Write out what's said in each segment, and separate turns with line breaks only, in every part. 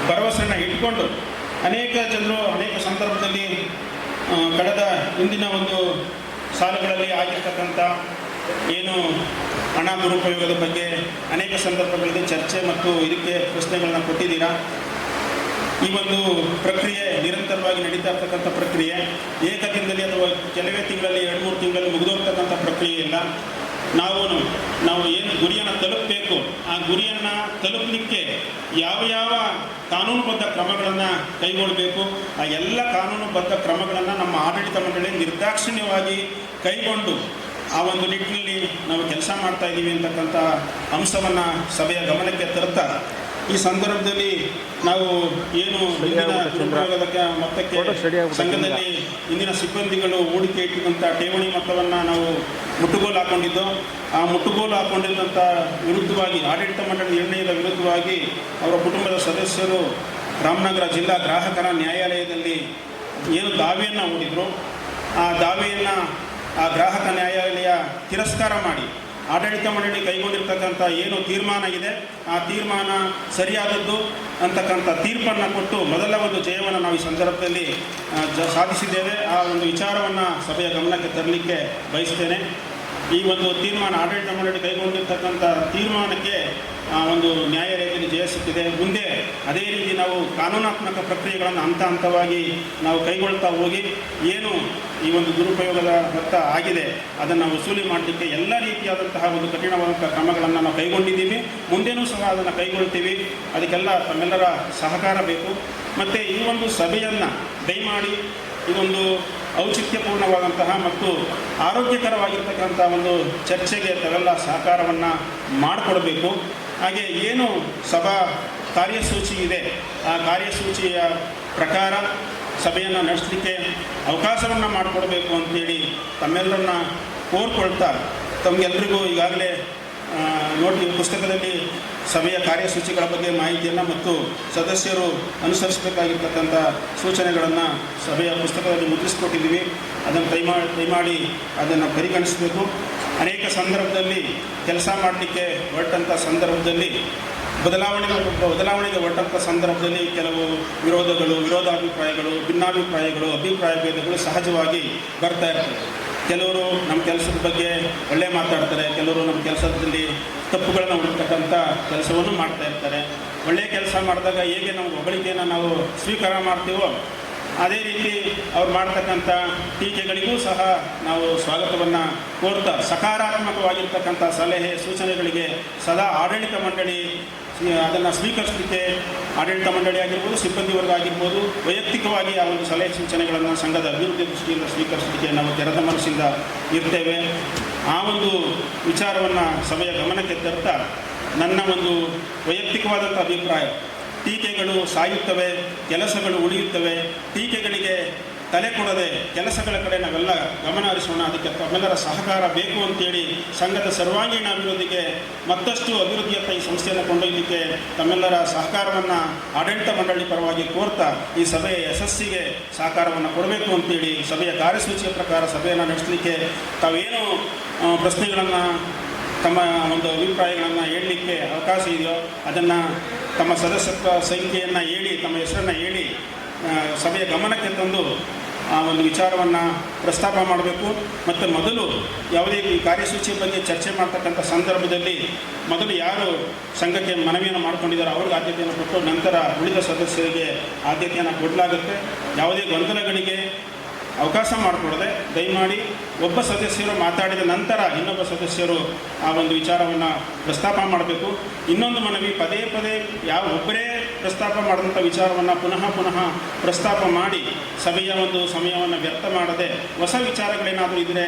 ಭರವಸೆಯನ್ನು ಇಟ್ಕೊಂಡು ಅನೇಕ ಜನರು ಅನೇಕ ಸಂದರ್ಭದಲ್ಲಿ ಕಳೆದ ಹಿಂದಿನ ಒಂದು ಸಾಲುಗಳಲ್ಲಿ ಆಗಿರ್ತಕ್ಕಂಥ ಏನು ಹಣ ದುರುಪಯೋಗದ ಬಗ್ಗೆ ಅನೇಕ ಸಂದರ್ಭಗಳಲ್ಲಿ ಚರ್ಚೆ ಮತ್ತು ಇದಕ್ಕೆ ಪ್ರಶ್ನೆಗಳನ್ನ ಕೊಟ್ಟಿದ್ದೀರಾ. ಈ ಒಂದು ಪ್ರಕ್ರಿಯೆ ನಿರಂತರವಾಗಿ ನಡೀತಾ ಇರ್ತಕ್ಕಂಥ ಪ್ರಕ್ರಿಯೆ, ಏಕದಿನದಲ್ಲಿ ಅಥವಾ ಕೆಲವೇ ತಿಂಗಳಲ್ಲಿ 2-3 ತಿಂಗಳಲ್ಲಿ ಮುಗಿದೋಗ್ತಕ್ಕಂಥ ಪ್ರಕ್ರಿಯೆ ಇಲ್ಲ. ನಾವು ಏನು ಗುರಿಯನ್ನು ತಲುಪಬೇಕು, ಆ ಗುರಿಯನ್ನು ತಲುಪಲಿಕ್ಕೆ ಯಾವ ಕಾನೂನುಬದ್ಧ ಕ್ರಮಗಳನ್ನು ಕೈಗೊಳ್ಳಬೇಕು, ಆ ಎಲ್ಲ ಕಾನೂನುಬದ್ಧ ಕ್ರಮಗಳನ್ನು ನಮ್ಮ ಆಡಳಿತ ಮಂಡಳಿ ನಿರ್ದಾಕ್ಷಿಣ್ಯವಾಗಿ ಕೈಗೊಂಡು ಆ ಒಂದು ನಿಟ್ಟಿನಲ್ಲಿ ನಾವು ಕೆಲಸ ಮಾಡ್ತಾ ಇದ್ದೀವಿ ಅಂತಕ್ಕಂಥ ಅಂಶವನ್ನು ಸಭೆಯ ಗಮನಕ್ಕೆ ತರುತ್ತಾ, ಈ ಸಂದರ್ಭದಲ್ಲಿ ನಾವು ಏನು ಇಂದಿನ ದುರುಪಯೋಗದ ಮೊತ್ತಕ್ಕೆ ಸಂಘದಲ್ಲಿ ಇಂದಿನ ಸಿಬ್ಬಂದಿಗಳು ಹೂಡಿಕೆ ಇಟ್ಟಿದ್ದಂಥ ಠೇವಣಿ ಮೊತ್ತವನ್ನು ನಾವು ಮುಟ್ಟುಗೋಲು ಹಾಕ್ಕೊಂಡಿದ್ದು, ಆ ಮುಟ್ಟುಗೋಲು ಹಾಕ್ಕೊಂಡಿದ್ದಂಥ ವಿರುದ್ಧವಾಗಿ ಆಡಳಿತ ಮಂಡಳಿ ನಿರ್ಣಯದ ವಿರುದ್ಧವಾಗಿ ಅವರ ಕುಟುಂಬದ ಸದಸ್ಯರು ರಾಮನಗರ ಜಿಲ್ಲಾ ಗ್ರಾಹಕರ ನ್ಯಾಯಾಲಯದಲ್ಲಿ ಏನು ದಾವೆಯನ್ನು ಹೂಡಿದ್ರು, ಆ ದಾವೆಯನ್ನು ಆ ಗ್ರಾಹಕ ನ್ಯಾಯಾಲಯ ತಿರಸ್ಕಾರ ಮಾಡಿ ಆಡಳಿತ ಮಂಡಳಿ ಕೈಗೊಂಡಿರ್ತಕ್ಕಂಥ ಏನು ತೀರ್ಮಾನ ಇದೆ ಆ ತೀರ್ಮಾನ ಸರಿಯಾದದ್ದು ಅಂತಕ್ಕಂಥ ತೀರ್ಪನ್ನು ಕೊಟ್ಟು ಮೊದಲ ಒಂದು ಜಯವನ್ನು ನಾವು ಈ ಸಂದರ್ಭದಲ್ಲಿ ಸಾಧಿಸಿದ್ದೇವೆ. ಆ ಒಂದು ವಿಚಾರವನ್ನು ಸಭೆಯ ಗಮನಕ್ಕೆ ತರಲಿಕ್ಕೆ ಬಯಸ್ತೇನೆ. ಈ ಒಂದು ತೀರ್ಮಾನ ಆಡಳಿತ ಮಂಡಳಿ ಕೈಗೊಂಡಿರ್ತಕ್ಕಂಥ ತೀರ್ಮಾನಕ್ಕೆ ಒಂದು ನ್ಯಾಯಾಲಯದಲ್ಲಿ ಜಯ ಸಿಕ್ಕಿದೆ. ಮುಂದೆ ಅದೇ ರೀತಿ ನಾವು ಕಾನೂನಾತ್ಮಕ ಪ್ರಕ್ರಿಯೆಗಳನ್ನು ಹಂತವಾಗಿ ನಾವು ಕೈಗೊಳ್ತಾ ಹೋಗಿ ಏನು ಈ ಒಂದು ದುರುಪಯೋಗದ ಮೊತ್ತ ಆಗಿದೆ ಅದನ್ನು ವಸೂಲಿ ಮಾಡಲಿಕ್ಕೆ ಎಲ್ಲ ರೀತಿಯಾದಂತಹ ಒಂದು ಕಠಿಣವಾದಂಥ ಕ್ರಮಗಳನ್ನು ನಾವು ಕೈಗೊಂಡಿದ್ದೀವಿ. ಮುಂದೇನೂ ಸಹ ಅದನ್ನು ಕೈಗೊಳ್ತೀವಿ. ಅದಕ್ಕೆಲ್ಲ ತಮ್ಮೆಲ್ಲರ ಸಹಕಾರ ಬೇಕು. ಮತ್ತು ಈ ಒಂದು ಸಭೆಯನ್ನು ದಯಮಾಡಿ ಇದೊಂದು ಔಚಿತ್ಯಪೂರ್ಣವಾದಂತಹ ಮತ್ತು ಆರೋಗ್ಯಕರವಾಗಿರ್ತಕ್ಕಂಥ ಒಂದು ಚರ್ಚೆಗೆ ತಾವೆಲ್ಲ ಸಹಕಾರವನ್ನು ಮಾಡಿಕೊಡಬೇಕು. ಹಾಗೆ ಏನು ಸಭಾ ಕಾರ್ಯಸೂಚಿ ಇದೆ ಆ ಕಾರ್ಯಸೂಚಿಯ ಪ್ರಕಾರ ಸಭೆಯನ್ನು ನಡೆಸಲಿಕ್ಕೆ ಅವಕಾಶವನ್ನು ಮಾಡಿಕೊಡಬೇಕು ಅಂತೇಳಿ ತಮ್ಮೆಲ್ಲರನ್ನ ಕೋರ್ಕೊಳ್ತಾ, ತಮಗೆಲ್ಲರಿಗೂ ಈಗಾಗಲೇ ನೋಡಿ ಪುಸ್ತಕದಲ್ಲಿ ಸಭೆಯ ಕಾರ್ಯಸೂಚಿಗಳ ಬಗ್ಗೆ ಮಾಹಿತಿಯನ್ನು ಮತ್ತು ಸದಸ್ಯರು ಅನುಸರಿಸಬೇಕಾಗಿರ್ತಕ್ಕಂಥ ಸೂಚನೆಗಳನ್ನು ಸಭೆಯ ಪುಸ್ತಕದಲ್ಲಿ ಮುದ್ರಿಸಿಕೊಟ್ಟಿದ್ದೀವಿ. ಅದನ್ನು ದಯಮಾಡಿ ಅದನ್ನು ಪರಿಗಣಿಸಬೇಕು. ಅನೇಕ ಸಂದರ್ಭದಲ್ಲಿ ಕೆಲಸ ಮಾಡಲಿಕ್ಕೆ ಹೊರಟಂಥ ಸಂದರ್ಭದಲ್ಲಿ ಬದಲಾವಣೆಗೆ ಹೊರಟಂಥ ಸಂದರ್ಭದಲ್ಲಿ ಕೆಲವು ವಿರೋಧಾಭಿಪ್ರಾಯಗಳು, ಭಿನ್ನಾಭಿಪ್ರಾಯಗಳು, ಅಭಿಪ್ರಾಯ ಭೇದಗಳು ಸಹಜವಾಗಿ ಬರ್ತಾ ಇರ್ತವೆ. ಕೆಲವರು ನಮ್ಮ ಕೆಲಸದ ಬಗ್ಗೆ ಒಳ್ಳೆ ಮಾತಾಡ್ತಾರೆ, ಕೆಲವರು ನಮ್ಮ ಕೆಲಸದಲ್ಲಿ ತಪ್ಪುಗಳನ್ನು ಹುಡುಕ್ತಕ್ಕಂಥ ಕೆಲಸವನ್ನು ಮಾಡ್ತಾ ಇರ್ತಾರೆ. ಒಳ್ಳೆಯ ಕೆಲಸ ಮಾಡಿದಾಗ ಹೇಗೆ ನಾವು ಹೊಗಳಿಕೆಯನ್ನು ನಾವು ಸ್ವೀಕಾರ ಮಾಡ್ತೀವೋ ಅದೇ ರೀತಿ ಅವ್ರು ಮಾಡ್ತಕ್ಕಂಥ ಟೀಕೆಗಳಿಗೂ ಸಹ ನಾವು ಸ್ವಾಗತವನ್ನು ಕೋರ್ತಾ, ಸಕಾರಾತ್ಮಕವಾಗಿರ್ತಕ್ಕಂಥ ಸಲಹೆ ಸೂಚನೆಗಳಿಗೆ ಸದಾ ಆಡಳಿತ ಮಂಡಳಿ ಅದನ್ನು ಸ್ವೀಕರಿಸಲಿಕ್ಕೆ, ಆಡಳಿತ ಮಂಡಳಿ ಆಗಿರ್ಬೋದು, ಸಿಬ್ಬಂದಿ ವರ್ಗ ಆಗಿರ್ಬೋದು, ವೈಯಕ್ತಿಕವಾಗಿ ಆ ಒಂದು ಸಲಹೆ ಸೂಚನೆಗಳನ್ನು ಸಂಘದ ಅಭಿವೃದ್ಧಿ ದೃಷ್ಟಿಯಿಂದ ಸ್ವೀಕರಿಸಲಿಕ್ಕೆ ನಾವು ತೆರೆದ ಮನಸ್ಸಿಂದ ಇರ್ತೇವೆ. ಆ ಒಂದು ವಿಚಾರವನ್ನು ಸಭೆಯ ಗಮನಕ್ಕೆ ತರ್ತಾ ನನ್ನ ಒಂದು ವೈಯಕ್ತಿಕವಾದಂಥ ಅಭಿಪ್ರಾಯ, ಟೀಕೆಗಳು ಸಾಯುತ್ತವೆ, ಕೆಲಸಗಳು ಉಳಿಯುತ್ತವೆ. ಟೀಕೆಗಳಿಗೆ ತಲೆ ಕೊಡದೆ ಕೆಲಸಗಳ ಕಡೆ ನಾವೆಲ್ಲ ಗಮನ ಹರಿಸೋಣ. ಅದಕ್ಕೆ ತಮ್ಮೆಲ್ಲರ ಸಹಕಾರ ಬೇಕು ಅಂತೇಳಿ ಸಂಘದ ಸರ್ವಾಂಗೀಣ ಅಭಿವೃದ್ಧಿಗೆ ಮತ್ತಷ್ಟು ಅಭಿವೃದ್ಧಿಯತ್ತ ಈ ಸಂಸ್ಥೆಯನ್ನು ಕೊಂಡೊಯ್ಯಲಿಕ್ಕೆ ತಮ್ಮೆಲ್ಲರ ಸಹಕಾರವನ್ನು ಆಡಳಿತ ಮಂಡಳಿ ಪರವಾಗಿ ಕೋರ್ತಾ ಈ ಸಭೆಯ ಯಶಸ್ಸಿಗೆ ಸಹಕಾರವನ್ನು ಕೊಡಬೇಕು ಅಂತೇಳಿ ಸಭೆಯ ಕಾರ್ಯಸೂಚಿಯ ಪ್ರಕಾರ ಸಭೆಯನ್ನು ನಡೆಸಲಿಕ್ಕೆ ತಾವೇನು ಪ್ರಶ್ನೆಗಳನ್ನು ತಮ್ಮ ಒಂದು ಅಭಿಪ್ರಾಯಗಳನ್ನು ಹೇಳಲಿಕ್ಕೆ ಅವಕಾಶ ಇದೆಯೋ ಅದನ್ನು ತಮ್ಮ ಸದಸ್ಯತ್ವ ಸಂಖ್ಯೆಯನ್ನು ಹೇಳಿ, ತಮ್ಮ ಹೆಸರನ್ನು ಹೇಳಿ ಸಭೆಯ ಗಮನಕ್ಕೆ ತಂದು ಆ ಒಂದು ವಿಚಾರವನ್ನು ಪ್ರಸ್ತಾಪ ಮಾಡಬೇಕು. ಮತ್ತು ಮೊದಲು ಯಾವುದೇ ಈ ಕಾರ್ಯಸೂಚಿಯ ಬಗ್ಗೆ ಚರ್ಚೆ ಮಾಡ್ತಕ್ಕಂಥ ಸಂದರ್ಭದಲ್ಲಿ ಮೊದಲು ಯಾರು ಸಂಘಕ್ಕೆ ಮನವಿಯನ್ನು ಮಾಡ್ಕೊಂಡಿದ್ದಾರೋ ಅವ್ರಿಗೆ ಆದ್ಯತೆಯನ್ನು ಕೊಟ್ಟು ನಂತರ ಉಳಿದ ಸದಸ್ಯರಿಗೆ ಆದ್ಯತೆಯನ್ನು ಕೊಡಲಾಗುತ್ತೆ. ಯಾವುದೇ ಗೊಂದಲಗಳಿಗೆ ಅವಕಾಶ ಮಾಡಿಕೊಡದೆ ದಯಮಾಡಿ ಒಬ್ಬ ಸದಸ್ಯರು ಮಾತಾಡಿದ ನಂತರ ಇನ್ನೊಬ್ಬ ಸದಸ್ಯರು ಆ ಒಂದು ವಿಚಾರವನ್ನು ಪ್ರಸ್ತಾಪ ಮಾಡಬೇಕು. ಇನ್ನೊಂದು ಮನವಿ, ಪದೇ ಒಬ್ಬರೇ ಪ್ರಸ್ತಾಪ ಮಾಡಿದಂಥ ವಿಚಾರವನ್ನು ಪುನಃ ಪ್ರಸ್ತಾಪ ಮಾಡಿ ಸಭೆಯ ಒಂದು ಸಮಯವನ್ನು ವ್ಯರ್ಥ ಮಾಡದೆ ಹೊಸ ವಿಚಾರಗಳೇನಾದರೂ ಇದ್ದರೆ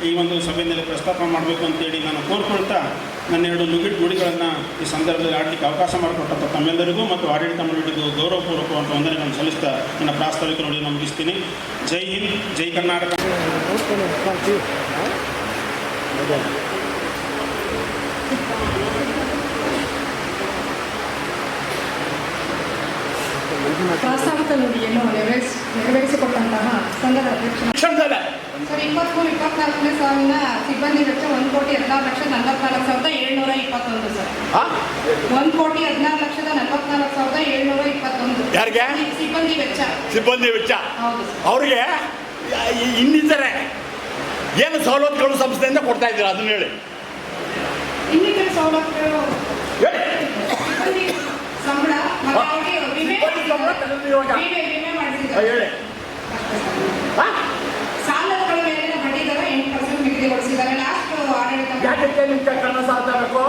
ಈ ಒಂದು ಸಭೆಯಲ್ಲಿ ಪ್ರಸ್ತಾಪ ಮಾಡಬೇಕು ಅಂತೇಳಿ ನಾನು ಕೋರ್ಕೊಳ್ತಾ ನನ್ನ 2 ನುಡಿಗಳನ್ನು ಈ ಸಂದರ್ಭದಲ್ಲಿ ಆಡಲಿಕ್ಕೆ ಅವಕಾಶ ಮಾಡಿಕೊಟ್ಟಂಥ ತಮ್ಮೆಲ್ಲರಿಗೂ ಮತ್ತು ಆಡಳಿತ ಮಂಡಳಿಗೂ ಗೌರವಪೂರ್ವಕವಾದ ವಂದನೆಗಳನ್ನು ಸಲ್ಲಿಸ್ತಾ ನನ್ನ ಪ್ರಾಸ್ತಾವಿಕ ನುಡಿಯನ್ನು ಮುಗಿಸ್ತೀನಿ. ಜೈ ಹಿಂದ್, ಜೈ ಕರ್ನಾಟಕ.
ಪ್ರಾಸ್ತಾವಿಕ ನುಡಿಯನ್ನು ನೆರವೇರಿಸಿಕೊಟ್ಟಂತಹ ಸಂಘದ ಅಧ್ಯಕ್ಷ ಸರ್ 23-24ನೇ ಸಾಲಿನ ಸಿಬ್ಬಂದಿ ವೆಚ್ಚ 1,16,44,721 ಸರ್. 1,16,44,721
ಯಾರಿಗೆ? ಸಿಬ್ಬಂದಿ ವೆಚ್ಚ. ಅವ್ರಿಗೆ ಇನ್ನಿತರೆ ಏನು ಸವಲತ್ತುಗಳು ಸಂಸ್ಥೆಯಿಂದ ಕೊಡ್ತಾ ಇದ್ದೀರಾ ಅದನ್ನ ಹೇಳಿ.
ಇನ್ನಿತರ ಸವಲತ್ತುಗಳು ಸಂಬಳ ವಿಮೆ
ಹೇಳಿ.
ಸಾಲಗಳ ಮೇಲಿನ ಬಡ್ಡಿ ದರ 8% ನಿಗದಿಗೊಳಿಸಿದ್ದಾರೆ. ಲಾಸ್ಟ್ ಆಡಳಿತ
ಯಾಕೆ ನಿಮ್ಗೆ ಕಣ್ಣ ಸಾಧ್ಬೇಕು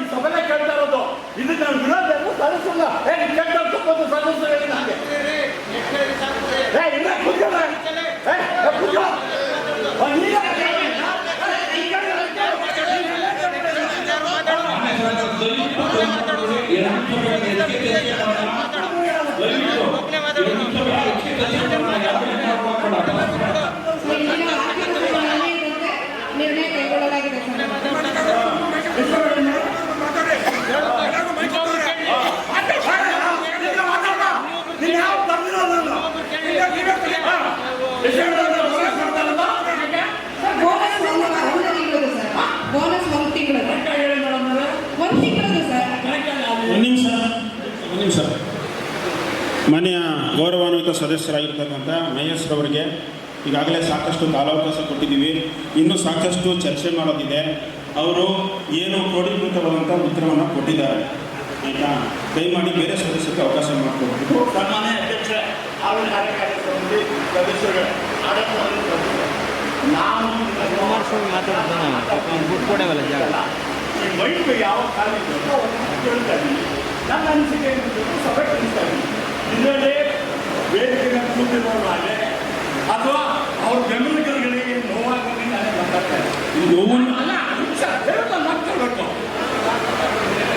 ಈ ಸಭೆನೇ ಕೇಳ್ತಾ ಇರೋದು. ಇದು ನಾನು ವಿರೋಧ ಸದಸ್ಯಲ್ಲ ಕೇಳ್ಕೊಂಡು ಸದಸ್ಯರು ಹಾಗೆ
ನಿರ್ಣಯ ಕೈಗೊಳ್ಳಲಾಗಿದೆ. ಬೋನಸ್ ಒಂದು ತಿಂಗಳದು ಸರ್.
ಒಂದು ನಿಮಿಷ ಮಾನ್ಯ ಗೌರವಾನ್ವಿತ ಸದಸ್ಯರಾಗಿರ್ತಕ್ಕಂಥ ಮಹೇಶ್ರವರಿಗೆ ಈಗಾಗಲೇ ಸಾಕಷ್ಟು ಕಾಲಾವಕಾಶ ಕೊಟ್ಟಿದ್ದೀವಿ. ಇನ್ನೂ ಸಾಕಷ್ಟು ಚರ್ಚೆ ಮಾಡೋದಿದೆ. ಅವರು ಏನು ಕ್ರೋಢೀಕೃತವಾದಂಥ ಉತ್ತರವನ್ನು ಕೊಟ್ಟಿದ್ದಾರೆ. ಆಯಿತಾ, ದಯಮಾಡಿ ಬೇರೆ ಸದಸ್ಯರಿಗೆ ಅವಕಾಶ ಮಾಡಿಕೊಡ್ಬೇಕು.
ಸನ್ಮಾನ್ಯ ಅಧ್ಯಕ್ಷರೇ, ಆರೋಗ್ಯ ಕಾರ್ಯಕಾರಿ ಸಮಿತಿ ಸದಸ್ಯರುಗಳೇ, ನಾನು ಈ ಮೈಕ್ ಯಾವ ಕಾಲೇಜು ಕೇಳ್ತಾ ಇದ್ದೀನಿ. ನನ್ನ ಅನಿಸಿಕೆ ಸಭೆ ಕಲಿಸ್ತಾ ಇದ್ದೀನಿ. ಇದರಲ್ಲಿ ವೇದಿಕೆಗೆ ಕೂತಿರೋರು ಅಲ್ಲೇ ಅಥವಾ ಅವ್ರ ಬೆಂಬಲಿಗರಿಗೆ ನೋವಾಗಿ ನಾನೇ ಮಾತಾಡ್ತಾ ಇದ್ದೀನಿ.
ನೋವನ್ನು
ಮಾತಾಡಬೇಕು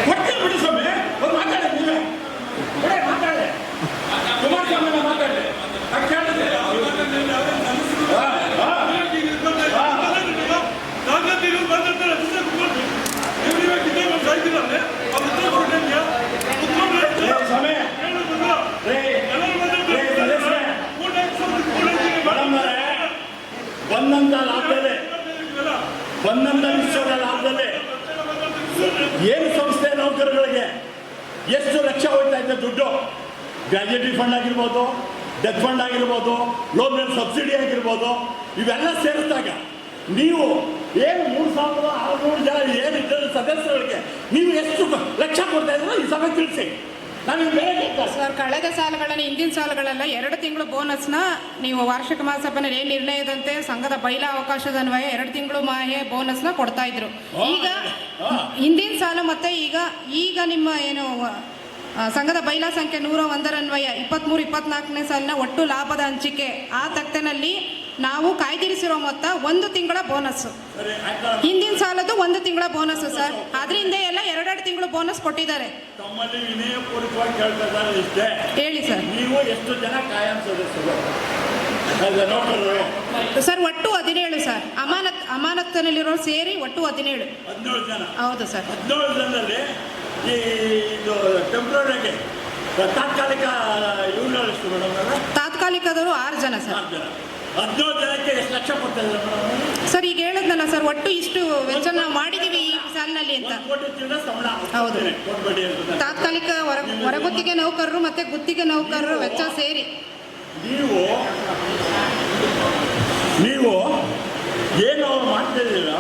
ಕೊಡ್ತೀನಿ ಬಿಡಿ ಸ್ವಾಮಿ. ಒಂದು ಮಾತಾಡಿ ನೀವೇ ಮಾತಾಡಿ. ಕುಮಾರಸ್ವಾಮಿ ಮಾತಾಡಿ ಬಂದಂತ ವಿಶ್ವದ ಲಾಭದಲ್ಲಿ ಏನು ಸಂಸ್ಥೆ ನೌಕರರಿಗೆ ಎಷ್ಟು ಲಕ್ಷ ಹೋಗ್ತಾ ಇದೆ ದುಡ್ಡು. ಗ್ರಾಜ್ಯುಟಿ ಫಂಡ್ ಆಗಿರ್ಬೋದು, ಡೆತ್ ಫಂಡ್ ಆಗಿರ್ಬೋದು, ಲೋನ್ ಸಬ್ಸಿಡಿ ಆಗಿರ್ಬೋದು, ಇವೆಲ್ಲ ಸೇರಿಸಿದಾಗ ನೀವು ಏನು 3600 ಜನ ಏನಿದ್ದರೆ ಸದಸ್ಯರಿಗೆ ನೀವು ಎಷ್ಟು ಲಕ್ಷ ಕೊಡ್ತಾ ಇದ್ದೀರೋ ಈ ಸಭೆ ತಿಳಿಸಿ.
ಸರ್, ಕಳೆದ ಸಾಲಗಳನ್ನು ಹಿಂದಿನ ಸಾಲಗಳೆಲ್ಲ 2 ತಿಂಗಳು ಬೋನಸ್ನ ನೀವು ವಾರ್ಷಿಕ ಮಹಾಸಭೆಯಲ್ಲಿ ಏನು ನಿರ್ಣಯದಂತೆ ಸಂಘದ ಬೈಲಾ ಅವಕಾಶದ ಅನ್ವಯ 2 ತಿಂಗಳು ಮಾಹೆ ಬೋನಸ್ನ ಕೊಡ್ತಾ ಇದ್ರು. ಈಗ ಹಿಂದಿನ ಸಾಲ ಮತ್ತೆ ಈಗ ನಿಮ್ಮ ಏನು ಸಂಘದ ಬೈಲಾ ಸಂಖ್ಯೆ 101 ಅನ್ವಯ 23-24ನೇ ಸಾಲಿನ ಒಟ್ಟು ಲಾಭದ ಹಂಚಿಕೆ ಆ ತಕ್ತಿನಲ್ಲಿ ನಾವು ಕಾಯ್ದಿರಿಸಿರೋ ಮೊತ್ತ 1 ತಿಂಗಳ ಬೋನಸ್. ಹಿಂದಿನ ಸಾಲದ್ದು 1 ತಿಂಗಳ ಬೋನಸ್ ಸರ್. ಅದರಿಂದ ಎಲ್ಲ 2 ತಿಂಗಳು ಬೋನಸ್ ಕೊಟ್ಟಿದ್ದಾರೆ.
ತಮ್ಮಲ್ಲಿ ವಿನಯಪೂರ್ವಕವಾಗಿ ಕೇಳ್ತಾ ಇದ್ದಾರೆ ಇಷ್ಟೇ.
ಹೇಳಿ ಸರ್.
ನೀವು ಎಷ್ಟು ಜನ ಕಾಯಂ ಸದಸ್ಯರು
ಸರ್? ಒಟ್ಟು 17 ಸರ್. ಅಮಾನತ್ತಿನಲ್ಲಿರೋ ಸೇರಿ ಒಟ್ಟು 17
ಜನ.
ಹೌದು ಸರ್.
17 ಜನರಲ್ಲಿ ಈ ಇದು ಟೆಂಪ್ರರಿಗೆ ತಾತ್ಕಾಲಿಕ ಇವುಗಳು ಎಷ್ಟು ಮೇಡಮ್?
ತಾತ್ಕಾಲಿಕದವರು 6 ಜನ ಸರ್.
17 ಜನಕ್ಕೆ ಎಷ್ಟು ಲಕ್ಷ ಕೊಡ್ತಾ ಇದ್ದಾರೆ ಮೇಡಮ್?
ಸರ್, ಈಗ ಹೇಳಿದ್ನಲ್ಲ ಸರ್, ಒಟ್ಟು ಇಷ್ಟು ವೆಚ್ಚ ನಾವು ಮಾಡಿದೀವಿ ಈ ಸಾಲಿನಲ್ಲಿ ಅಂತ. ಹೌದು. ತಾತ್ಕಾಲಿಕ ಹೊರಗುತ್ತಿಗೆ ನೌಕರರು ಮತ್ತೆ ಗುತ್ತಿಗೆ ನೌಕರರು ವೆಚ್ಚ ಸೇರಿ
ನೀವು ಏನು ಮಾಡ್ತಾ ಇದ್ದೀರ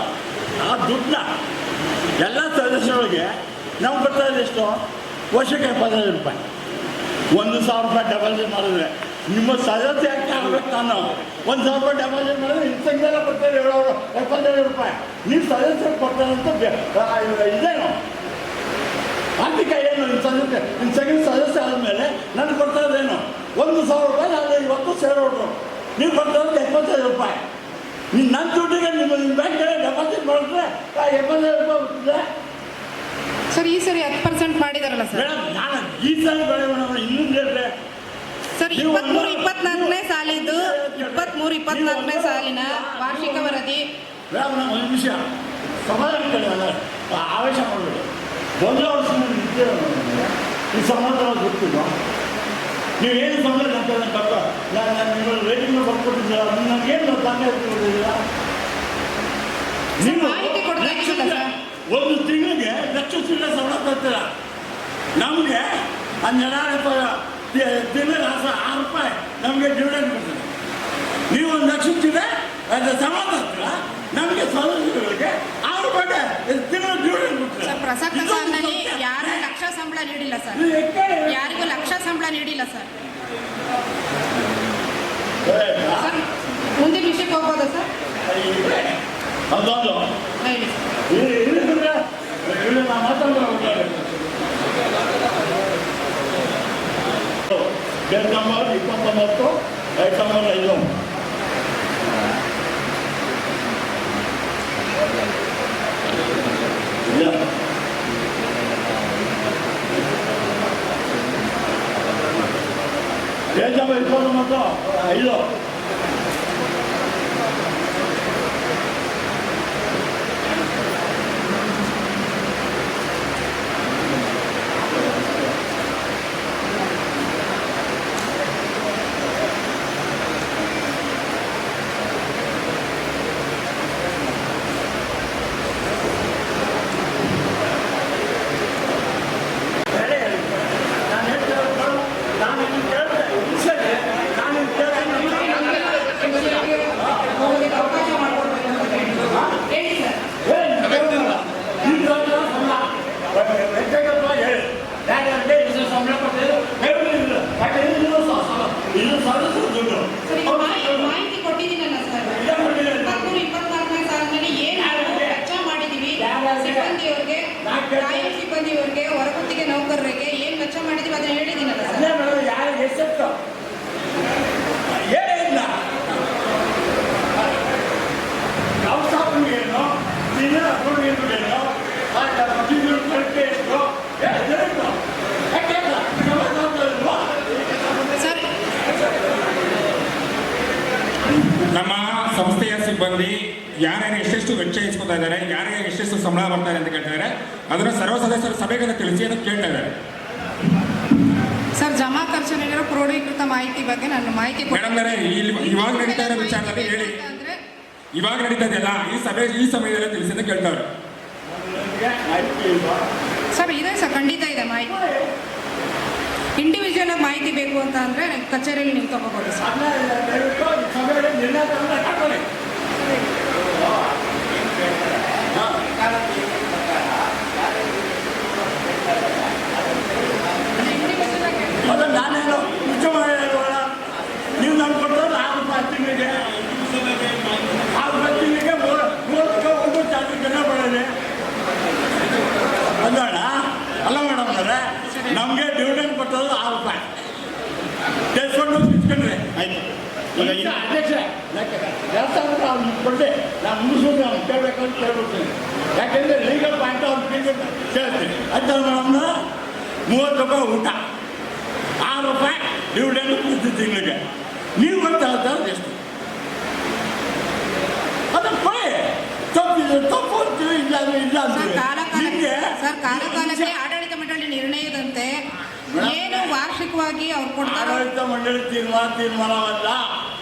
ಆ ದುಡ್ಡನ್ನ ಎಲ್ಲ ಸದಸ್ಯರಿಗೆ ನಾವು ಬರ್ತಾ ಇದೆ ಎಷ್ಟು ವರ್ಷಕ್ಕೆ 75 ರೂಪಾಯಿ. 1,000 ರೂಪಾಯಿ ಡೆಪಾಸಿಟ್ ಮಾಡಿದ್ರೆ ನಿಮ್ಮ ಸದಸ್ಯ ಯಾಕೆ ಆಗಬೇಕು? ನಾನು 1,000 ರೂಪಾಯಿ ಡೆಪಾಸಿಟ್ ಮಾಡಿದ್ರೆ ಇನ್ಸಂಗೆಲ್ಲ ಬರ್ತಾರೆ 75 ರೂಪಾಯಿ. ನೀವು ಸದಸ್ಯರು ಕೊಡ್ತಾರಂತ ಇದೇನು ಆರ್ಥಿಕ ಏನು? ಇನ್ಸಂಗೆ ಸದಸ್ಯ ಆದಮೇಲೆ ನನಗೆ ಕೊಡ್ತಾ ಇದ್ದೇನು 1,000 ರೂಪಾಯಿ. ನಾನು ಇವತ್ತು ಸೇರೋರು ನೀವು ಕೊಡ್ತಾ ಇರೋದು 75 ರೂಪಾಯಿ. ನನ್ನ ದುಡ್ಡಿಗೆ ನಿಮ್ಮ ಬ್ಯಾಂಕ್ ಡೆಪಾಸಿಟ್ ಮಾಡಿದ್ರೆ 75 ರೂಪಾಯಿ ಬರ್ತದೆ
ಸರ್. ಈ ಸರಿ 10% ಮಾಡಿದಾರಲ್ಲ ಸರ್.
ಮೇಡಮ್, ನಾನು ಈ ಸರಿ ಬೆಳೆಯೋಣ ಇನ್ನೊಂದು ಹೇಳ್ರೆ
ಸರ್. 23-24ನೇ ಸಾಲಿದ್ದು 23-24ನೇ ಸಾಲಿನ ವಾರ್ಷಿಕ ವರದಿ.
ಮೇಡಮ್, ನಾವು ಒಂದು ನಿಮಿಷ ಸಮಾಧಾನ ಕೇಳಿವಲ್ಲ, ಆವೇಶ ಮಾಡಬೇಡಿ. ಒಂದು ವರ್ಷ ಈ ಸಮಾಧಾನ ಗೊತ್ತಿಲ್ಲ. ನೀವು ಏನು ಸಮಾಧಾನ ಅಂತ ನಾನು ನಿಮ್ಮಲ್ಲಿ ರೇಟಿಂಗ್ ಬರ್ಕೊಟ್ಟಿದ್ದೀರ, ನನಗೇನು ದಾಖಲೆ ಕೊಟ್ಟಿದ್ದೀರಾ? ನೀವು
ಮಾಹಿತಿ ಕೊಡ್ತಾ ಇದ್ದೀರಲ್ಲ ಸರ್.
ಒಂದು ತಿಂಗಳಿಗೆ ಲಕ್ಷ ಸಂಬಳ ಕೊಡ್ತೀರಾ? ನಮಗೆ 12 ತಿಂಗಳಿಗೆ 6 ರೂಪಾಯಿ ನಮಗೆ ಡಿವಿಡೆಂಡ್ ಕೊಡ್ತದೆ. ನೀವು 1 ಲಕ್ಷ ಇಟ್ಟಿದ್ರೆ ಅದು ಸಮಾನ ನಮಗೆ ಸದಸ್ಯರಿಗೆ 6 ರೂಪಾಯಿ ತಿಂಗಳು ಡಿವಿಡೆಂಡ್ ಕೊಡ್ತಾರೆ.
ಸರ್, ಪ್ರಸಕ್ತ ಸಾಲಿನಲ್ಲಿ ಯಾರಿಗೂ ಲಕ್ಷ ಸಂಬಳ ನೀಡಿಲ್ಲ ಸರ್. ಯಾರಿಗೂ ಲಕ್ಷ ಸಂಬಳ ನೀಡಿಲ್ಲ ಸರ್. ಸರ್, ಮುಂದಿನ ವಿಷಯಕ್ಕೆ ಹೋಗ್ಬೋದಾ ಸರ್?
ಅದೊಂದು
ಹೇಳಿ ಸರ್.
ಬೇರೆ ನಂಬರ್ 29 ಐಟಮ್ 5 ಇಲ್ಲ ಬೇರೆ ನಂಬರ್ 29 5
ಮಾಹಿತಿ ಕೊಟ್ಟಿದ್ದೀನಲ್ಲ ಸರ್. 2024ನೇ ಸಾಲಿನಲ್ಲಿ ಏನು ವೆಚ್ಚ ಮಾಡಿದ್ದೀವಿ, ಸಿಬ್ಬಂದಿಯವ್ರಿಗೆ, ಕಾಯಂ ಸಿಬ್ಬಂದಿಯವ್ರಿಗೆ, ಹೊರಗುತ್ತಿಗೆ ನೌಕರರಿಗೆ ಏನು ವೆಚ್ಚ ಮಾಡಿದ್ದೀವಿ ಅದನ್ನ ಹೇಳಿದ್ದೀನಲ್ಲ ಸರ್.
ಯಾರಿಗೆ ಎಷ್ಟೆಷ್ಟು ಹೇಳಿಲ್ಲ ಅವಸ್ಥಾಪನೆಯನ್ನು ದಿನ ಕೊಡುಗೆಯನ್ನು ಎಷ್ಟು
ಸರ್,
ನಮ್ಮ ಸಂಸ್ಥೆಯ ಸಿಬ್ಬಂದಿ ಯಾರ್ಯಾರು ಎಷ್ಟೆಷ್ಟು ವೆಚ್ಚ ಇಸ್ಕೊತಾ ಇದ್ದಾರೆ, ಯಾರ್ಯಾರು ಎಷ್ಟೆಷ್ಟು ಸಂಬಳ ಬರ್ತಾರೆ ಅಂತ ಕೇಳ್ತಾ ಇದ್ದಾರೆ. ಅದನ್ನು ಸರ್ವ ಸದಸ್ಯರ ಸಭೆಗೆ ತಿಳಿಸಿ ಅಂತ ಕೇಳ್ತಾ ಇದ್ದಾರೆ.
ಸರ್, ಜಮಾ ಖರ್ಚಿನಲ್ಲಿರೋ ಕ್ರೋಢೀಕೃತ ಮಾಹಿತಿ ಬಗ್ಗೆ ನಾನು ಮಾಹಿತಿ
ಮೇಡಮ್ ಇವಾಗ ನಡೀತಾ ಇರೋ ವಿಚಾರದಲ್ಲಿ ಹೇಳಿ, ಇವಾಗ ನಡೀತಾ ಇದೆಯಲ್ಲ ಈ ಸಮಯದಲ್ಲಿ ತಿಳಿಸಿ ಅಂತ ಕೇಳ್ತಾರೆ.
ಸರ್, ಇದೆ ಸರ್, ಖಂಡಿತ ಇದೆ ಮಾಹಿತಿ. ಇಂಡಿವಿಜುವಲ್ ಆಗಿ ಮಾಹಿತಿ ಬೇಕು ಅಂತ ಅಂದರೆ ಕಚೇರಿಯಲ್ಲಿ ನೀವು ತಗೋಬೋದು ಸರ್.
ಅದನ್ನು ನಾನೇನು ಉಚ್ಚ ಮಾಡಿಲ್ಲ. ನೀವು ನಮ್ಗೆ ಕೊಟ್ಟರೆ 6 ರೂಪಾಯಿ ತಿಂಗಳಿಗೆ, 6 ರೂಪಾಯಿ ತಿಂಗಳಿಗೆ 3 ಚಾರ್ಜ್ ಜನ ಬರೋದೆ ಅಲ್ಲೋಣ. ಅಲ್ಲ ಮೇಡಮ್ ಅವರೇ, ನಮಗೆ ಡಿವಿಡೆಂಡ್ ಕೊಟ್ಟದ್ದು 6 ರೂಪಾಯಿ ತೆಗೆದುಕೊಂಡು ಇಟ್ಕೊಂಡ್ರೆ
ಆಯ್ತು. ಈಗ
ಅಧ್ಯಕ್ಷ 2,000 ಅವ್ನು ಕೊಟ್ಟೆ ನಾನು ಮುಗಿಸ್ಬಿಟ್ಟು ಅವ್ನು ಕೇಳಬೇಕಂತ ಕೇಳ್ಬಿಡ್ತೀನಿ. ಯಾಕೆಂದರೆ ಲೀಗಲ್ ಪಾಯಿಂಟ್ ಅವ್ನು ಕೇಳ್ತೀನಿ. ಆಯ್ತು ಮೇಡಮ್ನ 30 ರೂಪಾಯಿ ಊಟ, 6 ರೂಪಾಯಿ ಡಿವಿಡೆಂಡ್ ಪ್ರತಿ ತಿಂಗಳಿಗೆ. ನೀವು ಗೊತ್ತಾ ಎಷ್ಟು ಅದನ್ನು ಕೊಡಿ. ತಪ್ಪು ಅಂತೀವಿ, ಇಲ್ಲ ಇಲ್ಲ
ಸರ್,
ನಿಮಗೆ
ಕಾಲಕಾಲಕ್ಕೆ ಆಡಳಿತ ಮಂಡಳಿ ನಿರ್ಣಯದಂತೆ ಏನು ವಾರ್ಷಿಕವಾಗಿ ಅವ್ರು ಕೊಡ್ತಾರೆ.
ಆಡಳಿತ ಮಂಡಳಿ ತೀರ್ಮಾನವಲ್ಲ,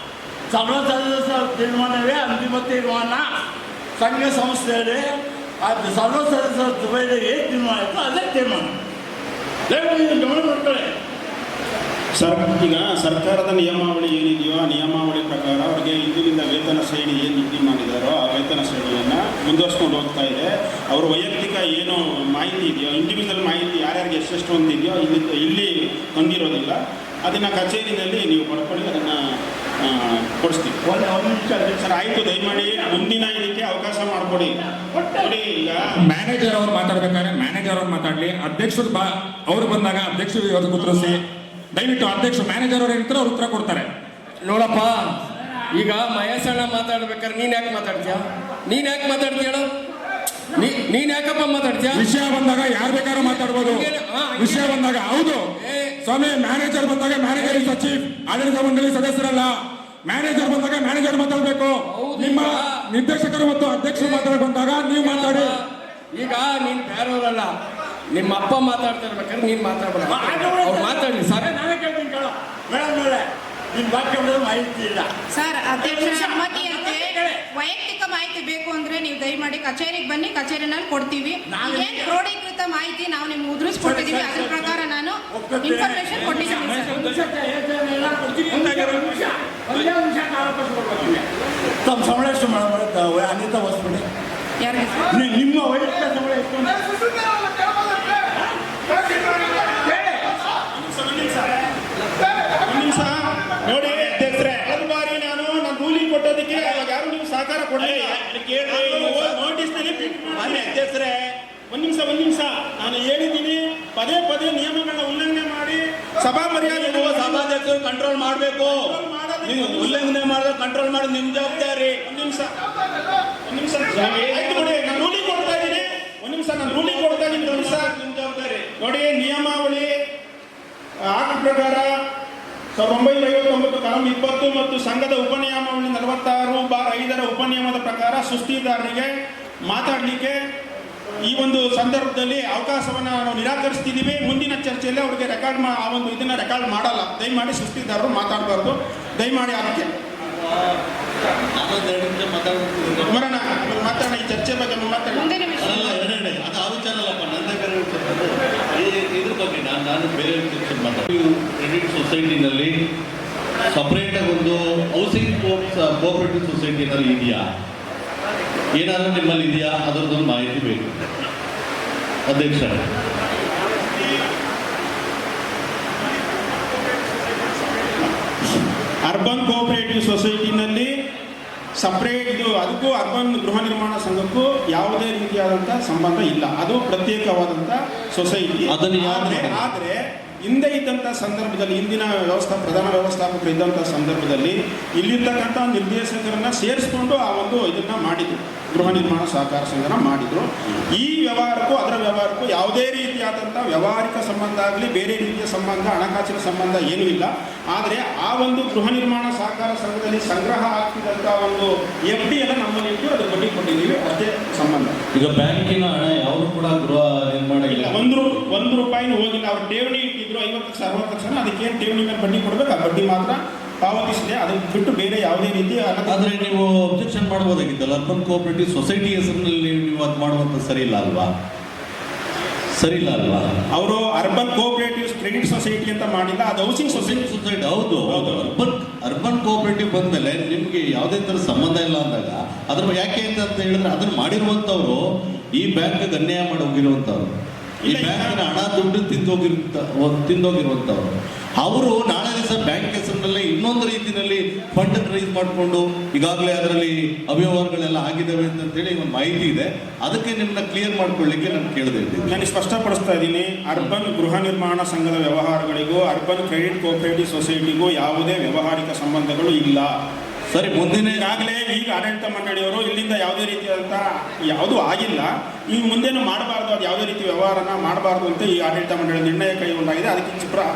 ಸರ್ವ ಸದಸ್ಯರ ತೀರ್ಮಾನವೇ ಅಂತಿಮ ತೀರ್ಮಾನ. ಸಂಘ ಸಂಸ್ಥೆಯಲ್ಲಿ ಅದು ಸರ್ವ ಸದಸ್ಯರ ಸಭೆಯಲ್ಲಿ ಏನು ತೀರ್ಮಾನ ಆಯಿತು ಅದೇ ತೀರ್ಮಾನ. ಗಮನ ಮಾಡ್ಕೊಳ್ಳಿ.
ಈಗ ಸರ್ಕಾರದ ನಿಯಮಾವಳಿ ಏನಿದೆಯೋ ಆ ನಿಯಮಾವಳಿ ಪ್ರಕಾರ ಅವರಿಗೆ ಇಂದಿನಿಂದ ವೇತನ ಶ್ರೇಣಿ ಏನು ನಿಗದಿ ಮಾಡಿದಾರೋ ಆ ವೇತನ ಶ್ರೇಣಿಯನ್ನು ಮುಂದುವರ್ಸ್ಕೊಂಡು ಹೋಗ್ತಾ ಇದೆ. ಅವ್ರ ವೈಯಕ್ತಿಕ ಏನು ಮಾಹಿತಿ ಇದೆಯೋ, ಇಂಡಿವಿಜುವಲ್ ಮಾಹಿತಿ ಯಾರ್ಯಾರಿಗೆ ಎಷ್ಟೆಷ್ಟು ಹೊಂದಿದೆಯೋ ಇಲ್ಲಿ ಹೊಂದಿರೋದಿಲ್ಲ. ಅದನ್ನು ಕಚೇರಿನಲ್ಲಿ ನೀವು ಪಡ್ಕೊಳ್ಳಿ, ಅದನ್ನು ಕೊಡಿಸ್ತೀವಿ.
ಒಂದು ನಿಮಿಷ
ಸರ್, ಆಯಿತು, ದಯಮಾಡಿ ಮುಂದಿನ ಇದಕ್ಕೆ ಅವಕಾಶ ಮಾಡಿಕೊಡಿ. ನೋಡಿ, ಈಗ
ಮ್ಯಾನೇಜರ್ ಅವ್ರು ಮಾತಾಡ್ಬೇಕಾದ್ರೆ ಮ್ಯಾನೇಜರ್ ಅವ್ರು ಮಾತಾಡಲಿ. ಅಧ್ಯಕ್ಷರು ಅವ್ರು ಬಂದಾಗ ಅಧ್ಯಕ್ಷರು ಇವತ್ತು ಉತ್ತರಿಸಿ. ದಯವಿಟ್ಟು ಅಧ್ಯಕ್ಷರು ಮ್ಯಾನೇಜರ್ ಅವ್ರು ಏನಿರ್ತಾರೆ ಅವ್ರು ಉತ್ತರ ಕೊಡ್ತಾರೆ.
ನೋಡಪ್ಪ, ಈಗ ಮಹೇಶಣ್ಣ ಮಾತಾಡ್ಬೇಕಾದ್ರೆ ನೀನ್ ಯಾಕೆ ಮಾತಾಡ್ತೀಯ? ಹೇಳು, ನೀನ್ ಯಾಕಪ್ಪ ಮಾತಾಡ್ತೀಯ?
ವಿಷಯ ಬಂದಾಗ ಯಾರು ಬೇಕಾದ್ರೂ ಮಾತಾಡ್ಬೋದು. ವಿಷಯ ಬಂದಾಗ ಹೌದು ಸ್ವಾಮಿ, ಮ್ಯಾನೇಜರ್ ಬಂದಾಗ ಮ್ಯಾನೇಜರ್ ಸಚಿವ್ ಆಡಳಿತ ಮಂಡಳಿ ಸದಸ್ಯರಲ್ಲ. ಮ್ಯಾನೇಜರ್ ಬಂದಾಗ ಮ್ಯಾನೇಜರ್ ಮಾತಾಡ್ಬೇಕು. ನಿಮ್ಮ ನಿರ್ದೇಶಕರು ಮತ್ತು ಅಧ್ಯಕ್ಷರು ಮಾತಾಡ ಬಂದಾಗ ನೀವು ಮಾತಾಡಿ.
ಈಗ ನೀನ್ ಬೇರೆಯವರಲ್ಲ, ನಿಮ್ಮ ಅಪ್ಪ ಮಾತಾಡ್ತಾ ಇರ್ಬೇಕಾದ್ರೆ ನೀನ್ ಮಾತಾಡ್ಬೇಡ. ಅವ್ರು ಮಾತಾಡ್ಲಿ ಸರ್.
ನಾನೇ ಕೇಳ್ತೀನಿ ಕೇಳೋ ಮೇಡಮ್. ನಿಮ್ಮ ವಾಕ್ಯ ಮಾಹಿತಿ ಇಲ್ಲ
ಸರ್, ಅಧ್ಯಕ್ಷರ ಅನುಮತಿಯಂತೆ ವೈಯಕ್ತಿಕ ಮಾಹಿತಿ ಬೇಕು ಅಂದ್ರೆ ನೀವು ದಯಮಾಡಿ ಕಚೇರಿಗೆ ಬನ್ನಿ, ಕಚೇರಿನಲ್ಲಿ ಕೊಡ್ತೀವಿ. ಏನ್ ಕ್ರೋಢೀಕೃತ ಮಾಹಿತಿ ನಾವು ನಿಮ್ಗೆ ಉದುರಿಸ್ಕೊಟ್ಟಿದೀವಿ, ಅದ್ರ ಪ್ರಕಾರ ನಾನು ಇನ್ಫಾರ್ಮೇಶನ್ ಕೊಟ್ಟಿದ್ದೀನಿ ಸರ್.
ತಮ್ಮ ಸಂಬಳ ಎಷ್ಟು ಅನಿತಾ ಹೊಸ್ಬಿಡಿ,
ಯಾರಿಗೆ
ನಿಮ್ಮ ವೈಯಕ್ತಿಕ ಸಂಬಳ ಎಷ್ಟು?
ನಿಮಿಷ ನೋಡಿ ಅಧ್ಯಕ್ಷರೇ, ಕಳೆದ ಬಾರಿ ನಾನು ರೂಲಿಂಗ್ ಕೊಟ್ಟೋದಕ್ಕೆ ಯಾರು ನೀವು ಸಹಕಾರ ಕೊಡಲಿಲ್ಲ. ನೋಟಿಸ್ನಲ್ಲಿ ಮಾನ್ಯ ಅಧ್ಯಕ್ಷರೇ, ಒಂದ್ ನಿಮಿಷ ನಾನು ಹೇಳಿದ್ದೀನಿ, ಪದೇ ಪದೇ ನಿಯಮಗಳನ್ನ ಉಲ್ಲಂಘನೆ ಮಾಡಿ ಸಭಾ ಮರ್ಯಾದೆ
ಸಭಾಧ್ಯಕ್ಷರು ಕಂಟ್ರೋಲ್ ಮಾಡಬೇಕು. ನೀವು ಉಲ್ಲಂಘನೆ ಮಾಡಿದ್ರೆ ಕಂಟ್ರೋಲ್ ಮಾಡೋದು ನಿಮ್ ಜವಾಬ್ದಾರಿ.
ಒಂದ್ ನಿಮಿಷ ಆಯ್ತು ನೋಡಿ, ನಾನು ರೂಲಿಂಗ್ ಕೊಡ್ತಾ ಇದ್ದೀನಿ. ಒಂದ್ ನಿಮಿಷ ನಾನು ರೂಲಿಂಗ್ ಕೊಡ್ತಾ ಇದ್ದೀನಿ.
ನಿಮ್ ಜವಾಬ್ದಾರಿ
ನೋಡಿ, ನಿಯಮಾವಳಿ ಆಕ್ಟ್ ಪ್ರಕಾರ 1959 ಕಾಲಂ 20 ಮತ್ತು ಸಂಘದ ಉಪನಿಯಮಾವಳಿ 46/5 ಉಪನಿಯಮದ ಪ್ರಕಾರ ಸುಸ್ತಿದಾರರಿಗೆ ಮಾತಾಡಲಿಕ್ಕೆ ಈ ಒಂದು ಸಂದರ್ಭದಲ್ಲಿ ಅವಕಾಶವನ್ನು ನಾವು ನಿರಾಕರಿಸ್ತಿದ್ದೀವಿ. ಮುಂದಿನ ಚರ್ಚೆಯಲ್ಲಿ ಅವ್ರಿಗೆ ಆ ಒಂದು ಇದನ್ನ ರೆಕಾರ್ಡ್ ಮಾಡಲ್ಲ. ದಯಮಾಡಿ ಸುಸ್ತಿದಾರರು ಮಾತಾಡಬಾರ್ದು, ದಯಮಾಡಿ ಅದಕ್ಕೆ ಮರಣ ಮಾತಾಡೋಣ. ಈ ಚರ್ಚೆ ಬಗ್ಗೆ ಮಾತಾಡೋಣ.
ಮುಂದಿನ ವಿಷಯ
ಅದು ಆ ವಿಚಾರ ಅಲ್ಲಪ್ಪ, ನನ್ನ ಬೇರೆ ಇದ್ರ ಬಗ್ಗೆ ನಾನು ಬೇರೆ ಚರ್ಚೆ ಮಾತಾಡ್ತೀನಿ. ಕ್ರೆಡಿಟ್ ಸೊಸೈಟಿನಲ್ಲಿ ಸಪ್ರೇಟಾಗಿ ಒಂದು ಹೌಸಿಂಗ್ ಕೋಆಪರೇಟಿವ್ ಸೊಸೈಟಿ ಏನಾದ್ರು ಇದೆಯಾ? ಏನಾದರೂ ನಿಮ್ಮಲ್ಲಿ ಇದೆಯಾ? ಅದರದ್ದೊಂದು ಮಾಹಿತಿ ಬೇಕು ಅಧ್ಯಕ್ಷ.
ಅರ್ಬನ್ ಕೋಆಪರೇಟಿವ್ ಸೊಸೈಟಿನಲ್ಲಿ ಸಪ್ರೇಟ್ ಇದು, ಅದಕ್ಕೂ ಅರ್ಬನ್ ಗೃಹ ನಿರ್ಮಾಣ ಸಂಘಕ್ಕೂ ಯಾವುದೇ ರೀತಿಯಾದಂಥ ಸಂಬಂಧ ಇಲ್ಲ. ಅದು ಪ್ರತ್ಯೇಕವಾದಂಥ ಸೊಸೈಟಿ.
ಅದನ್ನು
ಆದರೆ ಹಿಂದೆ ಇದ್ದಂಥ ಸಂದರ್ಭದಲ್ಲಿ, ಹಿಂದಿನ ಪ್ರಧಾನ ವ್ಯವಸ್ಥಾಪಕರು ಇದ್ದಂಥ ಸಂದರ್ಭದಲ್ಲಿ ಇಲ್ಲಿರ್ತಕ್ಕಂಥ ನಿರ್ದೇಶಕರನ್ನ ಸೇರಿಸ್ಕೊಂಡು ಆ ಒಂದು ಇದನ್ನ ಮಾಡಿದ್ರು, ಗೃಹ ನಿರ್ಮಾಣ ಸಹಕಾರ ಸಂಘನ ಮಾಡಿದ್ರು. ಈ ವ್ಯವಹಾರಕ್ಕೂ ಅದರ ವ್ಯವಹಾರಕ್ಕೂ ಯಾವುದೇ ರೀತಿಯಾದಂಥ ವ್ಯವಹಾರಿಕ ಸಂಬಂಧ ಆಗಲಿ, ಬೇರೆ ರೀತಿಯ ಸಂಬಂಧ, ಹಣಕಾಸಿನ ಸಂಬಂಧ ಏನೂ ಇಲ್ಲ. ಆದರೆ ಆ ಒಂದು ಗೃಹ ನಿರ್ಮಾಣ ಸಹಕಾರ ಸಂಘದಲ್ಲಿ ಸಂಗ್ರಹ ಆಗ್ತಿದ್ದಂಥ ಒಂದು FD ಎಲ್ಲ ನಮ್ಮಲ್ಲಿ ಇಟ್ಟು ಅದು ಬಡ್ಡಿ ಕೊಟ್ಟಿದ್ದೀವಿ, ಅಷ್ಟೇ ಸಂಬಂಧ.
ಈಗ ಬ್ಯಾಂಕಿನ ಹಣ ಯಾವುದು ಕೂಡ ಗೃಹ ನಿರ್ಮಾಣ
ಇಲ್ಲ, ಒಂದು ರೂಪಾಯಿನೂ ಹೋಗಿಲ್ಲ. ಅವ್ರು ಠೇವಣಿ ಇಟ್ಟಿದ್ರು 50 ಲಕ್ಷ 60 ಲಕ್ಷ, ಅದಕ್ಕೇನು ಠೇವಣಿ ಮೇಲೆ ಬಡ್ಡಿ ಕೊಡಬೇಕು, ಆ ಬಡ್ಡಿ ಮಾತ್ರ ಪಾವತಿಸಿದೆ. ಅದನ್ನು ಬಿಟ್ಟು ಬೇರೆ ಯಾವುದೇ ರೀತಿ.
ಆದರೆ ನೀವು ಅಬ್ಜೆಕ್ಷನ್ ಮಾಡ್ಬೋದಾಗಿತ್ತಲ್ಲ, ಅರ್ಬನ್ ಕೋಆಪರೇಟಿವ್ ಸೊಸೈಟಿ ಹೆಸರಿನಲ್ಲಿ ನೀವು ಅದು ಮಾಡುವಂಥ ಸರಿ ಇಲ್ಲ ಅಲ್ವಾ?
ಅವರು ಅರ್ಬನ್ ಕೋಆಪರೇಟಿವ್ ಕ್ರೆಡಿಟ್ ಸೊಸೈಟಿ ಅಂತ ಮಾಡಿಲ್ಲ, ಅದು ಹೌಸಿಂಗ್ ಸೊಸೈಟಿ.
ಹೌದು. ಅರ್ಬನ್ ಕೋಆಪರೇಟಿವ್ ಬಂದ್ಮೇಲೆ ನಿಮ್ಗೆ ಯಾವುದೇ ತರ ಸಂಬಂಧ ಇಲ್ಲ ಅಂದಾಗ ಅದ್ರ ಯಾಕೆ ಅಂತ ಹೇಳಿದ್ರೆ ಅದನ್ನ ಮಾಡಿರುವಂತವ್ರು ಈ ಬ್ಯಾಂಕ್ ಅನ್ಯಾಯ ಮಾಡಿ ಹೋಗಿರುವಂತವ್ರು, ಈ ಬ್ಯಾಂಕಿನ ಹಣ ದುಡ್ಡು ತಿಂದೋಗಿರುವಂತವ್ರು. ಅವರು ನಾಳೆ ದಿವಸ ಬ್ಯಾಂಕ್ ಹೆಸರಿನಲ್ಲಿ ಇನ್ನೊಂದು ರೀತಿಯಲ್ಲಿ ಫಂಡ್ ರೈಸ್ ಮಾಡಿಕೊಂಡು ಈಗಾಗಲೇ ಅದರಲ್ಲಿ ಅವ್ಯವಹಾರಗಳೆಲ್ಲ ಆಗಿದ್ದಾವೆ ಅಂತ ಹೇಳಿ ಒಂದು ಮಾಹಿತಿ ಇದೆ. ಅದಕ್ಕೆ ನಿಮ್ಮನ್ನ ಕ್ಲಿಯರ್ ಮಾಡ್ಕೊಳ್ಳಿಕ್ಕೆ ನಾನು ಕೇಳದೆ ಇದ್ದೀನಿ.
ನಾನು ಸ್ಪಷ್ಟಪಡಿಸ್ತಾ ಇದ್ದೀನಿ, ಅರ್ಬನ್ ಗೃಹ ನಿರ್ಮಾಣ ಸಂಘದ ವ್ಯವಹಾರಗಳಿಗೂ ಅರ್ಬನ್ ಕ್ರೆಡಿಟ್ ಕೋಆಪರೇಟಿವ್ ಸೊಸೈಟಿಗೂ ಯಾವುದೇ ವ್ಯವಹಾರಿಕ ಸಂಬಂಧಗಳು ಇಲ್ಲ.
ಸರಿ, ಮುಂದಿನ
ಈಗಾಗಲೇ ಈಗ ಆಡಳಿತ ಮಂಡಳಿಯವರು ಇಲ್ಲಿಂದ ಯಾವುದೇ ರೀತಿಯಾದಂಥ ಯಾವುದೂ ಆಗಿಲ್ಲ, ಈಗ ಮುಂದೇನು ಮಾಡಬಾರ್ದು, ಅದು ಯಾವುದೇ ರೀತಿ ವ್ಯವಹಾರನ ಮಾಡಬಾರ್ದು ಅಂತ ಈ ಆಡಳಿತ ಮಂಡಳಿ ನಿರ್ಣಯ ಕೈಗೊಂಡಾಗಿದೆ. ಅದಕ್ಕೆ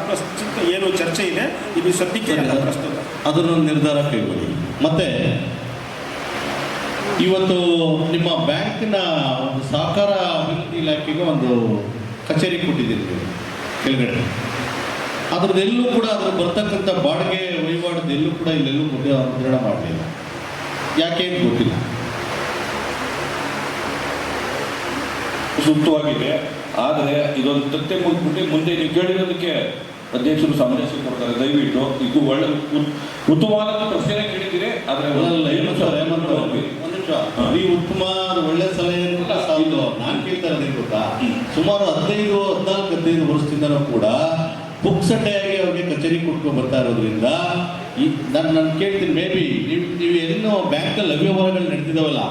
ಪ್ರಸ್ತುತ ಏನು ಚರ್ಚೆ ಇದೆ, ಇದು ಸದ್ಯಕ್ಕೆ ಪ್ರಸ್ತುತ
ಅದನ್ನು ನಿರ್ಧಾರ ಕೈಗೊಳ್ಳಿ. ಮತ್ತೆ ಇವತ್ತು ನಿಮ್ಮ ಬ್ಯಾಂಕಿನ ಒಂದು ಸಹಕಾರ ಅಭಿವೃದ್ಧಿ ಇಲಾಖೆಗೆ ಒಂದು ಕಚೇರಿ ಕೊಟ್ಟಿದ್ದೀರಿ ನೀವು ಕೆಳಗಡೆ. ಅದ್ರದ್ದೆಲ್ಲೂ ಕೂಡ ಅದ್ರ ಬರ್ತಕ್ಕಂಥ ಬಾಡಿಗೆ ವಹಿವಾಟದೆಲ್ಲೂ ಕೂಡ ಇಲ್ಲೆಲ್ಲೂ ಮುದ್ರಣ ಮಾಡಲಿಲ್ಲ. ಯಾಕೆ ಅಂತ ಗೊತ್ತಿಲ್ಲ.
ಸೂಕ್ತವಾಗಿದೆ, ಆದರೆ ಇದೊಂದು ತಥ್ಯ ಮುಗಿದ್ಬಿಟ್ಟು ಮುಂದೆ ನೀವು ಕೇಳಿರೋದಕ್ಕೆ ಅಧ್ಯಕ್ಷರು ಸಂದೇಶ ಕೊಡ್ತಾರೆ. ದಯವಿಟ್ಟು ಇದು ಒಳ್ಳೆ ಉತ್ತಮವಾದ ಪ್ರಶ್ನೆ ಕೇಳಿದ್ದೀರಿ. ಆದರೆ
ಈ ಉತ್ತಮ ಒಳ್ಳೆ ಸಲಹೆ ನಾನು ಕೇಳ್ತಾ ಇರೋದು ಗೊತ್ತಾ, ಸುಮಾರು 15-14 ವರ್ಷದಿಂದನೂ ಕೂಡ ಪುಕ್ಸಟೆಯಾಗಿ ಅವ್ರಿಗೆ ಕಚೇರಿ ಕೊಟ್ಕೊಂಡು ಬರ್ತಾ ಇರೋದ್ರಿಂದ ನಾನು ಕೇಳ್ತೀನಿ, ಮೇ ಬಿ ನೀವು ಏನೋ ಬ್ಯಾಂಕಲ್ಲಿ ಅವ್ಯವಹಾರಗಳು ನಡೆದಿದ್ದಾವಲ್ಲ,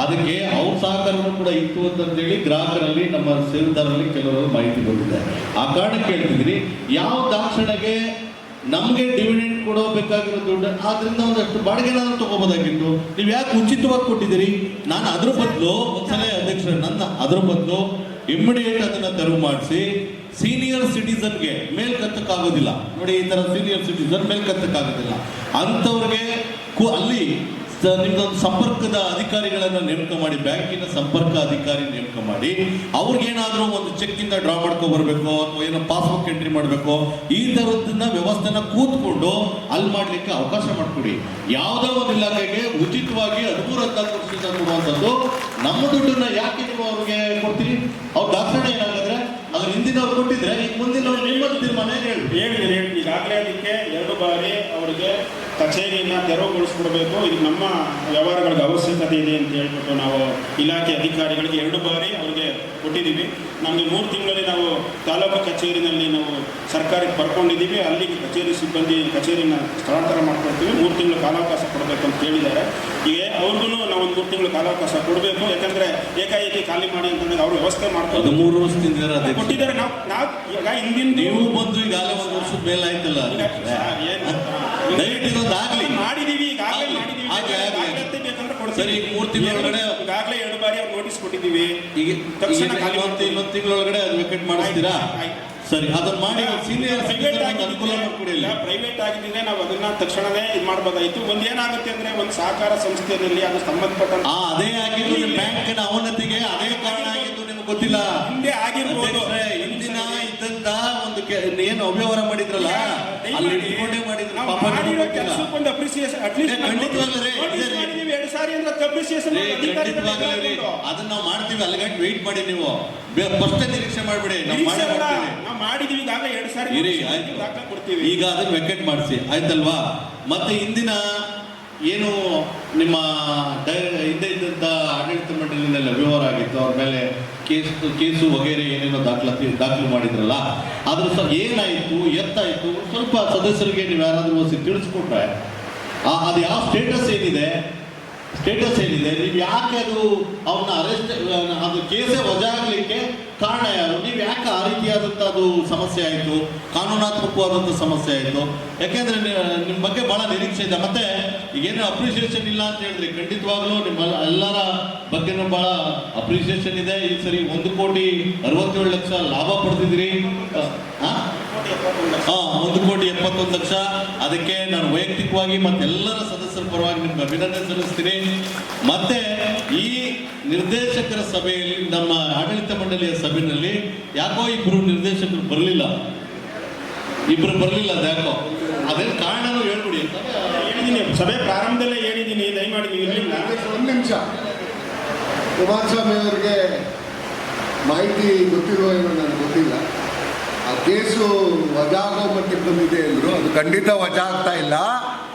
ಅದಕ್ಕೆ ಅವ್ರ ಸಹಕಾರನೂ ಕೂಡ ಇತ್ತು ಅಂತಂತೇಳಿ ಗ್ರಾಹಕರಲ್ಲಿ, ನಮ್ಮ ಷೇರುದಾರರಲ್ಲಿ ಕೆಲವರು ಮಾಹಿತಿ ಬಂದಿದೆ. ಆ ಕಾರಣಕ್ಕೆ ಹೇಳ್ತಿದ್ದೀನಿ, ಯಾವ ದಾಕ್ಷಣೆಗೆ ನಮಗೆ ಡಿವಿಡೆಂಡ್ ಕೊಡಬೇಕಾಗಿರೋ ದುಡ್ಡು, ಆದ್ರಿಂದ ಒಂದಷ್ಟು ಬಾಡಿಗೆನಾದ್ರೂ ತಗೋಬೋದಾಗಿತ್ತು. ನೀವು ಯಾಕೆ ಉಚಿತವಾಗಿ ಕೊಟ್ಟಿದ್ದೀರಿ? ನಾನು ಅದ್ರ ಬದಲು ಒಂದ್ಸಲ ಅಧ್ಯಕ್ಷರ ಅದ್ರ ಬದಲು ಇಮ್ಮಿಡಿಯೇಟ್ ಅದನ್ನ ತೆರವು ಮಾಡಿಸಿ ಸೀನಿಯರ್ ಸಿಟಿಸನ್ಗೆ ಮೇಲ್ಕತ್ತಕ್ಕಾಗೋದಿಲ್ಲ ನೋಡಿ, ಈ ಥರ ಸೀನಿಯರ್ ಸಿಟಿಸನ್ ಮೇಲ್ಕತ್ತಕ್ಕಾಗೋದಿಲ್ಲ ಅಂಥವ್ರಿಗೆ ಅಲ್ಲಿ ನಿಮ್ದೊಂದು ಸಂಪರ್ಕದ ಅಧಿಕಾರಿಗಳನ್ನು ನೇಮಕ ಮಾಡಿ, ಬ್ಯಾಂಕಿನ ಸಂಪರ್ಕ ಅಧಿಕಾರಿ ನೇಮಕ ಮಾಡಿ, ಅವ್ರಿಗೇನಾದರೂ ಒಂದು ಚೆಕ್ಕಿಂದ ಡ್ರಾ ಮಾಡ್ಕೊ ಬರಬೇಕು ಅಥವಾ ಏನೋ ಪಾಸ್ಬುಕ್ ಎಂಟ್ರಿ ಮಾಡಬೇಕು, ಈ ಥರದನ್ನ ವ್ಯವಸ್ಥೆನ ಕೂತ್ಕೊಂಡು ಅಲ್ಲಿ ಮಾಡಲಿಕ್ಕೆ ಅವಕಾಶ ಮಾಡಿಕೊಡಿ. ಯಾವುದೋ ಒಂದು ಇಲಾಖೆಗೆ ಉಚಿತವಾಗಿ 13-14 ವರ್ಷದಿಂದ ಕೊಡುವಂಥದ್ದು ನಮ್ಮ ದುಡ್ಡನ್ನ ಯಾಕೆ ನೀವು ಅವ್ರಿಗೆ ಕೊಡ್ತೀರಿ? ಅವ್ರು ದಾಖಲೆ ಏನಾಗಿದ್ರೆ ಅದ್ರ ಹಿಂದಿನವ್ರು ಕೊಟ್ಟಿದ್ರೆ ಈಗ ಮುಂದಿನವ್ರು ನಿಮ್ಮ ತೀರ್ಮಾನ
ಹೇಳಿದ್ರೆ ಈಗಾಗಲೇ ಅದಕ್ಕೆ 2 ಬಾರಿ ಅವರಿಗೆ ಕಚೇರಿಯನ್ನು ತೆರವುಗೊಳಿಸ್ಕೊಡ್ಬೇಕು, ಇದು ನಮ್ಮ ವ್ಯವಹಾರಗಳಿಗೆ ಅವಶ್ಯಕತೆ ಇದೆ ಅಂತ ಹೇಳ್ಬಿಟ್ಟು ನಾವು ಇಲಾಖೆ ಅಧಿಕಾರಿಗಳಿಗೆ 2 ಬಾರಿ ಅವ್ರಿಗೆ ಕೊಟ್ಟಿದ್ದೀವಿ. ನಮಗೆ 3 ತಿಂಗಳಲ್ಲಿ ನಾವು ತಾಲೂಕು ಕಚೇರಿನಲ್ಲಿ ನಾವು ಸರ್ಕಾರಕ್ಕೆ ಬರ್ಕೊಂಡಿದ್ದೀವಿ. ಅಲ್ಲಿ ಕಚೇರಿ ಸಿಬ್ಬಂದಿ ಕಚೇರಿನ ಸ್ಥಳಾಂತರ ಮಾಡ್ಕೊಳ್ತೀವಿ. 3 ತಿಂಗಳು ಕಾಲಾವಕಾಶ ಕೊಡಬೇಕು ಅಂತ ಹೇಳಿದ್ದಾರೆ. ಈಗ ಅವ್ರಿಗೂ ನಾವು ಒಂದು 3 ತಿಂಗಳು ಕಾಲಾವಕಾಶ ಕೊಡಬೇಕು. ಯಾಕಂದರೆ ಏಕಾಏಕಿ ಖಾಲಿ ಮಾಡಿ ಅಂತಂದ್ರೆ ಅವರು ವ್ಯವಸ್ಥೆ ಮಾಡ್ಕೊಂಡು
3 ವರ್ಷದಿಂದ
ಕೊಟ್ಟಿದ್ದಾರೆ. ನಾವು ಈಗ ಹಿಂದಿನ
ನೀವು ಬಂದು ಈಗಾಗಲೇ 1 ವರ್ಷದ ಮೇಲೆ ಆಯ್ತಲ್ಲ, ದಯವಿಟ್ಟು ಇದೊಂದು ಆಗ್ಲಿ
ಮಾಡಿದೀವಿ. ಈಗಾಗಲೇ ಮಾಡಿದೀವಿ ಬೇಕಂದ್ರೆ ಕೊಡ್ತೀವಿ.
3 ತಿಂಗಳೊಳಗಡೆ
ಈಗಾಗಲೇ 2 ಬಾರಿ ಅವ್ರು ನೋಟಿಸ್ ಕೊಟ್ಟಿದ್ದೀವಿ.
ಈಗ
ತಕ್ಷಣ
ಇನ್ನೊಂದು ತಿಂಗಳೊಳಗಡೆ ಅದು ವೆಕೆಟ್ ಮಾಡಿಸ್ತೀರಾ? ಸರಿ, ಅದನ್ನ ಮಾಡಿ ಸೀನಿಯರ್ ಅನುಕೂಲ ಮಾಡ್ಕೊಡಿ.
ಪ್ರೈವೇಟ್ ಆಗಿದ್ರೆ ನಾವು ಅದನ್ನ ತಕ್ಷಣವೇ ಇದು ಮಾಡ್ಬೋದಾಯ್ತು. ಏನಾಗುತ್ತೆ ಅಂದ್ರೆ ಒಂದು ಸಹಕಾರ ಸಂಸ್ಥೆಯಲ್ಲಿ ಅದು ಸಂಬಂಧಪಟ್ಟ
ಅದೇ ಆಗಿದ್ದು ಬ್ಯಾಂಕಿನ ಅವನತಿಗೆ ಅದೇ ಕಾರಣ ಆಗಿದ್ದು ನಿಮ್ಗೆ ಗೊತ್ತಿಲ್ಲ.
ಹಿಂದೆ ಆಗಿರ್ಬೋದು.
ಹಿಂದಿನ ಇದ್ದಂತ ಒಂದು ಏನು ಅವ್ಯವಹಾರ ಮಾಡಿದ್ರಲ್ಲ ಅಲ್ಲಿ ಇಟ್ಕೊಂಡೇ ಮಾಡಿದ್ರು.
ಕೆಲಸಕ್ಕೊಂದು ಅಪ್ರಿಸಿಯೇಷನ್
ಅದನ್ನ ನಾವು ಮಾಡ್ತೀವಿ. ಅಲ್ಲಿಗಂಟು ವೆಯ್ಟ್ ಮಾಡಿ, ನೀವು ಫಸ್ಟ್ ನಿರೀಕ್ಷೆ ಮಾಡ್ಬಿಡಿ.
ನಾವು ಮಾಡಿದೀವಿ ಈಗಾಗಲೇ 2 ಸಾರಿ ಕೊಡ್ತೀವಿ.
ಈಗ ಅದನ್ನ ವೆಕೆಟ್ ಮಾಡಿಸಿ ಆಯ್ತಲ್ವಾ? ಮತ್ತೆ ಇಂದಿನ ಏನು ನಿಮ್ಮ ಹಿಂದೆ ಇದ್ದಂಥ ಆಡಳಿತ ಮಂಡಳಿನಲ್ಲಿ ಅವ್ಯವಹಾರ ಆಗಿತ್ತು, ಅವ್ರ ಮೇಲೆ ಕೇಸು ವಗೇರೆ ಏನೇನೋ ದಾಖಲು ಮಾಡಿದ್ರಲ್ಲ, ಅದ್ರ ಏನಾಯಿತು ಎತ್ತಾಯಿತು ಸ್ವಲ್ಪ ಸದಸ್ಯರಿಗೆ ನೀವು ಯಾರಾದರೂ ತಿಳಿಸ್ಕೊಟ್ರೆ ಅದು ಯಾವ ಸ್ಟೇಟಸ್ ಏನಿದೆ, ನೀವು ಯಾಕೆ ಅದು ಅವನ್ನ ಅರೆಸ್ಟ್, ಅದು ಕೇಸೇ ವಜಾ ಆಗಲಿಕ್ಕೆ ಕಾರಣ ಯಾರು, ನೀವು ಯಾಕೆ ಆ ರೀತಿಯಾದಂಥ ಅದು ಸಮಸ್ಯೆ ಆಯಿತು, ಕಾನೂನಾತ್ಮಕವಾದಂಥ ಸಮಸ್ಯೆ ಆಯಿತು? ಯಾಕೆಂದರೆ ನಿಮ್ಮ ಬಗ್ಗೆ ಭಾಳ ನಿರೀಕ್ಷೆ ಇದೆ. ಮತ್ತು ಈಗೇನು ಅಪ್ರಿಸಿಯೇಷನ್ ಇಲ್ಲ ಅಂತ ಹೇಳಿದ್ರಿ, ಖಂಡಿತವಾಗ್ಲೂ ನಿಮ್ಮ ಎಲ್ಲರ ಬಗ್ಗೆನೂ ಭಾಳ ಅಪ್ರಿಸಿಯೇಷನ್ ಇದೆ. ಈ ಸರಿ 1,67,00,000 ಲಾಭ ಪಡೆದಿದ್ದೀರಿ. 1,71,00,000. ಅದಕ್ಕೆ ನಾನು ವೈಯಕ್ತಿಕವಾಗಿ ಮತ್ತೆಲ್ಲರ ಸದಸ್ಯರ ಪರವಾಗಿ ನಿಮ್ಗೆ ಅಭಿನಂದನೆ ಸಲ್ಲಿಸ್ತೀನಿ. ಮತ್ತೆ ಈ ನಿರ್ದೇಶಕರ ಸಭೆಯಲ್ಲಿ, ನಮ್ಮ ಆಡಳಿತ ಮಂಡಳಿಯ ಸಭೆಯಲ್ಲಿ ಯಾಕೋ ಇಬ್ಬರು ನಿರ್ದೇಶಕರು ಬರಲಿಲ್ಲ. ಯಾಕೋ ಅದೇನು ಕಾರಣನೂ ಹೇಳ್ಬಿಡಿ.
ಹೇಳಿದ್ದೀನಿ, ಸಭೆ ಪ್ರಾರಂಭದಲ್ಲೇ ಹೇಳಿದ್ದೀನಿ, ದಯಮಾಡಿ ನೀವು ಇರಲಿಲ್ಲ.
1 ನಿಮಿಷ. ಕುಮಾರಸ್ವಾಮಿ ಅವರಿಗೆ ಮಾಹಿತಿ ಗೊತ್ತಿರುವ ಏನೋ ನನಗೆ ಗೊತ್ತಿಲ್ಲ. ಆ ಕೇಸು ವಜಾ ಆಗೋ ಮಟ್ಟಿಗೆ ಬಂದಿದೆ ಅಂದರು. ಅದು ಖಂಡಿತ ವಜಾ ಆಗ್ತಾ ಇಲ್ಲ.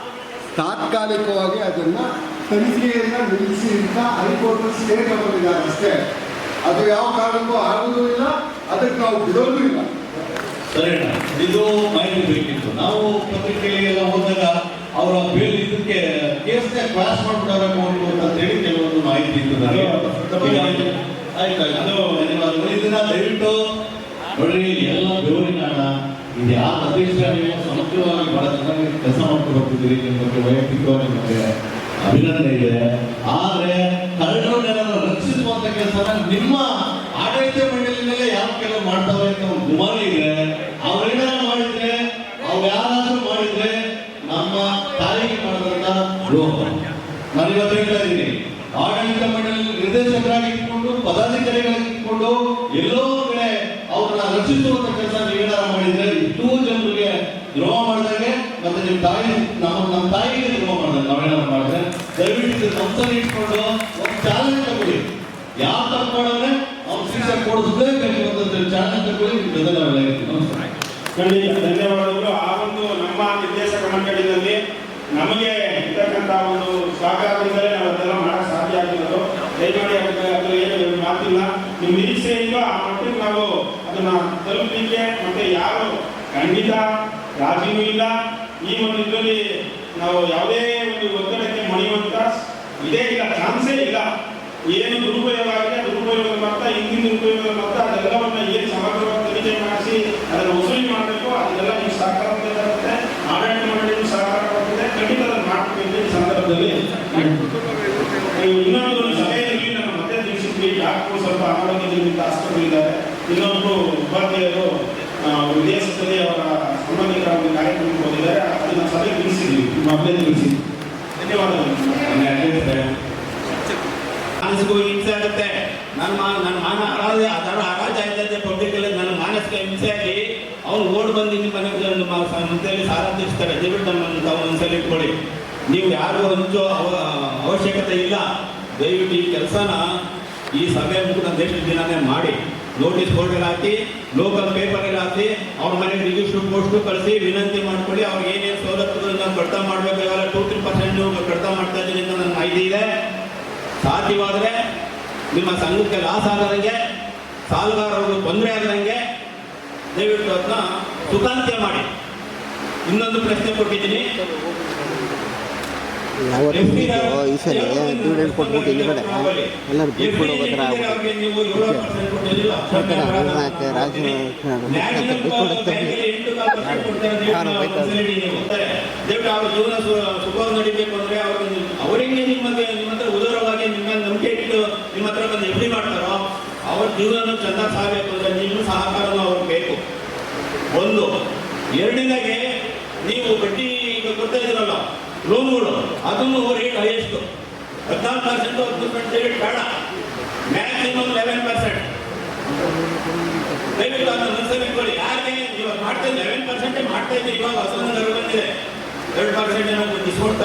ತಾತ್ಕಾಲಿಕವಾಗಿ ಅದನ್ನು ತನಿಖೆಯನ್ನು ನಿಲ್ಲಿಸಿ ಅಂತ ಹೈಕೋರ್ಟ್ ಸ್ಟೇ ತಗೊಂಡಿದ್ದಾರೆ ಅಷ್ಟೇ. ಅದು ಯಾವ ಕಾರಣಕ್ಕೂ ಆಗೋದೂ ಇಲ್ಲ, ಅದಕ್ಕೆ ನಾವು ಬಿಡೋದು ಇಲ್ಲ.
ಸರಿ, ಇದು ಮಾಹಿತಿ ಬೇಕಿತ್ತು. ನಾವು ಪತ್ರಿಕೆಗೆಲ್ಲ ಹೋದಾಗ ಅವರ ಬೇಲ್ ಇದಕ್ಕೆ ಕೇಸ್ನ ಕ್ಲಾಸ್ ಮಾಡ್ಬಿಡಬೇಕು ಅಂತ ಹೇಳಿ ಕೆಲವೊಂದು ಮಾಹಿತಿ ಇತ್ತು ನನಗೆ. ಆಯ್ತು, ಇದನ್ನ ದಯವಿಟ್ಟು ನೋಡ್ರಿ, ಎಲ್ಲ ಬೆವರಿನ ಹಣ ಇದು ಯಾರು ಅಧ್ಯಕ್ಷ, ನೀವು ಸಮಗ್ರವಾಗಿ ಬಹಳ ಚೆನ್ನಾಗಿ ಕೆಲಸ ಮಾಡ್ಕೊಂಡು ಹೋಗ್ತಿದ್ದೀರಿ. ನಿಮ್ಮ ಬಗ್ಗೆ ವೈಯಕ್ತಿಕವಾಗಿ ನಿಮಗೆ ಅಭಿನಂದನೆ ಇದೆ. ಆದರೆ ಕಳ್ಳರನ್ನೆಲ್ಲ ರಕ್ಷಿಸುವಂತ ಕೆಲಸನ ನಿಮ್ಮ ಆಡಳಿತ ಮಂಡಳಿನಲ್ಲೇ ಯಾವ ಕೆಲವು ಮಾಡ್ತಾವೆ ಅಂತ ಒಂದು ಗುಮಾನಿ ಇದೆ. ಅವ್ರೇನಾದ್ರು ಮಾಡಿದ್ರೆ, ಅವ್ರು ಯಾರಾದ್ರೂ ಮಾಡಿದ್ರೆ ನಮ್ಮ ತಾಯಿಗೆ ಮಾಡಿದಂತ ದ್ರೋಹ. ನಾನು ಇವತ್ತು ಹೇಳ್ತಾ ಇದ್ದೀನಿ, ಆಡಳಿತ ಮಂಡಳಿ ನಿರ್ದೇಶಕರಾಗಿ ಇಟ್ಕೊಂಡು ಪದಾಧಿಕಾರಿಗಳಾಗಿ ಇಟ್ಕೊಂಡು ಎಲ್ಲೋ ಕಡೆ ಅವ್ರನ್ನ ರಕ್ಷಿಸುವಂತ ಕೆಲಸ ನೀವೇನಾರು ಮಾಡಿದ್ರೆ ಇಷ್ಟೂ ಜನರಿಗೆ ದ್ರೋಹ ಮಾಡಿದಾಗೆ, ಮತ್ತೆ ನಿಮ್ಮ ತಾಯಿ ನಮ್ಮ ತಾಯಿಗೆ ದ್ರೋಹ ಮಾಡಿದ್ರೆ ನಾವೇನಾದ್ರು ಮಾಡಿದ್ರೆ ದಯವಿಟ್ಟು ಸಂಸ್ಥೆ ಇಟ್ಕೊಂಡು ಒಂದು ಚಾಲೆಂಜ್ ತಗೊಳ್ಳಿ. ಯಾವ ತಪ್ಪು ಮಾಡಿದ್ರೆ ಅವ್ನು ಶಿಕ್ಷೆ ಕೊಡಿಸದೇ ಬೇಕು ಚಾಲೆಂಜ್ ತಗೊಳ್ಳಿ. ನಮಸ್ಕಾರ,
ಧನ್ಯವಾದಗಳು. ಆ ಒಂದು ನಮ್ಮ ನಿರ್ದೇಶಕ ಮಂಡಳಿನಲ್ಲಿ ನಮಗೆ ಇರ್ತಕ್ಕಂಥ ಒಂದು ಸಹಕಾರದಿಂದಲೇ ನಾವು ಅದೆಲ್ಲ ಮಾಡಕ್ಕೆ ಸಾಧ್ಯ ಆಗಿರೋದು. ದಯಮಾಡಿ ಅದರಲ್ಲಿ ಏನು ಮಾತಿಲ್ಲ. ನಿಮ್ಮ ನಿರೀಕ್ಷೆಯಿಂದ ಆ ಮಟ್ಟಿಗೆ ನಾವು ಅದನ್ನ ತಲುಪಲಿಕ್ಕೆ ಮತ್ತೆ ಯಾರು ಖಂಡಿತ ರಾಜಿನೂ ಇಲ್ಲ. ಈ ಒಂದು ಇದರಲ್ಲಿ ನಾವು ಯಾವುದೇ ಒಂದು ಒತ್ತಡಕ್ಕೆ ಮಣಿಯುವಂತ ಇದೇ ಇಲ್ಲ, ಚಾನ್ಸೇ ಇಲ್ಲ. ಏನು ದುರುಪಯೋಗ ಆಗಿದೆ, ದುರುಪಯೋಗದ ಮೊತ್ತ, ಹಿಂದಿನ ದುರುಪಯೋಗದ ಮೊತ್ತ, ಅದೆಲ್ಲವನ್ನ ಏನು ಸಮಗ್ರವಾಗಿ ತನಿಖೆ ಮಾಡಿಸಿ ಅದನ್ನು ವಸೂಲಿ ಮಾಡಬೇಕು, ಅದೆಲ್ಲ ನೀವು ಸಹಕಾರ ಬೇಕಾಗುತ್ತೆ. ಆಡಳಿತ ಮಂಡಳಿ ಸಹಕಾರ ಕೊಡ್ತಿದೆ, ಖಂಡಿತ ಅದನ್ನು ಮಾಡ್ತೀವಿ. ಈ ಸಂದರ್ಭದಲ್ಲಿ ಇನ್ನೊಂದು ಸಭೆಯಲ್ಲಿ ನಾನು ಮತ್ತೆ ತಿಳಿಸಿದ್ವಿ, ಡಾಕ್ಟರ್ ಸ್ವಲ್ಪ ಅನಾರೋಗ್ಯದಿಂದ ಆಸ್ಪತ್ರೆಯಿದ್ದಾರೆ, ಇನ್ನೊಬ್ಬರು ಉಪಾಧ್ಯಾಯರು ವಿದೇಶದಲ್ಲಿ ಅವರ ಸಂಬಂಧಿಕರ ಒಂದು ಕಾರ್ಯಕ್ರಮಕ್ಕೆ ಹೋಗಿದ್ದಾರೆ. ಅದನ್ನು ಸಭೆ ತಿಳಿಸಿದ್ವಿ, ಮೊದಲೇ ತಿಳಿಸಿದ್ವಿ. ಧನ್ಯವಾದಗಳು.
ಮನಸ್ಸಿಗೂ ಹಿಂಸೆ ಆಗುತ್ತೆ. ನನ್ನ ಮಾನ ಹರಾಜ ಇಲ್ಲದೆ ಪಬ್ಲಿಕಲ್ಲಿ ನನ್ನ ಮಾನಸಿಕ ಹಿಂಸೆ ಆಗಿ ಅವ್ನು ಓಡ್ ಬಂದು ನಿಮ್ಮ ಮನೆಯಲ್ಲಿ ಸಾಲ ತೀರಿಸ್ತಾರೆ. ದಯವಿಟ್ಟು ನಮ್ಮನ್ನು ತಾವು ಒಂದ್ಸಲ ಇಟ್ಕೊಳ್ಳಿ. ನೀವು ಯಾರು ಹಂಚೋ ಅವಶ್ಯಕತೆ ಇಲ್ಲ. ದಯವಿಟ್ಟು ಈ ಕೆಲಸನ ಈ ಸಭೆ ಮುಗಿದ ನೆಕ್ಸ್ಟ್ ದಿನನೇ ಮಾಡಿ, ನೋಟಿಸ್ ಬೋರ್ಡಲ್ಲಿ ಹಾಕಿ, ಲೋಕಲ್ ಪೇಪರಲ್ಲಿ ಹಾಕಿ, ಅವ್ರ ಮನೆಗೆ ರಿಜಿಸ್ಟರ್ ಪೋಸ್ಟು ಕಳಿಸಿ ವಿನಂತಿ ಮಾಡ್ಕೊಳ್ಳಿ. ಅವ್ರಿಗೆ ಏನೇನು ಸವಲತ್ತುಗಳನ್ನ ಕಡಿತ ಮಾಡಬೇಕಾಗಲ್ಲ 2-3% ನೀವು ಕಡಿತ ಮಾಡ್ತಾ ಇದ್ದೀನಿ ಅಂತ ನನ್ನ ಮಾಹಿತಿ ಇದೆ. ಸಾಧ್ಯವಾದರೆ ನಿಮ್ಮ ಸಂಘಕ್ಕೆ ಲಾಸ್ ಆಗದಂಗೆ, ಸಾಲಗಾರರು ತೊಂದರೆ ಆಗದಂಗೆ ದಯವಿಟ್ಟು ಅದನ್ನ ಸುಖಾಂತ್ಯ ಮಾಡಿ. ಇನ್ನೊಂದು ಪ್ರಶ್ನೆ ಕೊಟ್ಟಿದ್ದೀನಿ.
ಈ ಸಲ ಡಿವಿಡೆಂಡ್ ಕೊಟ್ಬಿಟ್ಟು ಇಲ್ಲಿ ಕಡೆ ಎಲ್ಲರೂ ಬಿಟ್ಬಿಟ್ಟು ಹೋಗೋದ್ರ
ಜೀವನ ಸುಖವಾಗಿ ನಡೀಬೇಕು ಅಂದ್ರೆ ಅವರಿಗೆ ನಿಮ್ಮ ಹತ್ರ ಉದಾರವಾಗಿ ನಿಮ್ಮ ನಂಬಿಕೆ ಇಟ್ಟು ನಿಮ್ಮ ಹತ್ರ ಬಂದು ಎಫ್ಡಿ ಮಾಡ್ತಾರೋ ಅವ್ರ ಜೀವನ ಚೆನ್ನಾಗಿ ಸಾಗಬೇಕು ಅಂದ್ರೆ ನಿಮ್ಮ ಸಹಕಾರನೂ ಅವ್ರಿಗೆ ಬೇಕು. ಒಂದು. ಎರಡನೇದಾಗಿ ನೀವು ಬಡ್ಡಿ ಈಗ ಕೊಡ್ತಾ ಇದ್ದೀರಲ್ಲ ಲೋನ್ಗಳು, ಅದನ್ನು ರೇಟ್ ಹೈಯೆಸ್ಟ್ 14% 15% ರೇಟ್ ಬೇಡ, ಮ್ಯಾಕ್ಸಿಮಮ್ 11%. ದಯವಿಟ್ಟು ಅದನ್ನು ಮನಸ್ಸಲ್ಲಿ ಇಟ್ಕೊಳ್ಳಿ. ಯಾರಿಗೆ ನೀವು ಮಾಡ್ತಾ 11% ಮಾಡ್ತಾ ಇದ್ದೀರಿ, ಇವಾಗ ಹೊಸದನ್ನು ಬಂದಿದೆ 2% ಡಿಸ್ಕೌಂಟ್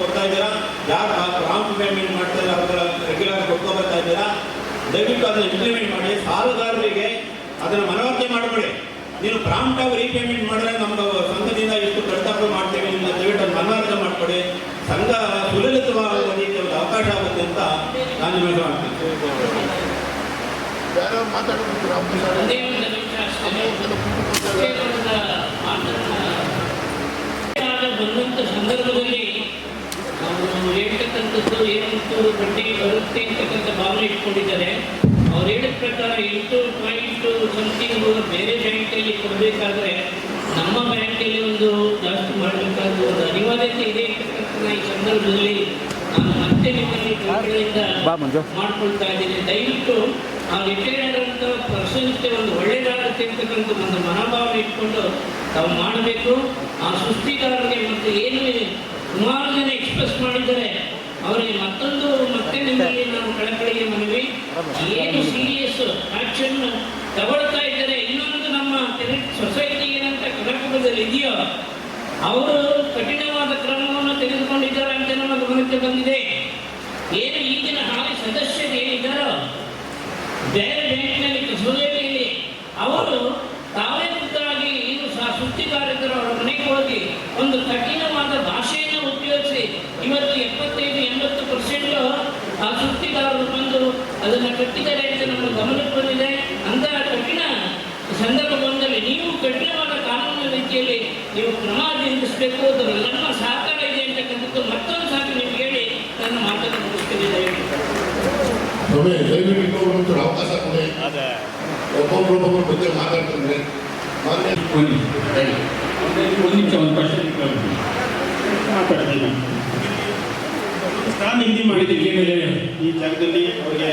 ಕೊಡ್ತಾ ಇದ್ದೀರಾ. ಯಾರು ಪ್ರಾಂಪ್ಟ್ ಪೇಮೆಂಟ್ ಮಾಡ್ತಾ ಇದ್ದಾರೆ ಅವ್ರ ರೆಗ್ಯುಲರ್ ಕೊಟ್ಕೋಬರ್ತಾ ಇದ್ದೀರಾ. ದಯವಿಟ್ಟು ಅದನ್ನು ಇಂಪ್ಲಿಮೆಂಟ್ ಮಾಡಿ. ಸಾಲಗಾರರಿಗೆ ಅದನ್ನು ಮನವರಿಕೆ ಮಾಡಬೇಡಿ. ನೀವು ಪ್ರಾಂಪ್ಟ್ ಆಗಿ ರೀಪೇಮೆಂಟ್ ಮಾಡಿದ್ರೆ ನಮ್ಗೆ ಸಂಘದಿಂದ ಇಷ್ಟು ಕಡಿತ ಮಾಡ್ತೇವೆ ನಿಮ್ಗೆ ದಯವಿಟ್ಟು ಅದು ಮನವರಿಕೆ ಮಾಡಿಕೊಡಿ. ಸಂಘ ಸುಲಲಿತವಾಗೋದಕ್ಕೆ ಒಂದು ಅವಕಾಶ ಆಗುತ್ತೆ ಅಂತ ನಾನು ನಿಮಗೆ ಮಾಡ್ತೀನಿ.
ಬಂದಂಥ ಸಂದರ್ಭದಲ್ಲಿ ನಾವು ಹೇಳ್ತಕ್ಕಂಥದ್ದು ಏನಂತೂ ಬಡ್ಡಿ ಬರುತ್ತೆ ಅಂತಕ್ಕಂಥ ಭಾವನೆ ಇಟ್ಕೊಂಡಿದ್ದಾರೆ. ಅವ್ರು ಹೇಳಿದ ಪ್ರಕಾರ 8 ಸಮಥಿಂಗ್ ಬೇರೆ ಬ್ಯಾಂಕಲ್ಲಿ ಕೊಡಬೇಕಾದ್ರೆ ನಮ್ಮ ಬ್ಯಾಂಕಲ್ಲಿ ಒಂದು ಜಾಸ್ತಿ ಮಾಡಬೇಕಾದ ಒಂದು ಅನಿವಾರ್ಯತೆ ಇದೆ ಅಂತಕ್ಕಂಥ ಈ ಸಂದರ್ಭದಲ್ಲಿ ನಾನು ಮತ್ತೆ ನಿಮ್ಮಲ್ಲಿ ಕಳಕಳಿಯಿಂದ ಮಾಡ್ಕೊಳ್ತಾ ಇದ್ದೀನಿ. ದಯವಿಟ್ಟು ಆ ರಿಟೈರ್ಡ್ ಅಂತ ಪರ್ಸನ್ಸ್ಗೆ ಒಂದು ಒಳ್ಳೆಯದಾಗುತ್ತೆ ಅಂತಕ್ಕಂಥ ಒಂದು ಮನೋಭಾವನೆ ಇಟ್ಕೊಂಡು ತಾವು ಮಾಡಬೇಕು. ಆ ಸೃಷ್ಟಿಗಾರರಿಗೆ ಮತ್ತು ಏನು ಸುಮಾರು ಜನ ಎಕ್ಸ್ಪ್ರೆಸ್ ಮಾಡಿದ್ದಾರೆ ಅವರಿಗೆ ಮತ್ತೆ ನಿಮ್ಮಲ್ಲಿ ನಾವು ಕಳಕಳಿಗೆ ಮನವಿ, ಏನು ಸೀರಿಯಸ್ ಆಕ್ಷನ್ ತಗೊಳ್ತಾ ಇದ್ದಾರೆ. ಇನ್ನೊಂದು ನಮ್ಮ ಸೊಸೈಟಿ ಏನಂತ ಕರ್ನಾಟಕದಲ್ಲಿ ಇದೆಯೋ ಅವರು ಕಠಿಣವಾದ ಕ್ರಮವನ್ನು ತೆಗೆದುಕೊಂಡಿದ್ದಾರೆ ಅಂತ ನಮ್ಮ ಗಮನಕ್ಕೆ ಬಂದಿದೆ. ಏನು ಈಗಿನ ಹಾಲಿ ಸದಸ್ಯರು ಏನಿದ್ದಾರೋ ಬೇರೆ ಬ್ಯಾಂಕಿನಲ್ಲಿ ಸೊಸೈಟಿಯಲ್ಲಿ ಅವರು ತಾವೇ ಖುದ್ದಾಗಿ ಏನು ಸುದ್ದಿಗಾರರು ಅವರ ಮನೆಗೆ ಹೋಗಿ ಒಂದು ಕಠಿಣವಾದ ಭಾಷೆಯನ್ನು ಉಪಯೋಗಿಸಿ ಇವತ್ತು 75-80% ಆ ಸುದ್ದಿಗಾರರು ಬಂದು ಅದನ್ನು ಕಟ್ಟಿದ್ದಾರೆ ಅಂತ ನಮ್ಮ ಗಮನಕ್ಕೆ ಬಂದಿದೆ. ಅಂತಹ ಕಠಿಣ ಸಂದರ್ಭ ಬಂದಲ್ಲಿ ನೀವು ಕಠಿಣವಾದ ಕಾನೂನಿನ ರೀತಿಯಲ್ಲಿ ನೀವು ಕ್ರಮ ಜರುಗಿಸಬೇಕು. ಅದರಲ್ಲಿ ನಮ್ಮ ಸಹಕಾರ ಇದೆ ಅಂತಕ್ಕಂಥದ್ದು ಮತ್ತೊಂದು ಸಾಕು ನೀವು ಹೇಳಿ ನನ್ನ ಮಾತನ್ನು ಮುಗಿಸ್ತೀನಿ.
ದಯವಿಟ್ಟು ಅವಕಾಶ ಕೊಡಿ. ಒಬ್ಬೊಬ್ಬರು ಬಗ್ಗೆ ಮಾತಾಡ್ತಾರೆ.
ಮಾತಾಡ್ತೀನಿ. ನಾನು ಹಿಂದಿ ಮಾಡಿದ್ದಕ್ಕೆ ಮೇಲೆ ಈ ಜಾಗದಲ್ಲಿ ಅವರಿಗೆ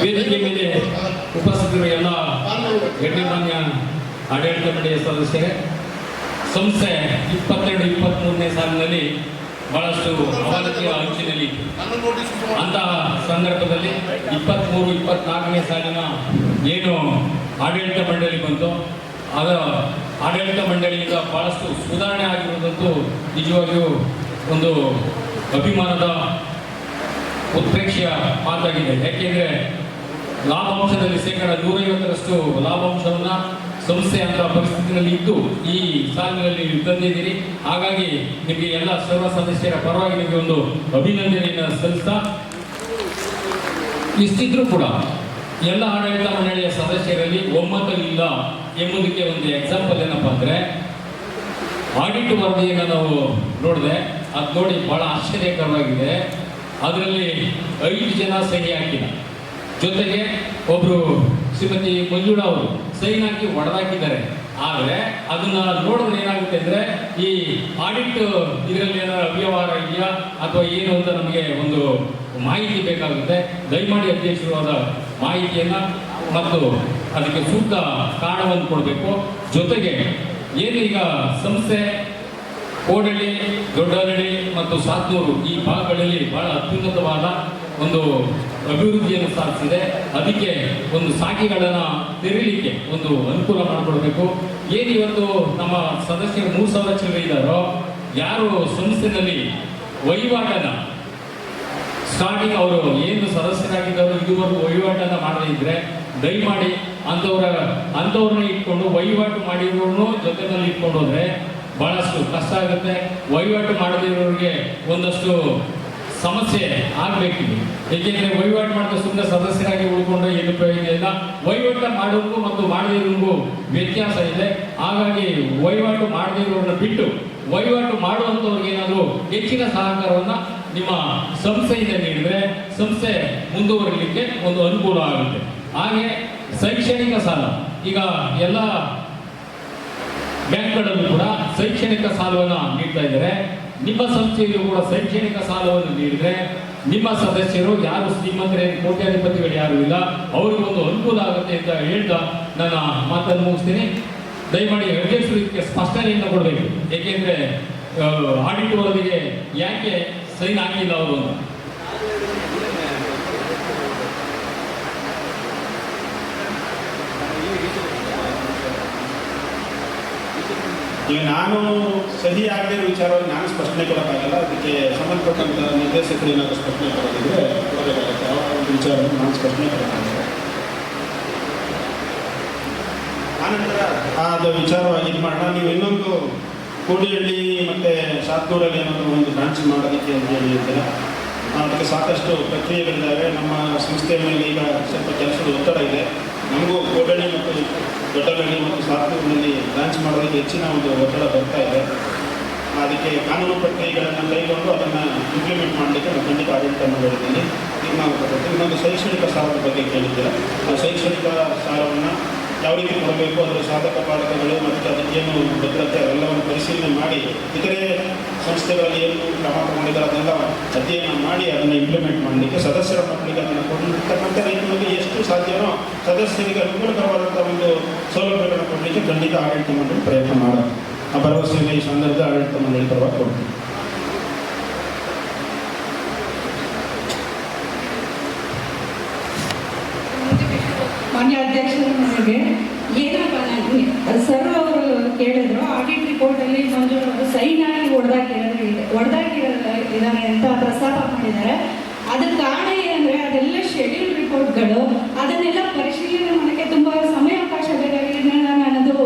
ವೇದಿಕೆ ಮೇಲೆ ಉಪಸ್ಥಿತರು ಎಲ್ಲ ಗಣ್ಯಮಾನ್ಯ ಆಡಳಿತ ಮಂಡಳಿಯ ಸದಸ್ಯರೇ, ಸಂಸ್ಥೆ 22-23ನೇ ಸಾಲಿನಲ್ಲಿ ಬಹಳಷ್ಟು ಅವನತಿಯ ಅಂಚಿನಲ್ಲಿ ಅಂತಹ ಸಂದರ್ಭದಲ್ಲಿ 23-24ನೇ ಸಾಲಿನ ಏನು ಆಡಳಿತ ಮಂಡಳಿ ಬಂತು, ಅದರ ಆಡಳಿತ ಮಂಡಳಿಯಿಂದ ಬಹಳಷ್ಟು ಸುಧಾರಣೆ ಆಗಿರುವುದಂತೂ ನಿಜವಾಗಿಯೂ ಒಂದು ಅಭಿಮಾನದ ಉತ್ಪ್ರೇಕ್ಷೆಯ ಮಾತಾಗಿದೆ. ಯಾಕೆಂದರೆ ಲಾಭಾಂಶದಲ್ಲಿ 150% ಲಾಭಾಂಶವನ್ನು ಸಂಸ್ಥೆ ಅಂತ ಪರಿಸ್ಥಿತಿಯಲ್ಲಿ ಇದ್ದು ಈ ಸಾಲಿನಲ್ಲಿ ತಂದಿದ್ದೀರಿ. ಹಾಗಾಗಿ ನಿಮಗೆ ಎಲ್ಲ ಸರ್ವ ಸದಸ್ಯರ ಪರವಾಗಿ ನಿಮಗೆ ಒಂದು ಅಭಿನಂದನೆಯನ್ನು ಸಲ್ಲಿಸ್ತಾ, ಇಷ್ಟಿದ್ರೂ ಕೂಡ ಎಲ್ಲ ಆಡಳಿತ ಮಂಡಳಿಯ ಸದಸ್ಯರಲ್ಲಿ ಒಮ್ಮತವಿಲ್ಲ ಎಂಬುದಕ್ಕೆ ಒಂದು ಎಕ್ಸಾಂಪಲ್ ಏನಪ್ಪ ಅಂದರೆ, ಆಡಿಟ್ ವರದಿಯನ್ನು ನಾವು ನೋಡಿದೆ. ಅದು ನೋಡಿ ಬಹಳ ಆಶ್ಚರ್ಯಕರವಾಗಿದೆ. ಅದರಲ್ಲಿ 5 ಜನ ಸಹಿ ಹಾಕಿಲ್ಲ, ಜೊತೆಗೆ ಒಬ್ಬರು ಶ್ರೀಮತಿ ಮಂಜುಳಾ ಅವರು ಸೈನ್ ಹಾಕಿ ಹೊಡೆದಾಕಿದ್ದಾರೆ. ಆದರೆ ಅದನ್ನ ನೋಡಿದ್ರೆ ಏನಾಗುತ್ತೆ ಅಂದರೆ, ಈ ಆಡಿಟ್ ಇದರಲ್ಲಿ ಏನಾದ್ರು ಅವ್ಯವಹಾರ ಇದೆಯಾ ಅಥವಾ ಏನು ಅಂತ ನಮಗೆ ಒಂದು ಮಾಹಿತಿ ಬೇಕಾಗುತ್ತೆ. ದಯಮಾಡಿ ಅಧ್ಯಕ್ಷರಾದ ಮಾಹಿತಿಯನ್ನು ಮತ್ತು ಅದಕ್ಕೆ ಸೂಕ್ತ ಕಾರಣವನ್ನು ಕೊಡಬೇಕು. ಜೊತೆಗೆ ಏನು ಈಗ ಸಂಸ್ಥೆ ಕೋಡಳ್ಳಿ, ದೊಡ್ಡಹಳ್ಳಿ ಮತ್ತು ಸಾತ್ನೂರು ಈ ಭಾಗಗಳಲ್ಲಿ ಬಹಳ ಅತ್ಯುನ್ನತವಾದ ಒಂದು ಅಭಿವೃದ್ಧಿಯನ್ನು ಸಾಧಿಸಿದೆ. ಅದಕ್ಕೆ ಒಂದು ಸಾಗಿಗಳನ್ನು ತೆರೀಲಿಕ್ಕೆ ಒಂದು ಅನುಕೂಲ ಮಾಡಿಕೊಡ್ಬೇಕು. ಏನು ಇವತ್ತು ನಮ್ಮ ಸದಸ್ಯರು 3,000 ಚಿಲ್ಲರೆ ಇದ್ದಾರೋ, ಯಾರು ಸಂಸ್ಥೆಯಲ್ಲಿ ವಹಿವಾಟನ್ನು ಸ್ಟಾರ್ಟಿಂಗ್ ಅವರು ಏನು ಸದಸ್ಯರಾಗಿದ್ದವರು ಇದುವರೆಗೂ ವಹಿವಾಟನ್ನು ಮಾಡದೇ ಇದ್ದರೆ ದಯಮಾಡಿ ಅಂಥವ್ರನ್ನ ಇಟ್ಕೊಂಡು ವಹಿವಾಟು ಮಾಡಿರೋನು ಜೊತೆನಲ್ಲಿ ಇಟ್ಕೊಂಡು ಹೋದರೆ ಭಾಳಷ್ಟು ಕಷ್ಟ ಆಗುತ್ತೆ. ವಹಿವಾಟು ಮಾಡದಿರೋರಿಗೆ ಒಂದಷ್ಟು ಸಮಸ್ಯೆ ಆಗಬೇಕಿದೆ. ಏಕೆಂದರೆ ವಹಿವಾಟು ಮಾಡಿದ ಸುಮ್ಮನೆ ಸದಸ್ಯರಾಗಿ ಉಳ್ಕೊಂಡು ಏನು ಪ್ರಯೋಜನ ಇಲ್ಲ. ವಹಿವಾಟು ಮಾಡೋರಿಗೂ ಮತ್ತು ಮಾಡದಿರೋರಿಗೂ ವ್ಯತ್ಯಾಸ ಇದೆ. ಹಾಗಾಗಿ ವಹಿವಾಟು ಮಾಡದಿರೋರನ್ನ ಬಿಟ್ಟು ವಹಿವಾಟು ಮಾಡುವಂಥವ್ರಿಗೆ ಏನಾದರೂ ಹೆಚ್ಚಿನ ಸಹಕಾರವನ್ನು ನಿಮ್ಮ ಸಂಸ್ಥೆಯಿಂದ ನೀಡಿದರೆ ಸಂಸ್ಥೆ ಮುಂದುವರಿಲಿಕ್ಕೆ ಒಂದು ಅನುಕೂಲ ಆಗುತ್ತೆ. ಹಾಗೆ ಶೈಕ್ಷಣಿಕ ಸಾಲ ಈಗ ಎಲ್ಲ ಬ್ಯಾಂಕ್ಗಳಲ್ಲೂ ಕೂಡ ಶೈಕ್ಷಣಿಕ ಸಾಲವನ್ನು ನೀಡ್ತಾ ಇದ್ದಾರೆ. ನಿಮ್ಮ ಸಂಸ್ಥೆಯಲ್ಲೂ ಕೂಡ ಶೈಕ್ಷಣಿಕ ಸಾಲವನ್ನು ನೀಡಿದರೆ ನಿಮ್ಮ ಸದಸ್ಯರು ಯಾರು ಶ್ರೀಮಂತರೇ, ಕೋಟ್ಯಾಧಿಪತಿಗಳು ಯಾರು ಇಲ್ಲ, ಅವರಿಗೊಂದು ಅನುಕೂಲ ಆಗುತ್ತೆ ಅಂತ ಹೇಳ್ತಾ ನನ್ನ ಮಾತನ್ನು ಮುಗಿಸ್ತೀನಿ. ದಯಮಾಡಿ ಅಧ್ಯಕ್ಷರು ಇದಕ್ಕೆ ಸ್ಪಷ್ಟನೆಯನ್ನು ಕೊಡಬೇಕು. ಏಕೆಂದರೆ ಆಡಿಟ್ ವರದಿಗೆ ಯಾಕೆ ಸೈನ್ ಹಾಕಿಲ್ಲ ಅವರು ಅಂತ.
ಈಗ ನಾನು ಸಹಿ ಆಗದೇ ಇರೋ ವಿಚಾರವಾಗಿ ನಾನು ಸ್ಪಷ್ಟನೆ ಕೊಡೋಕ್ಕಾಗಲ್ಲ. ಅದಕ್ಕೆ ಸಂಬಂಧಪಟ್ಟಂಥ ನಿರ್ದೇಶಕರು ಏನಾದರೂ ಸ್ಪಷ್ಟನೆ ಕೊಡೋದಿದ್ರೆ ಕೊಡಬೇಕಾಗುತ್ತೆ. ಯಾವ ಒಂದು ವಿಚಾರವನ್ನು ನಾನು ಸ್ಪಷ್ಟನೆ ಕೊಡೋಕ್ಕಾಗಲ್ಲ. ಆನಂತರ ಅದು ವಿಚಾರವಾಗಿ ಇದು ಮಾಡೋಣ. ನೀವು ಇನ್ನೊಂದು ಕೋಡಿಹಳ್ಳಿ ಮತ್ತು ಸಾತ್ನೂರಲ್ಲಿ ಏನಾದರೂ ಒಂದು ಬ್ರಾಂಚ್ ಮಾಡೋದಕ್ಕೆ ಅಂತ ಹೇಳಿದ್ದೀರ. ಅದಕ್ಕೆ ಸಾಕಷ್ಟು ಪ್ರಕ್ರಿಯೆಗಳಿದ್ದಾವೆ. ನಮ್ಮ ಸಂಸ್ಥೆಯ ಮೇಲೆ ಈಗ ಸ್ವಲ್ಪ ಕೆಲಸದ ಒತ್ತಡ ಇದೆ. ನಮಗೂ ಕೋಡಹಳ್ಳಿ ಮತ್ತು ದೊಡ್ಡಹಳ್ಳಿ ಮತ್ತು ಸಾತ್ನೂರಿನಲ್ಲಿ ಬ್ರಾಂಚ್ ಮಾಡೋದಕ್ಕೆ ಹೆಚ್ಚಿನ ಒಂದು ಒತ್ತಡ ಬರ್ತಾ ಇದೆ. ಅದಕ್ಕೆ ಕಾನೂನು ಪ್ರಕ್ರಿಯೆಗಳನ್ನು ಕೈಗೊಂಡು ಅದನ್ನು ಇಂಪ್ಲಿಮೆಂಟ್ ಮಾಡಲಿಕ್ಕೆ ನಾವು ಖಂಡಿತ ಆಡಳಿತ ಮಾಡಿದ್ದೀನಿ, ತೀರ್ಮಾನ ಕೊಟ್ಟಿದ್ದು. ಇನ್ನೊಂದು ಶೈಕ್ಷಣಿಕ ಸಾಲದ ಬಗ್ಗೆ ಕೇಳಿದ್ದೀರ. ಆ ಶೈಕ್ಷಣಿಕ ಸಾಲವನ್ನು ಯಾವ ರೀತಿ ಕೊಡಬೇಕು, ಅದರ ಸಾಧಕ ಬಾಧಕಗಳು ಮತ್ತು ಅದಕ್ಕೇನು ಭದ್ರತೆ ಅವೆಲ್ಲವನ್ನು ಪರಿಶೀಲನೆ ಮಾಡಿ ಇತರೆ ಸಂಸ್ಥೆಗಳಲ್ಲಿ ಏನು ಕ್ರಮ ತಗೊಂಡಿದ್ದಾರೆ ಅದನ್ನೆಲ್ಲ ಅಧ್ಯಯನ ಮಾಡಿ ಅದನ್ನು ಇಂಪ್ಲಿಮೆಂಟ್ ಮಾಡಲಿಕ್ಕೆ ಸದಸ್ಯರ ಮಕ್ಕಳಿಗೆ ಅದನ್ನು ಕೊಟ್ಟಿರ್ತಕ್ಕಂಥ ರೀತಿಯಲ್ಲಿ ಎಷ್ಟು ಸಾಧ್ಯವೋ ಸದಸ್ಯರಿಗೆ ಅನುಕೂಲಕರವಾದಂಥ ಒಂದು ಸೌಲಭ್ಯಗಳನ್ನು ಕೊಡಲಿಕ್ಕೆ ಖಂಡಿತ ಆಡಳಿತ ಮಂಡಳಿ ಪ್ರಯತ್ನ ಮಾಡೋದು. ಆ ಭರವಸೆಯನ್ನು ಈ ಸಂದರ್ಭದ ಆಡಳಿತ ಮಂಡಳಿ ಪರವಾಗಿ ಕೊಡ್ತೀವಿ.
ಮಾನ್ಯ ಅಧ್ಯಕ್ಷರಿಗೆ ಏನಪ್ಪ ಸರ್ ಅವರು ಕೇಳಿದ್ರು, ಆಡಿಟ್ ರಿಪೋರ್ಟಲ್ಲಿ ಮಂಜೂರು ಸೈನ್ ಆಗಿ ಹೊಡೆದಾಕಿದ್ದಾರೆ ಅಂತ ಪ್ರಸ್ತಾಪ ಮಾಡಿದ್ದಾರೆ. ಅದಕ್ಕೆ ಕಾರಣ ಏನಂದರೆ ಅದೆಲ್ಲ ಶೆಡ್ಯೂಲ್ ರಿಪೋರ್ಟ್ಗಳು, ಅದನ್ನೆಲ್ಲ ಪರಿಶೀಲನೆ ಮಾಡೋಕ್ಕೆ ತುಂಬ ಸಮಯಾವಕಾಶ ಬೇಕಾಗಿದೆ. ನಾನದು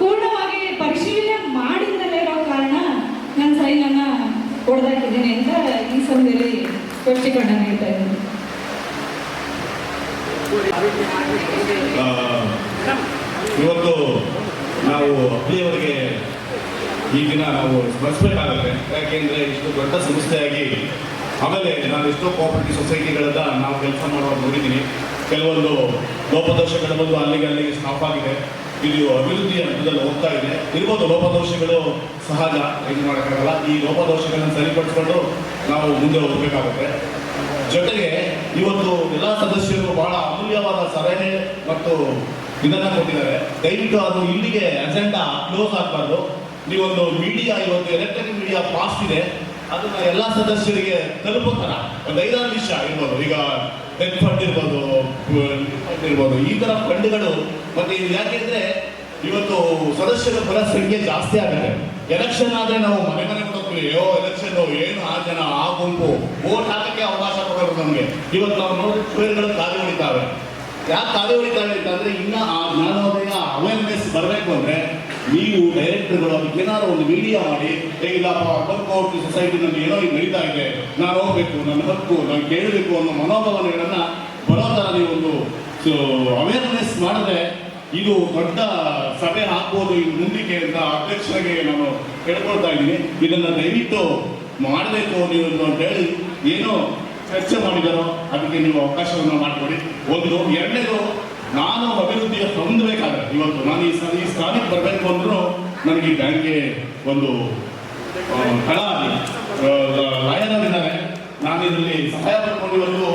ಪೂರ್ಣವಾಗಿ ಪರಿಶೀಲನೆ ಮಾಡಿದ್ದಲೇ ಇರೋ ಕಾರಣ ನಾನು ಸೈನನ್ನು ಹೊಡೆದಾಕಿದ್ದೀನಿ ಅಂತ ಈ ಸಮಯದಲ್ಲಿ ಸ್ಪಷ್ಟೀಕರಣ ನೀಡ್ತಾ ಇದ್ದೀನಿ.
ಇವತ್ತು ನಾವು ಅಪ್ಪಿಯವರಿಗೆ ಈ ದಿನ ನಾವು ಸ್ಮರಿಸಬೇಕಾಗುತ್ತೆ. ಯಾಕೆಂದರೆ ಇಷ್ಟು ದೊಡ್ಡ ಸಂಸ್ಥೆಯಾಗಿ, ಆಮೇಲೆ ನಾನು ಎಷ್ಟೋ ಕೋಆಪರೇಟಿವ್ ಸೊಸೈಟಿಗಳನ್ನ ನಾವು ಕೆಲಸ ಮಾಡುವಾಗ ನೋಡಿದ್ದೀನಿ. ಕೆಲವೊಂದು ಲೋಪದೋಷಗಳ ಬಂದು ಅಲ್ಲಿಗೆ ಸ್ಟಾಪ್ ಆಗಿದೆ. ಇದು ಅಭಿವೃದ್ಧಿ ಹಂತದಲ್ಲಿ ಹೋಗ್ತಾ ಇದೆ. ಇರ್ಬೋದು ಲೋಪದೋಷಗಳು ಸಹಜ, ಏನು ಮಾಡೋಕ್ಕಾಗಲ್ಲ. ಈ ಲೋಪದೋಷಗಳನ್ನು ಸರಿಪಡಿಸ್ಕೊಂಡು ನಾವು ಮುಂದೆ ಹೋಗಬೇಕಾಗುತ್ತೆ. ಜೊತೆಗೆ ಇವತ್ತು ಎಲ್ಲ ಸದಸ್ಯರು ಬಹಳ ಅಮೂಲ್ಯವಾದ ಸಲಹೆ ಮತ್ತು ಇದನ್ನು ಕೊಟ್ಟಿದ್ದಾರೆ. ದಯವಿಟ್ಟು ಅದು ಇಲ್ಲಿಗೆ ಅಜೆಂಡಾ ಕ್ಲೋಸ್ ಆಗಬಾರ್ದು. ನೀವೊಂದು ಮೀಡಿಯಾ, ಇವತ್ತು ಎಲೆಕ್ಟ್ರಾನಿಕ್ ಮೀಡಿಯಾ ಪಾಸ್ ಇದೆ, ಅದನ್ನು ಎಲ್ಲ ಸದಸ್ಯರಿಗೆ ತಲುಪುತ್ತಾರ ಒಂದು 5-6 ವಿಷಯ ಇರ್ಬೋದು. ಈಗ ಡೆತ್ ಫಂಡ್ ಇರ್ಬೋದು, ಈ ಥರ ಫಂಡ್ಗಳು. ಮತ್ತು ಯಾಕೆಂದರೆ ಇವತ್ತು ಸದಸ್ಯರ ಬರ ಸಂಖ್ಯೆ ಜಾಸ್ತಿ ಆಗುತ್ತೆ. ಎಲೆಕ್ಷನ್ ಆದರೆ ನಾವು ಮನೆ ಹೋಗ್ತೀವಿ, ಎಲೆಕ್ಷನ್ ಏನು ಆ ಜನ ಆ ಗುಂಪು ವೋಟ್ ಹಾಕಕ್ಕೆ ಅವಕಾಶ ಕೊಡೋರು ನಮಗೆ. ಇವತ್ತು ನಾವು ನೋಡಿ ಸ್ಕ್ವೇರ್ಗಳು ಖಾಲಿ ಹೊಡಿತಾವೆ. ಯಾಕೆ ಖಾಲಿ ಹೊಡಿತಾವೆ ಅಂತಂದರೆ ಇನ್ನೂ ಆ ಜ್ಞಾನೋದಯ ಅವೇರ್ನೆಸ್ ಬರಬೇಕು ಅಂದರೆ ನೀವು ಡೈರೆಕ್ಟರ್ಗಳು ಅದಕ್ಕೆ ಏನಾದ್ರು ಒಂದು ಮೀಡಿಯಾ ಮಾಡಿ, ಇಲ್ಲಪ್ಪ ಅರ್ಬನ್ ಕೋಆಪರೇಟಿವ್ ಸೊಸೈಟಿನಲ್ಲಿ ಏನೋ ಈಗ ನಡೀತಾ ಇದೆ, ನಾನು ಹೋಗ್ಬೇಕು, ನನ್ನ ಹಕ್ಕು ನಾನು ಕೇಳಬೇಕು ಅನ್ನೋ ಮನೋಭಾವನೆಗಳನ್ನು ಬರೋ ಥರ ನೀವು ಒಂದು ಅವೇರ್ನೆಸ್ ಮಾಡಿದ್ರೆ ಇದು ದೊಡ್ಡ ಸಭೆ ಹಾಕ್ಬೋದು ಇದು ಮುಂದಕ್ಕೆ ಅಂತ ಅಧ್ಯಕ್ಷರಿಗೆ ನಾನು ಕೇಳ್ಕೊಳ್ತಾ ಇದ್ದೀನಿ. ಇದನ್ನು ದಯವಿಟ್ಟು ಮಾಡಬೇಕು ನೀವು ಅಂತ ಹೇಳಿ ಏನೋ ಚರ್ಚೆ ಮಾಡಿದಾರೋ ಅದಕ್ಕೆ ನೀವು ಅವಕಾಶವನ್ನು ಮಾಡಿಕೊಡಿ. ಒಂದು. ಎರಡನೇದು, ನಾನು ಅಭಿವೃದ್ಧಿಯ ಹೊಂದಬೇಕಾದ್ರೆ ಇವತ್ತು ನಾನು ಈ ಸ್ಥಾನಕ್ಕೆ ಬರಬೇಕು ಅಂದ್ರೂ ನನಗೆ ಈ ಬ್ಯಾಂಕ್ಗೆ ಒಂದು ಕಳ ಆಗಿ ಲಾಯರಲ್ಲಿದ್ದಾರೆ. ನಾನು ಇದರಲ್ಲಿ ಸಹಾಯ ಪಡ್ಕೊಂಡು ಇವತ್ತು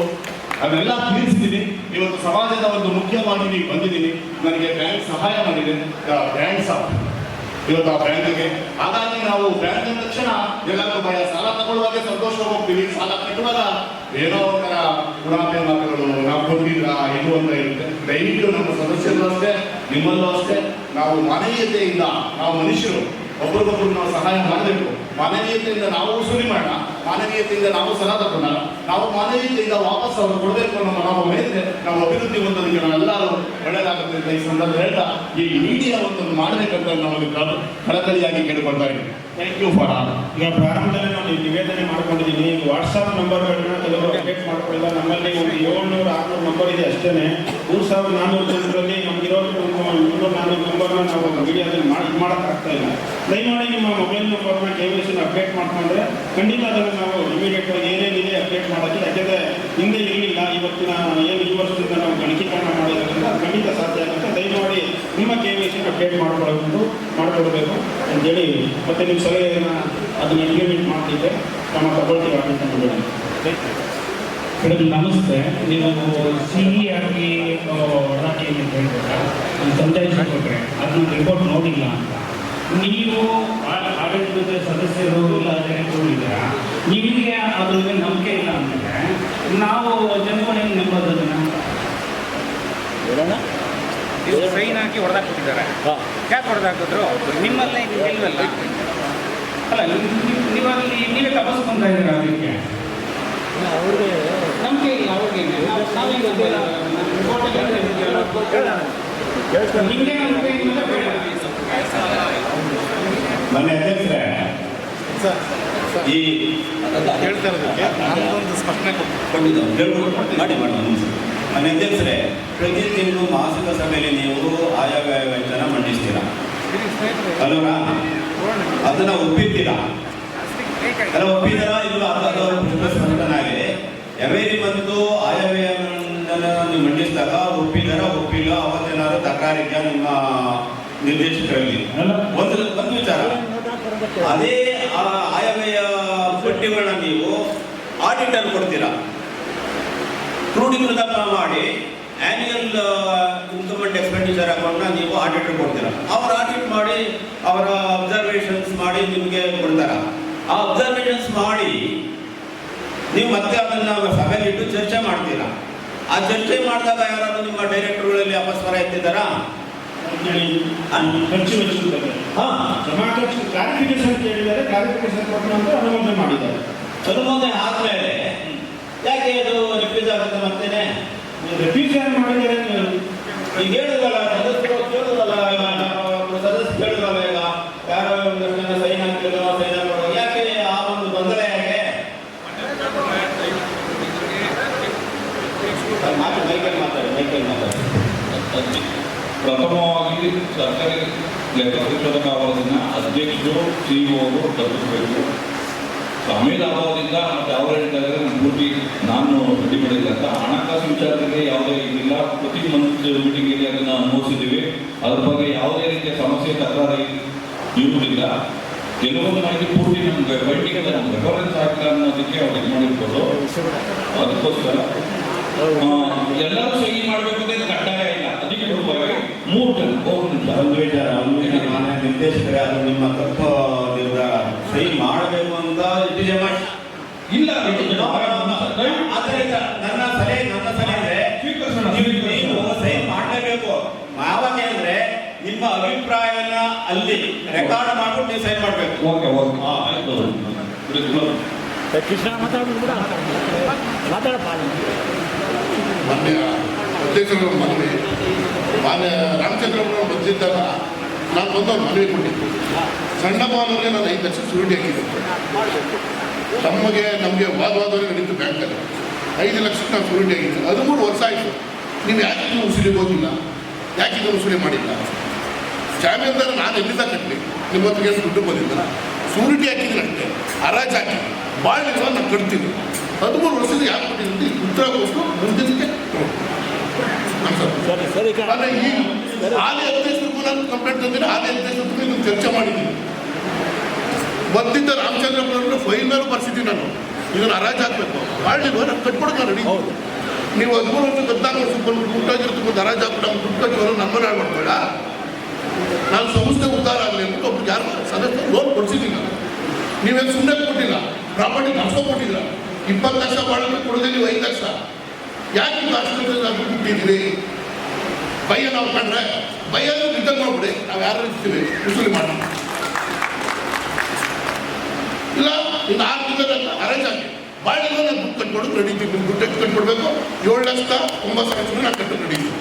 ಅದನ್ನೆಲ್ಲ ತೀರಿಸಿದ್ದೀನಿ. ಇವತ್ತು ಸಮಾಜದ ಒಂದು ಮುಖ್ಯವಾಗಿ ಬಂದಿದ್ದೀನಿ. ನನಗೆ ಬ್ಯಾಂಕ್ ಸಹಾಯ ಮಾಡಿದೆ, ಬ್ಯಾಂಕ್ಸ್ ಇವತ್ತು ಆ ಬ್ಯಾಂಕ್ಗೆ. ಹಾಗಾಗಿ ನಾವು ಬ್ಯಾಂಕ್ ಅಂದ ತಕ್ಷಣ ಎಲ್ಲರೂ ಭಯ, ಸಾಲ ತಗೊಳ್ಳುವಾಗ ಸಂತೋಷ ಹೋಗ್ತೀವಿ, ಸಾಲ ಕಟ್ಟುವಾಗ ಏನೋ ಒಂಥರ ಪುರಾಣೆ ಮಾತುಗಳು, ನಾವು ಕೊಟ್ಟಿದ್ರ ಇದು ಅಂತ ಇರುತ್ತೆ. ದಯವಿಟ್ಟು ನಮ್ಮ ಸದಸ್ಯರು ಅಷ್ಟೇ, ನಿಮ್ಮಲ್ಲೂ ಅಷ್ಟೇ, ನಾವು ಮಾನವೀಯತೆಯಿಂದ, ನಾವು ಮನುಷ್ಯರು ಒಬ್ರಿಗೊಬ್ರು ನಾವು ಸಹಾಯ ಮಾಡಬೇಕು. ಮಾನವೀಯತೆಯಿಂದ ನಾವು ವಸೂಲಿ ಮಾಡೋಣ, ಮಾನವೀಯತೆಯಿಂದ ನಾವು ಸಲ ತಗೊಂಡ, ನಾವು ಮಾನವೀಯತೆಯಿಂದ ವಾಪಸ್ ಅವರು ಕೊಡಬೇಕು ಅನ್ನೋ ಮನೋಭಾವ ಇದ್ರೆ ನಾವು ಅಭಿವೃದ್ಧಿ ಹೊಂದೋದಕ್ಕೆ ನಾವೆಲ್ಲರೂ ಒಳ್ಳೆಯದಾಗುತ್ತೆ ಅಂತ ಈ ಸಂದರ್ಭ ಹೇಳ್ತಾ ಈ ಮೀಡಿಯಾ ಒಂದು ಮಾಡಬೇಕಂತ ನಾವು ಕಳಕಳಿಯಾಗಿ ಕೇಳ್ಕೊಳ್ತಾ ಇದ್ದೀವಿ. Thank you for all.
ಈಗ ಪ್ರಾರಂಭದಲ್ಲಿ ನಾನು ನಿವೇದನೆ ಮಾಡ್ಕೊಂಡಿದ್ದೀನಿ. ಈಗ ವಾಟ್ಸಪ್ ನಂಬರ್ಗಳನ್ನ ಕೆಲವರು ಅಪ್ಡೇಟ್ ಮಾಡ್ಕೊಳ್ಳಿಲ್ಲ. ನಮ್ಮಲ್ಲಿ ಒಂದು 700-600 ನಂಬರ್ ಇದೆ ಅಷ್ಟೇ. 3400 ಜನರಲ್ಲಿ ನಮಗಿರೋ 300-400 ನಂಬರ್ನ ನಾವು ಮೀಡಿಯಾದಲ್ಲಿ ಮಾಡೋಕ್ಕಾಗ್ತಾ ಇಲ್ಲ. ದಯಮಾಡಿ ನಿಮ್ಮ ಮೊಬೈಲ್ ನಂಬರ್ನ KYC ಅಪ್ಡೇಟ್ ಮಾಡ್ಕೊಂಡ್ರೆ ಖಂಡಿತ ಅದನ್ನು ನಾವು ಇಮಿಡಿಯೇಟ್ ಆಗಿ ಏನೇನಿದೆ ಅಪ್ಡೇಟ್ ಮಾಡೋಕ್ಕೆ, ಯಾಕೆಂದರೆ ಹಿಂದೆ ಇರಲಿಲ್ಲ. ಇವತ್ತಿನ ಏನು ಈ ವರ್ಷದಿಂದ ನಾವು ಗಣಕೀಕರಣ ಮಾಡೋದ್ರಿಂದ ಅದು ಖಂಡಿತ ಸಾಧ್ಯ ಆಗುತ್ತೆ. ದಯಮಾಡಿ ನಿಮ್ಮ KYC ಅಪ್ಡೇಟ್ ಮಾಡಿಕೊಡ್ಬೇಕು ಅಂತೇಳಿ ಮತ್ತೆ ನಿಮ್ಮ ಸಲಹೆಯನ್ನು ಅದನ್ನು ಇಂಪ್ಲಿಮೆಂಟ್ ಮಾಡ್ತಿದ್ದೆ ಕ್ರಮ ತಗೊಳ್ತೀವಿ ಅಂತ
ಮೇಡಮ್ ನಮಸ್ತೆ. ನೀವು ಸಿಹಿ ಆಗಿ ಹೊರಕ್ಕೆ ಅಂತ ಹೇಳ್ತಾರೆ, ಸಂಜಾಯಿಸಿ ಕೊಟ್ಟರೆ ಅದನ್ನ ರಿಪೋರ್ಟ್ ನೋಡಿಲ್ಲ ಅಂತ. ನೀವು ಆಡಳಿತದ ಸದಸ್ಯರು ಇಲ್ಲ ಜನಗಳಿದ್ದೀರ, ನಿಮಗೆ ಅದ್ರ ಮೇಲೆ ನಂಬಿಕೆ ಇಲ್ಲ ಅಂದರೆ ನಾವು ಜನಗಳಿಗೆ ನಂಬೋದನ್ನ
ಸೈನ್ ಹಾಕಿ ಹೊಡೆದಾಕ್ಬಿಟ್ಟಿದ್ದಾರೆ. ಯಾಕೆ ಹೊಡೆದಾಕಿದ್ರು? ನಿಮ್ಮಲ್ಲೇ ಇಲ್ವಲ್ಲ.
ಅಲ್ಲ, ನೀವೇ ತಪಸ್ಕೊಂತ ಇದ್ದೀರಾ, ಅದಕ್ಕೆ ನಂಬಿಕೆ ಇಲ್ಲ ಅವ್ರಿಗೆ. ನಿಮಗೆ ನಂಬಿಕೆ ಇಲ್ಲ ಬೇಡ.
ಮೊನ್ನೆ ಅಧ್ಯಕ್ಷರೇ ಈ
ನಮಗೊಂದು ಸ್ಪಷ್ಟನೆ ಮಾಡಿ ಮೊನ್ನೆ ಅಧ್ಯಕ್ಷರೇ, ಪ್ರತಿ ತಿಂಗಳು ಮಾಸಿಕ ಸಭೆಯಲ್ಲಿ ನೀವು ಆಯವ್ಯಯ ವೆಚ್ಚನ ಮಂಡಿಸ್ತೀರಾ ಅಲ್ವಾ? ಅದನ್ನ ಒಪ್ಪಿದ್ದೀರಾ? ಅಲ್ಲ, ಒಪ್ಪಿದ್ದೀರಾ? ಇಲ್ಲ ಅದು ಸ್ಪಷ್ಟನಾಗಿ ಎವೇರಿ ಬಂದು ಆಯವ್ಯಯ ನೀವು ಮಂಡಿಸಿದಾಗ ಒಪ್ಪಿಲ್ಲ, ಅವತ್ತೇನಾದ್ರು ತಕರಾರಿದ್ಯಾ ನಿಮ್ಮ ನಿರ್ದೇಶಕರಲ್ಲಿ? ಒಂದು ವಿಚಾರ, ಅದೇ ಆಯವ್ಯಯ ಪಟ್ಟಿಗಳನ್ನ ನೀವು ಆಡಿಟರ್ ಕೊಡ್ತೀರಾ, ಕ್ರೋಢೀಕೃತ ಮಾಡಿ ಆನ್ಯುಯಲ್ ಇನ್ಕಮ್ ಅಂಡ್ ಎಕ್ಸ್ಪೆಂಡಿಚರ್ ಅಕೌಂಟ್ನ ನೀವು ಆಡಿಟರ್ ಕೊಡ್ತೀರಾ. ಅವ್ರು ಆಡಿಟ್ ಮಾಡಿ ಅವರ ಅಬ್ಸರ್ವೇಷನ್ಸ್ ಮಾಡಿ ನಿಮಗೆ ಕೊಡ್ತಾರ. ಆ ಅಬ್ಸರ್ವೇಷನ್ಸ್ ಮಾಡಿ ನೀವು ಮತ್ತೆ ಅದನ್ನು ಸಭೆಯಲ್ಲಿಟ್ಟು ಚರ್ಚೆ ಮಾಡ್ತೀರಾ. ಆ ಚರ್ಚೆ ಮಾಡಿದಾಗ ಯಾರಾದ್ರೂ ನಿಮ್ಮ ಡೈರೆಕ್ಟರ್ಗಳಲ್ಲಿ ಅಪಸ್ವರ ಎತ್ತಿದ್ದಾರಾ?
ಕ್ಲಾರಿಫಿಕೇಶನ್ ಕೇಳಿದ್ದಾರೆ, ಕ್ಲಾರಿಫಿಕೇಶನ್ ಕೊಟ್ಟು ನಂತರ ಅನುಮೋದನೆ ಮಾಡಿದ್ದಾರೆ.
ಅನುಮೋದನೆ ಆದ್ಮೇಲೆ ಯಾಕೆ ಅದು ರಿಫ್ಯೂಸ್ ಆಗುತ್ತೆ? ಮತ್ತೇನೆ
ರಿಫ್ಯೂಸ್ ಯಾರು ಮಾಡಿದ್ದಾರೆ?
ಈಗ ಹೇಳಿದ್ವಲ್ಲ, ಸದಸ್ಯರು ಕೇಳಿದ್ವಲ್ಲ, ಸದಸ್ಯರು ಕೇಳಿದ್ವಲ್ಲ, ಈಗ ಯಾರೋ ಒಂದಷ್ಟು ಜನ ಸೈನ್ ಹಾಕಿದ್ರು, ಸೈನ್ ಹಾಕೋದು ಯಾಕೆ? ಆ ಒಂದು ಗೊಂದಲ ಯಾಕೆ? ಮೈಕಲ್ ಮಾತಾಡಿ.
ಪ್ರಥಮವಾಗಿ ಸರ್ಕಾರಿ ಲೆಕ್ಕಪರಿಶೋಧಕ ಅವರನ್ನ ಅಧ್ಯಕ್ಷರು CEO ತಪ್ಪಿಸಬೇಕು. ಸಮಯದ ಅಭಾವದಿಂದ ಮತ್ತೆ ಅವರು ಹೇಳ್ತಾರೆ ಪೂರ್ತಿ ನಾನು ರೆಡಿ ಮಾಡಿಲ್ಲ ಅಂತ. ಹಣಕಾಸು ವಿಚಾರದಲ್ಲಿ ಯಾವುದೇ ಇದಿಲ್ಲ. ಪ್ರತಿ ಮಂತ್ ಮೀಟಿಂಗಲ್ಲಿ ಅದನ್ನು ಅನುಭವಿಸಿದ್ದೀವಿ. ಅದ್ರ ಬಗ್ಗೆ ಯಾವುದೇ ರೀತಿಯ ಸಮಸ್ಯೆ ತಕರಾರು ಇರುವುದಿಲ್ಲ. ಕೆಲವೊಂದು ಮಾಹಿತಿ ಪೂರ್ತಿ ನಮ್ಗೆ ಬೈಟಿಗೆ ರೆಫರೆನ್ಸ್ ಆಗಿಲ್ಲ ಅನ್ನೋದಕ್ಕೆ ಅವ್ರು ಇದು ಮಾಡಿರ್ಬೋದು. ಅದಕ್ಕೋಸ್ಕರ ಎಲ್ಲರೂ ಸಹಿ ಮಾಡಬೇಕು ಅಂತ ಕಡ್ಡಾಯ ಇಲ್ಲ. ಅದಕ್ಕೆ 3 ಜನ
ಒಂದು ವಿಚಾರ, ನಿರ್ದೇಶಕರೇ ಅದು ನಿಮ್ಮ ತಪ್ಪು ಸಹಿ ಮಾಡಬೇಕು ಅಂತ
ಇಲ್ಲ.
ಆದ್ದರಿಂದ ನನ್ನ ಸಲಹೆ ನೀವು ಸಹಿ ಮಾಡಲೇಬೇಕು. ಯಾವಾಗ ಅಂದ್ರೆ ನಿಮ್ಮ ಅಭಿಪ್ರಾಯನ ಅಲ್ಲಿ ರೆಕಾರ್ಡ್ ಮಾಡ್ಬಿಟ್ಟು ನೀವು ಸೈನ್ ಮಾಡಬೇಕು.
ಕೃಷ್ಣ ಮಾತಾಡಪ್ಪ.
ಮಾನ್ಯ ಅಧ್ಯಕ್ಷರು ಮನವಿ, ಮಾನ್ಯ ರಾಮಚಂದ್ರಪ್ಪನವರು ಬಂದಿದ್ದಾಗ ನಾನು ಬಂದು ಅವ್ರು ಮನವಿ ಕೊಟ್ಟಿದ್ದೆ. ಸಣ್ಣ ಬಾಲರಿಗೆ ನಾನು 5 ಲಕ್ಷ ಸುರುಟಿ ಹಾಕಿದ್ದೆ. ನಮಗೆ ವಾದವಾದವರೆ ನಡೀತು ಬ್ಯಾಂಕಲ್ಲಿ 5 ಲಕ್ಷಕ್ಕೆ ನಾನು ಸುರುಟಿ ಹಾಕಿದ್ದೆ. 13 ವರ್ಷ ಆಯಿತು. ನೀವು ಯಾಕೆ ಉಸುಲಿಗೆ ಹೋಗಿಲ್ಲ? ಯಾಕೆ ಇದು ಉಸುಲಿ ಮಾಡಿಲ್ಲ? ಜಾಮೀನ್ದಾರ ನಾನು ಎಲ್ಲಿಂದ ಕಟ್ಟಲಿ? ನಿಮ್ಮ ಹೊತ್ತಿಗೆ ದುಡ್ಡು ಬಂದಿದ್ದ ಸೂರಿಟಿ ಹಾಕಿದ್ದೀನಿ ಅಷ್ಟೇ, ಹರಾಜು ಹಾಕಿ ಭಾಳ ನಾನು ಕಟ್ತೀನಿ. 13 ವರ್ಷದ ಯಾಕೆ ಕೊಟ್ಟಿದ್ದೀನಿ ಉತ್ತರಗೋಸ್ಕರ ಮುಂದಿನಕ್ಕೆ ಆದರೆ ಈ ಹಾಲಿ ಅಧ್ಯಕ್ಷರಿಗೂ ನಾನು ಕಂಪ್ಲೇಂಟ್ ತಂದಿದ್ದೀನಿ. ಹಾಲಿ ಅಧ್ಯಕ್ಷರಿಗೂ ನಾನು ಚರ್ಚೆ ಮಾಡಿದ್ದೀನಿ. ಬಂದಿದ್ದ ರಾಮಚಂದ್ರಪ್ಪನವ್ರನ್ನ ಫೈಲ್ ಮೇಲೂ ಬರ್ಸಿದ್ದೀನಿ. ನಾನು ಇದನ್ನು ಹರಾಜು ಹಾಕಬೇಕು, ಮಾಡಲಿಲ್ಲ, ನಾನು ಕಟ್ಕೊಡೋಕೆ ರೆಡಿ. ನೀವು 13 ವರ್ಷ 14 ವರ್ಷಕ್ಕೆ ಬಂದ್ಬಿಟ್ಟು ದುಡ್ಡಾಗಿರ್ತಕ್ಕಂಥ ಹರಾಜು ಹಾಕ್ಬಿಟ್ಟು ಅವ್ನು ದುಡ್ಡು ಕಟ್ಟಿರೋರು ನಮ್ಮ ಮನೆ ಮಾಡ್ಬೇಡ. ನಾನು ಸಂಸ್ಥೆ ಉದ್ಧಾರ ಆಗಲಿ ಅಂದ್ಬಿಟ್ಟು ಒಬ್ರು ಯಾರು ಸದಸ್ಯರು ಲೋನ್ ಕೊಡಿಸಿದ್ದೀನಿ. ನೀವೇನು ಸುಮ್ಮನೆ ಕೊಟ್ಟಿಲ್ಲ, ಪ್ರಾಪರ್ಟಿ ಕೊಟ್ಟಿಲ್ಲ. 20 ಲಕ್ಷ ಬಾಳಕ್ಕೆ ಕೊಡೋದೇ ನೀವು 5 ಲಕ್ಷ. ಯಾಕೆ ನೀವು ಅಷ್ಟು ದುಡ್ಡು ಬಿಟ್ಟಿದ್ದೀರಿ? ಭಯ ನಾವು ಕಂಡ್ರೆ ಭಯ ರಿಟರ್ನ್ ಮಾಡ್ಬಿಡಿ, ನಾವು ಯಾರು ಇರ್ತೀವಿ ವಸೂಲಿ ಮಾಡೋಣ. ಇಲ್ಲ ಇನ್ನು 6 ತಿಂಗಳ ಹರಾಜಾಗಿ ಬಾಳೆಲ್ಲ ನಾನು ದುಡ್ಡು ಕಟ್ಕೊಡೋದು ನಡೀತೀವಿ. ನಿಮ್ಮ ದುಡ್ಡು ಎಷ್ಟು ಕಟ್ಕೊಡ್ಬೇಕು? 7,90,000 ನಾನು ಕಟ್ಟು ನಡೀತೀವಿ.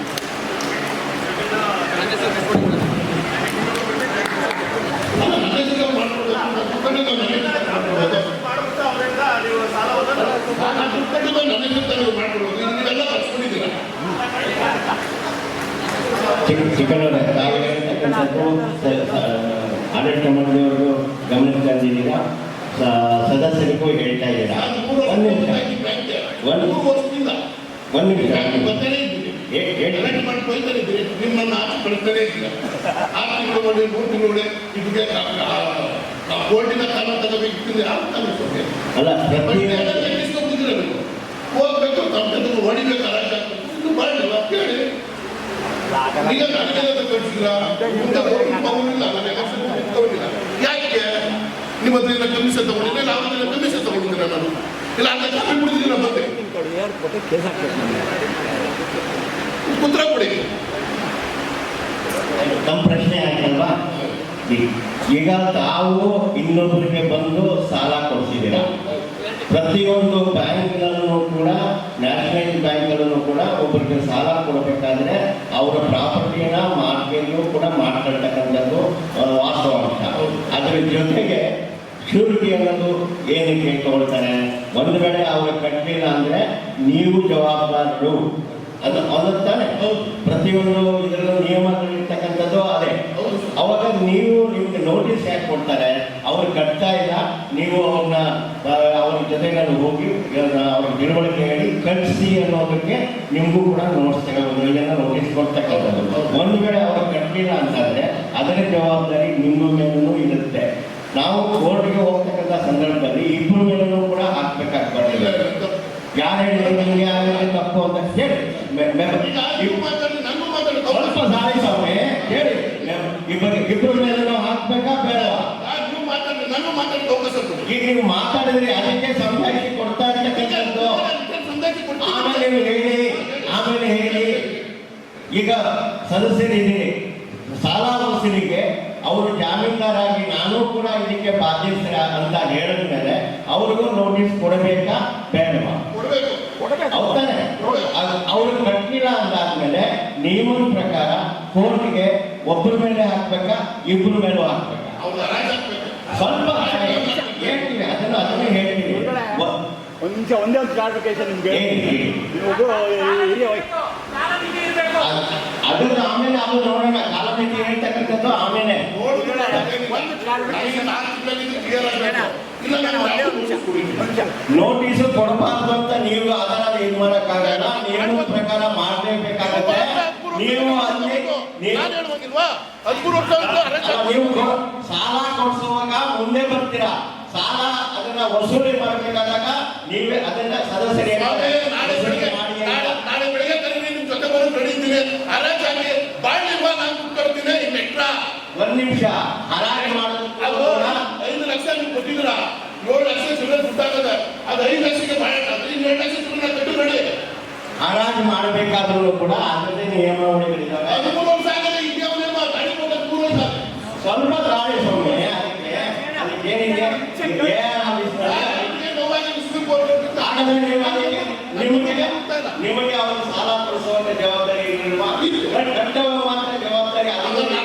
ಚಿಕ್ಕನವರೇ, ತಾವು ಹೇಳ್ತಕ್ಕಂಥದ್ದು ಆಡಳಿತ ಮಂಡಳಿಯವರು ಗಮನಕ್ಕೆ ತಂದಿದ್ದೀರಾ, ಸದಸ್ಯರಿಗೂ ಹೇಳ್ತಾ ಇದ್ದೀರಾ. ಒಂದು ನಿಮಿಷ
ನಿಮ್ಮನ್ನು ಕಳಿಸ್ತಾನೆ ಇದ್ದೀರ. 6 ತಿಂಗಳು ಮಾಡಿ 3 ತಿಂಗಳು ಮಾಡಿ ಇದಕ್ಕೆ ಕೋರ್ಟಿನ ಕಾಲ ತಗೋಬೇಕಿದ್ರೆ ಯಾವ
ಅಲ್ಲ
ಹೋಗ್ಬೇಕು, ತಮ್ಮ ಹೊಡಿಬೇಕು, ಹರಾಜು ಇದು ಮಾಡಿಲ್ಲ ಕೇಳಿ. ಈಗ ನನಗೆ ಕಳಿಸಿದ್ರ ಯಾಕೆ ನಿಮ್ಮ ಹತ್ರ ಕಮಿಷನ್ ತಗೊಂಡಿಲ್ಲ? ನಾವು ಕಮಿಷನ್ ತಗೊಂಡಿದ್ದೀರ ನಾನು ಇಲ್ಲ ಅಂತ ಕಾಪಿ ಬಿಡಿದಿಲ್ಲ. ಮತ್ತೆ ಉತ್ತರ ಕೊಡಿ.
ನಮ್ಮ ಪ್ರಶ್ನೆ ಆಗಿಲ್ವಾ? ಈಗ ತಾವು ಇನ್ನೊಬ್ಬರಿಗೆ ಬಂದು ಸಾಲ ಕೊಡಿಸಿದ್ದೀರ. ಪ್ರತಿಯೊಂದು ಬ್ಯಾಂಕ್ಗಳನ್ನು ಕೂಡ, ನ್ಯಾಷನಲ್ ಬ್ಯಾಂಕ್ಗಳನ್ನು ಕೂಡ ಒಬ್ಬರಿಗೆ ಸಾಲ ಕೊಡಬೇಕಾದ್ರೆ ಅವರ ಪ್ರಾಪರ್ಟಿನ ಮಾರ್ಕೆಟಿಂಗ್ ಕೂಡ ಮಾಡ್ಕೊಳ್ತಕ್ಕಂಥದ್ದು ವಾಸ್ತವಾಂಶ. ಅದರ ಜೊತೆಗೆ ಶ್ಯೂರಿಟಿ ಅನ್ನೋದು ಏನಕ್ಕೆ ತಗೊಳ್ತಾರೆ? ಒಂದು ವೇಳೆ ಅವರು ಕಟ್ಟಲಿಲ್ಲ ಅಂದರೆ ನೀವು ಜವಾಬ್ದಾರರು ಅನ್ನುತ್ತಾನೆ. ಪ್ರತಿಯೊಂದು ಇದರಲ್ಲೂ ನಿಯಮಗಳಿರ್ತಕ್ಕಂಥದ್ದು ಅದೇ. ಅವಾಗ ನೀವು ನಿಮ್ಗೆ ನೋಟಿಸ್ ಯಾಕೆ ಕೊಡ್ತಾರೆ? ಅವ್ರು ಕಟ್ತಾ ಇಲ್ಲ, ನೀವು ಅವ್ರ ಜೊತೆಗೆ ಹೋಗಿ ಅವ್ರ ತಿಳುವಳಿಕೆ ಹೇಳಿ ಕಟ್ಟಿಸಿ ಅನ್ನೋದಕ್ಕೆ ನಿಮಗೂ ಕೂಡ ನೋಟಿಸ್ ಕೊಡ್ತಕ್ಕಂಥದ್ದು. ಒಂದು ವೇಳೆ ಅವ್ರು ಕಟ್ಟಲಿಲ್ಲ ಅಂತಂದರೆ ಅದರ ಜವಾಬ್ದಾರಿ ನಿಮ್ಮ ಮೇಲೂ ಇರುತ್ತೆ. ನಾವು ಕೋರ್ಟ್ಗೆ ಹೋಗ್ತಕ್ಕಂಥ ಸಂದರ್ಭದಲ್ಲಿ ಇಬ್ಬರ ಮೇಲೂ ಕೂಡ ಹಾಕ್ಬೇಕಾಗ್ಬಾರ್ದಿಲ್ಲ. ಯಾರು ಹೇಳಿದ್ರೆ ಯಾರು ತಪ್ಪು ಅಂತ ಹೇಳಿ ಸ್ವಲ್ಪ ಸಾರಿ ಸ್ವಾಮಿ ಹೇಳಿ, ಇಬ್ಬರ ಮೇಲೆ ನಾವು ಹಾಕ್ಬೇಕಾ ಬೇಡವಾ? ಈಗ ನೀವು ಮಾತಾಡಿದ್ರಿ, ಅದಕ್ಕೆ ಸಂಭಾಷಣೆ ಕೊಡ್ತಾ ಇರ್ತಕ್ಕಂಥದ್ದು. ಆಮೇಲೆ ಹೇಳಿ ಈಗ ಸದಸ್ಯರಿದ್ದೀರಿ, ಸಾಲ ವಸೂಲಿಗೆ ಅವರು ಜಾಮೀನ್ದಾರಾಗಿ ನಾನು ಕೂಡ ಇದಕ್ಕೆ ಬಾಧ್ಯಸ್ಥರ ಅಂತ ಹೇಳಿದ ಮೇಲೆ ಅವ್ರಿಗೂ ನೋಟಿಸ್ ಕೊಡಬೇಕಾ ಬೇಡವಾ? ಹೌದಾನೆ? ಅವ್ರು ಕಟ್ಟಿಲ್ಲ ಅಂದಾದ್ಮೇಲೆ ನಿಯಮದ ಪ್ರಕಾರ ಕೋರ್ಟ್ಗೆ ಒಬ್ಬರ ಮೇಲೆ ಹಾಕ್ಬೇಕಾ ಇಬ್ಬರ ಮೇಲೂ ಹಾಕ್ಬೇಕಾ? ಸ್ವಲ್ಪ ಹೇಳ್ತೀವಿ, ಅದನ್ನು ಹೇಳ್ತೀವಿ.
ಒಂದೇ ಒಂದು ಕ್ಲಾರಿಫಿಕೇಶನ್ ನಿಮ್ಗೆ.
ಅದನ್ನ ಆಮೇಲೆ ಅದು ನೋಡೋಣ, ಕಾಲಮಿತಿ ಹೇಳ್ತಕ್ಕಂಥದ್ದು ಆಮೇಲೆ. ನೋಟಿಸ್ ಕೊಡಬಾರ್ದು ಅಂತ ನೀವು ಅದನ್ನ ಇದು ಮಾಡಕ್ಕಾಗಲ್ಲ, ನಿಯಮದ ಪ್ರಕಾರ ಮಾಡಲೇಬೇಕಾಗತ್ತೆ. ನೀವು ಅಲ್ಲಿ ನೀವು ಸಾಲ ಕೊಡಿಸುವಾಗ ಮುಂದೆ ಬರ್ತೀರಾ, ಸಾಲ ಅದನ್ನ ವಸೂಲಿ ಮಾಡಬೇಕಾದಾಗ ನೀವೇ ಅದನ್ನ ಸದಸ್ಯರಿಗೆ ಒಂದು ನಿಮಿಷ ಹರಾಜು ಮಾಡೋದು
5 ಲಕ್ಷ ನೀವು ಕೊಟ್ಟಿದ್ದೀರಾ, 7 ಲಕ್ಷ ಸಿಲಿಂಡರ್ ದುಡ್ಡಾಗದೆ, ಅದು 5 ಲಕ್ಷಕ್ಕೆ ಇನ್ನು 2 ಲಕ್ಷ ಸಿಲಿಂಡರ್ ಕಟ್ಟು ನೋಡಿ.
ಹರಾಜು ಮಾಡಬೇಕಾದ್ರೂ ಕೂಡ ಅದರದೇ ನಿಯಮಾವಳಿಗಳಿದ್ದಾವೆ.
13 ವರ್ಷ ಆಗದೆ ಇದ್ಯಾವನೇ ಗಾಡಿ ಕೊಟ್ಟ 3 ವರ್ಷ
ಸ್ವಲ್ಪ ದಾಳಿ ಸ್ವಾಮಿ. ಅದಕ್ಕೇನಿದೆ ನಿಮಗೆ ಅವರು ಸಾಲ ಕೊಡಿಸುವಂತ ಜವಾಬ್ದಾರಿ ಇರಲಿಲ್ವಾ? ಕಟ್ಟುವ ಮಾತ್ರ ಜವಾಬ್ದಾರಿ. ಅದನ್ನೇ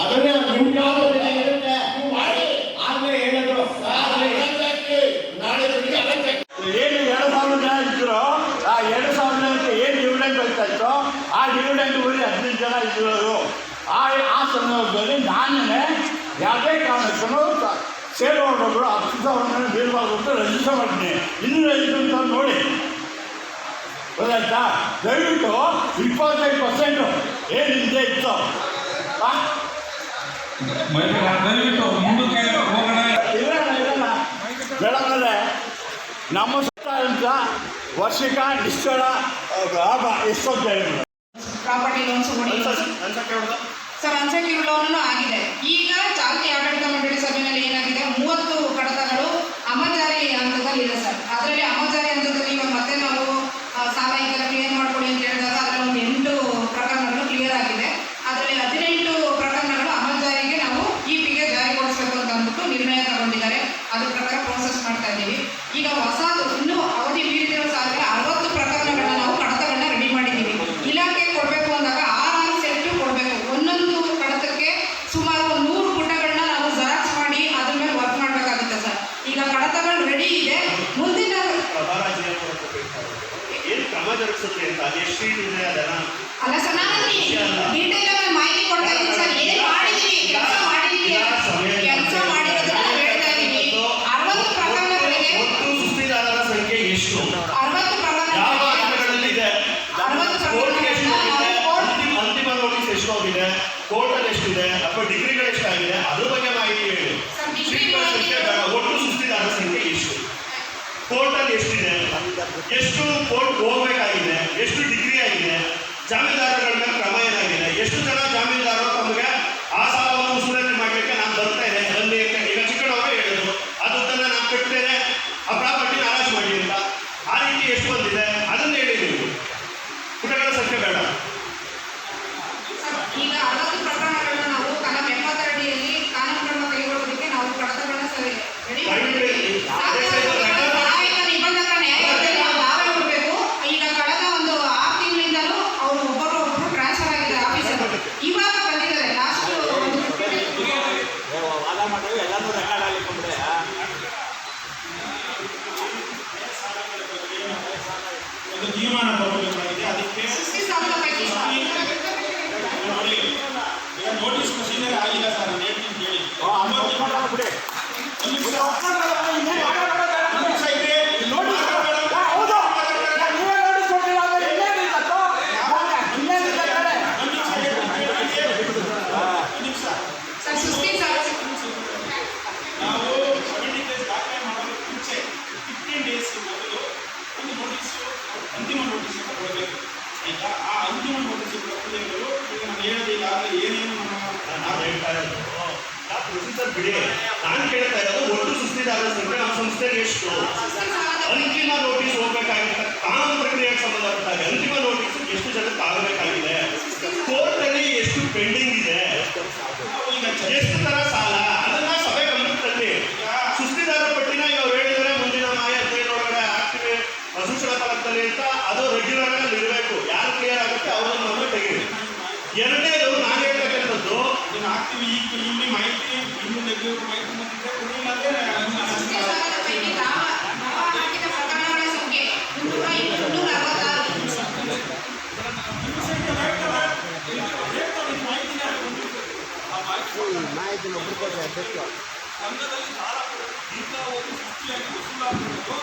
ಅದನ್ನೇ ನಿಮ್ಮ ಜವಾಬ್ದಾರಿ ಇರುತ್ತೆ. ಆದ್ಮೇಲೆ ಹೇಳಿದ್ರು
ಏನು 2,000 ಜನ ಇದ್ರು, ಆ 2,000 ಜನಕ್ಕೆ ಏನು ಡಿವಿಡೆಂಡ್ ಬರ್ತಾ ಇತ್ತು, ಆ ಡಿವಿಡೆಂಡ್ ಊರಿ 15 ಜನ ಇದ್ರು. ಆ ಸಂದರ್ಭದಲ್ಲಿ ನಾನೇ ಯಾವುದೇ ಕಾರಣಕ್ಕೂ ಸೇರುವವರು 10,000 ಬೀಳ್ಬಾರ್ದು ಅಂತ ರಿಜಿಸ್ಟರ್ ಮಾಡ್ತೀನಿ. ಇನ್ನೂ ರಿಜಿಸ್ಟರ್ ನೋಡಿ, ಗೊತ್ತಾಯ್ತಾ? ದಯವಿಟ್ಟು 25% ಏನು ಹಿಂದೆ ಇತ್ತು
ದಯವಿಟ್ಟು ಮುಂದಕ್ಕೆ ಹೋಗೋಣ.
ಇರೋಣ ಮೇಡಮ್ ಅಲ್ಲ, ನಮ್ಮ ಸರ್ಕಾರದಿಂದ ವರ್ಷಿಕ ನಿಶ್ಚಳ ಲಾಭ ಎಷ್ಟು ಅಂತ ಹೇಳಿ
ಪ್ರಾಪರ್ಟಿ ಲೋನ್ಸ್ ಕೊಡಿ ಸರ್. ಅನ್ಸೆಕ್ಯೂರ್ಡ್ ಲೋನ್ ಆಗಿದೆ. ಈಗ ಚಾಲ್ತಿ ಆಡಳಿತ ಮಂಡಳಿ ಸಭೆಯಲ್ಲಿ ಏನಾಗಿದೆ, 30 ಕಡತಗಳು ಅಮಜಾರಿ ಹಂತದಲ್ಲಿ ಇದೆ ಸರ್. ಅದರಲ್ಲಿ ಅಮಜಾರಿ ಹಂತದಲ್ಲಿ ಇವಾಗ ಮತ್ತೆ ನಾವು ಸಾಲ ಇದೆಲ್ಲ ಕ್ಲಿಯರ್ ಮಾಡ್ಕೊಳ್ಳಿ ಅಂತ ಹೇಳಿದಾಗ ಅದರಲ್ಲಿ ಒಂದು 8 ಪ್ರಕರಣಗಳು ಕ್ಲಿಯರ್ ಆಗಿದೆ. ಅದರಲ್ಲಿ 18 ಪ್ರಕರಣಗಳು ಅಮಜಾರಿಗೆ ನಾವು ಇಪಿಗೆ ಜಾರಿಗೊಳಿಸಬೇಕು ಅಂತ ಅಂದ್ಬಿಟ್ಟು ನಿರ್ಣಯ ತಗೊಂಡಿದ್ದಾರೆ. ಅದ್ರ ಪ್ರಕಾರ ಪ್ರೋಸೆಸ್ ಮಾಡ್ತಾ ಇದ್ದೀವಿ. ಈಗ ಹೊಸ ಇನ್ನೂ ಅವಧಿ ಮೀರಿದಿರೋ ಸಾಲಿಗೆ 60 ಪ್ರಕರಣಗಳನ್ನ ನಾವು ಕಡತಗಳನ್ನ ರೆಡಿ ಮಾಡಿದ್ದೀವಿ. ಇಲಾಖೆ ಕೊಡಬೇಕು ಅಂದಾಗ 6 ಸೆಟ್ ಕೊಡಬೇಕು. ಒಂದೊಂದು ಕಡತಕ್ಕೆ ಸುಮಾರು 100 ಪುಟಗಳನ್ನ ನಾವು ಜೆರಾಕ್ಸ್ ಮಾಡಿ ಅದ್ರ ಮೇಲೆ ವರ್ಕ್ ಮಾಡಬೇಕಾಗುತ್ತೆ ಸರ್. ಈಗ ಕಡತಗಳು ರೆಡಿ ಇದೆ. ಮುಂದಿನ ಅಲ್ಲ ಸರ್, ನಾನು ಡೀಟೇಲ್ ಆಗಿ ಮಾಹಿತಿ ಕೊಡ್ತಾ ಇದ್ದೀನಿ ಸರ್. ಏನ್ ಮಾಡಿದೀವಿ, ಕೆಲಸ ಮಾಡಿದೀವಿ ಹೇಳ್ತಾ ಇದ್ದೀವಿ. 60 ಪ್ರಕರಣಗಳಿದೆ.
ಸುಸ್ತಿದಾರರ ಸಂಖ್ಯೆ ಎಷ್ಟು?
60 ಪ್ರಕರಣಗಳಿದೆ.
ಅಂತಿಮ ನೋಟಿಸ್ ಎಷ್ಟು ಹೋಗಿದೆ, ಕೋರ್ಟಲ್ಲಿ ಎಷ್ಟಿದೆ, ಅಥವಾ ಡಿಗ್ರಿಗಳು ಎಷ್ಟಾಗಿದೆ, ಅದ್ರ ಬಗ್ಗೆ ಮಾಹಿತಿ ಹೇಳಿ. ಶ್ರೀಗಳ ಸಂಖ್ಯೆ ಬೇಡ, ಒಟ್ಟು ಸುಸ್ತಿದಾರರ ಸಂಖ್ಯೆ ಎಷ್ಟು, ಕೋರ್ಟಲ್ಲಿ ಎಷ್ಟಿದೆ, ಎಷ್ಟು ಕೋರ್ಟ್ ಹೋಗ್ಬೇಕಾಗಿದೆ, ಎಷ್ಟು ಡಿಗ್ರಿ ಆಗಿದೆ, ಜಾಮೀನುದಾರಗಳ ಮೇಲೆ ಕ್ರಮ ಏನಾಗಿದೆ, ಎಷ್ಟು ಜನ ಜಾಮೀನುದಾರರು ತಮಗೆ ಆ ಸಾಲವನ್ನು ಉಸುರಾವರಿ ಮಾಡಲಿಕ್ಕೆ ನಾನು ಬರ್ತಾ ಇದೆ ಅಲ್ಲಿ ಈಗ ಚಿಕ್ಕಣ್ಣವರು ಹೇಳಿದ್ರು ಅದನ್ನ ನಾನು ಕಟ್ತೇನೆ, ಆ ಪ್ರಾಪರ್ಟಿ ನಾರಾಜ್ ಮಾಡಿ ಅಂತ. ಆ ರೀತಿ ಎಷ್ಟು ಬಂದಿದೆ ಅದನ್ನ ಹೇಳಿ ನೀವು. ಪುಟಗಳ ಸಂಖ್ಯೆ ಬೇಡ.
ಈಗ 60 ಪ್ರಕರಣಗಳನ್ನ ನಾವು ಕಲಂ 70 ಅಡಿಯಲ್ಲಿ ಕಾನೂನು ಕ್ರಮ ಕೈಗೊಳ್ಳೋದಕ್ಕೆ ನಾವು ಕಡತಗಳನ್ನ ರೆಡಿ ಮಾಡಿದ್ದೀವಿ. ಸಹಾಯಕ ನಿಬಂಧಕ ನ್ಯಾಯಾಲಯದಲ್ಲಿ ನಾವು ದಾವೆ ಕೊಡಬೇಕು. ಈಗ ಕಳೆದ ಒಂದು 6 ತಿಂಗಳಿಂದಲೂ ಅವರು ಒಬ್ಬರು ಟ್ರಾನ್ಸ್ಫರ್ ಆಗಿದ್ದಾರೆ ಆಫೀಸರ್. ಇವಾಗ ಬಂದಿದ್ದಾರೆ ಲಾಸ್ಟ್
ಒಂದು ತೀರ್ಮಾನ ತಗೊಳ್ಳಬೇಕಾಗಿದೆ. ಅದಕ್ಕೆ ನೋಟಿಸ್ ಪ್ರೊಸೀಜರ್ ಆಗಿಲ್ಲ ಸರ್. ನಾನು ಹೇಳ್ತೀನಿ ಕೇಳಿ. ನಾವು ದಾಖಲೆ ಮಾಡೋದು ಮುಂಚೆ 15 ಡೇಸ್ ಮೊದಲು ಒಂದು ನೋಟಿಸ್, ಅಂತಿಮ ನೋಟಿಸ್ ಕೊಡಬೇಕು. ಆಯ್ತಾ? ಆ ಅಂತಿಮ ನೋಟಿಸ್ ಪ್ರಕ್ರಿಯೆಗಳು ಈಗ ನಾನು ಹೇಳೋದಿಲ್ಲಾಗಲೇ ಏನೇನು
ನಾನು ಹೇಳ್ತಾ ಇರೋದು ಪ್ರೊಸೀಜರ್ ಬಿಡಿ. ನಾನು ಕೇಳ್ತಾ ಇರೋದು ಒಟ್ಟು ಸುಸ್ತಿದಾರರ ಸಂಖ್ಯೆ ನಮ್ಮ ಸಂಸ್ಥೆಗೆ ಎಷ್ಟು, ಅಂತಿಮ ನೋಟಿಸ್ ಹೋಗ್ಬೇಕಾಗಿಲ್ಲ, ಕಾನೂನು ಪ್ರಕ್ರಿಯೆಗೆ ಸಂಬಂಧಪಟ್ಟಾಗ ಅಂತಿಮ ನೋಟಿಸ್ ಎಷ್ಟು ಜನಕ್ಕೆ ಆಗಬೇಕಾಗಿದೆ, ಕೋರ್ಟಲ್ಲಿ ಎಷ್ಟು ಪೆಂಡಿಂಗ್ ಇದೆ, ಎಷ್ಟು ತರ ಸಾಲ, ಅದನ್ನ ಸಭೆ ಗಮನದಲ್ಲಿ ಸುಸ್ತಿದಾರರ ಪಟ್ಟಿನ ಈಗ ಹೇಳಿದರೆ ಮುಂದಿನ ಮಾಯ 15 ಒಳಗಡೆ ಆಗ್ತೀವಿ ಸೂಚನಾ ಫಲಕದಲ್ಲಿ ಅಂತ ಅದು ರೆಗ್ಯುಲರ್ ಆಗಿ ಇರಬೇಕು. ಯಾರು ಕ್ಲಿಯರ್ ಆಗುತ್ತೆ ಅವ್ರನ್ನ ನಾವು ತೆಗೀರಿ. ಎರಡನೇದು ನಾನು ಹೇಳ್ತಕ್ಕಂಥದ್ದು
ಇದನ್ನು ಹಾಕ್ತೀವಿ. ಈಗ ಇಲ್ಲಿ ಮಾಹಿತಿ ಇನ್ನು ತೆಗೆಯೋರು ಮಾಹಿತಿ ಬಂದಿದ್ರೆ ಕೊಡಿ. ಮತ್ತೆ
ಪ್ರಕರಣಗಳ ಸಂಖ್ಯೆ 266.
ಮಾಹಿತಿನ ಒಬ್ಬರು ಕೊಟ್ಟರೆ ಅಧ್ಯಕ್ಷ
ಸಂಘದಲ್ಲಿ ಸಾಲ ದೀರ್ಘಾವಧಿ ಸೃಷ್ಟಿಯಾಗಿ ವಸೂಲಾಗುವುದು